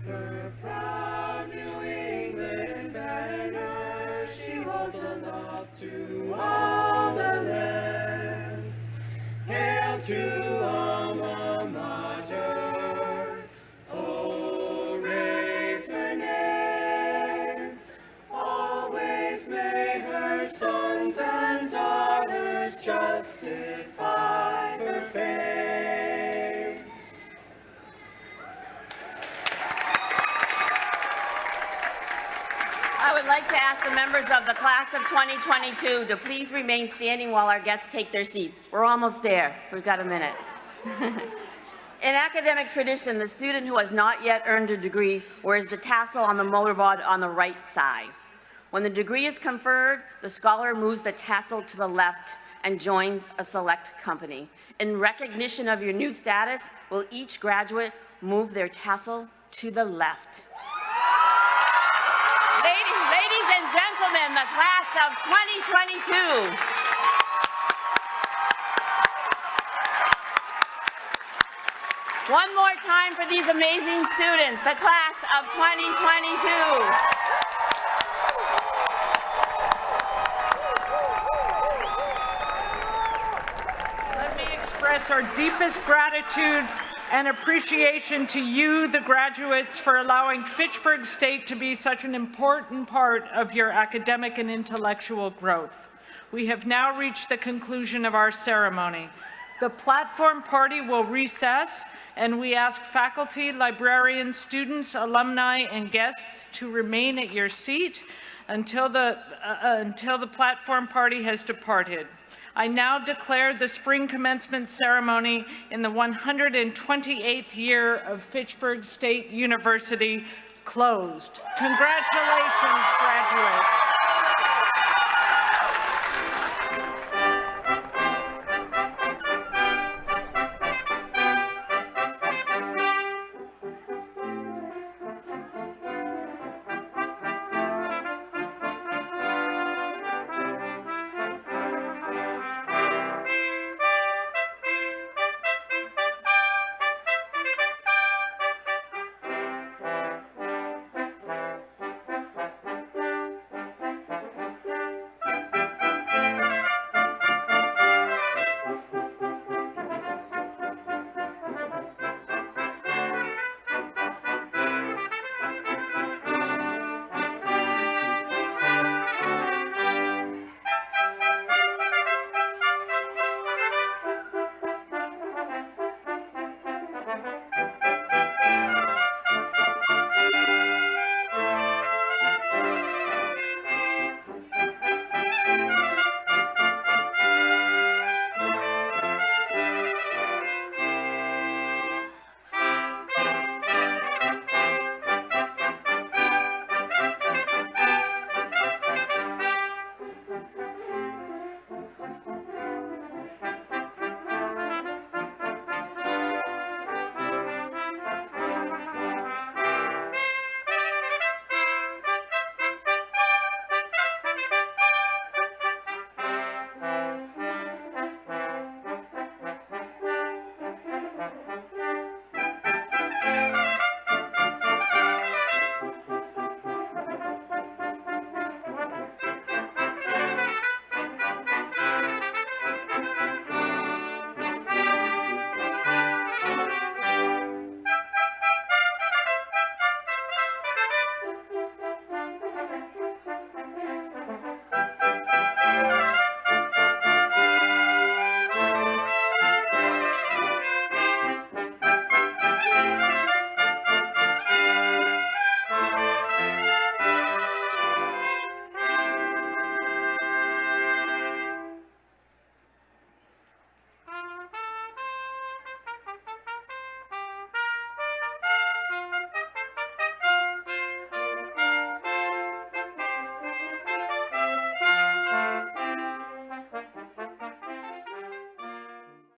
Her proud New England banner she holds aloft to all the land. Hail to alma mater, oh, raise her name. Always may her sons and daughters justify her fame. I would like to ask the members of the class of 2022 to please remain standing while our guests take their seats. We're almost there. We've got a minute. In academic tradition, the student who has not yet earned a degree wears the tassel on the motorboard on the right side. When the degree is conferred, the scholar moves the tassel to the left and joins a select company. In recognition of your new status, will each graduate move their tassel to the left? the class of 2022. One more time for these amazing students, the class of 2022. Let me express our deepest gratitude and appreciation to you, the graduates, for allowing Fitchburg State to be such an important part of your academic and intellectual growth. We have now reached the conclusion of our ceremony. The platform party will recess, and we ask faculty, librarians, students, alumni, and guests to remain at your seat until the platform party has departed. I now declare the spring commencement ceremony in the 128th year of Fitchburg State University closed. Congratulations, graduates.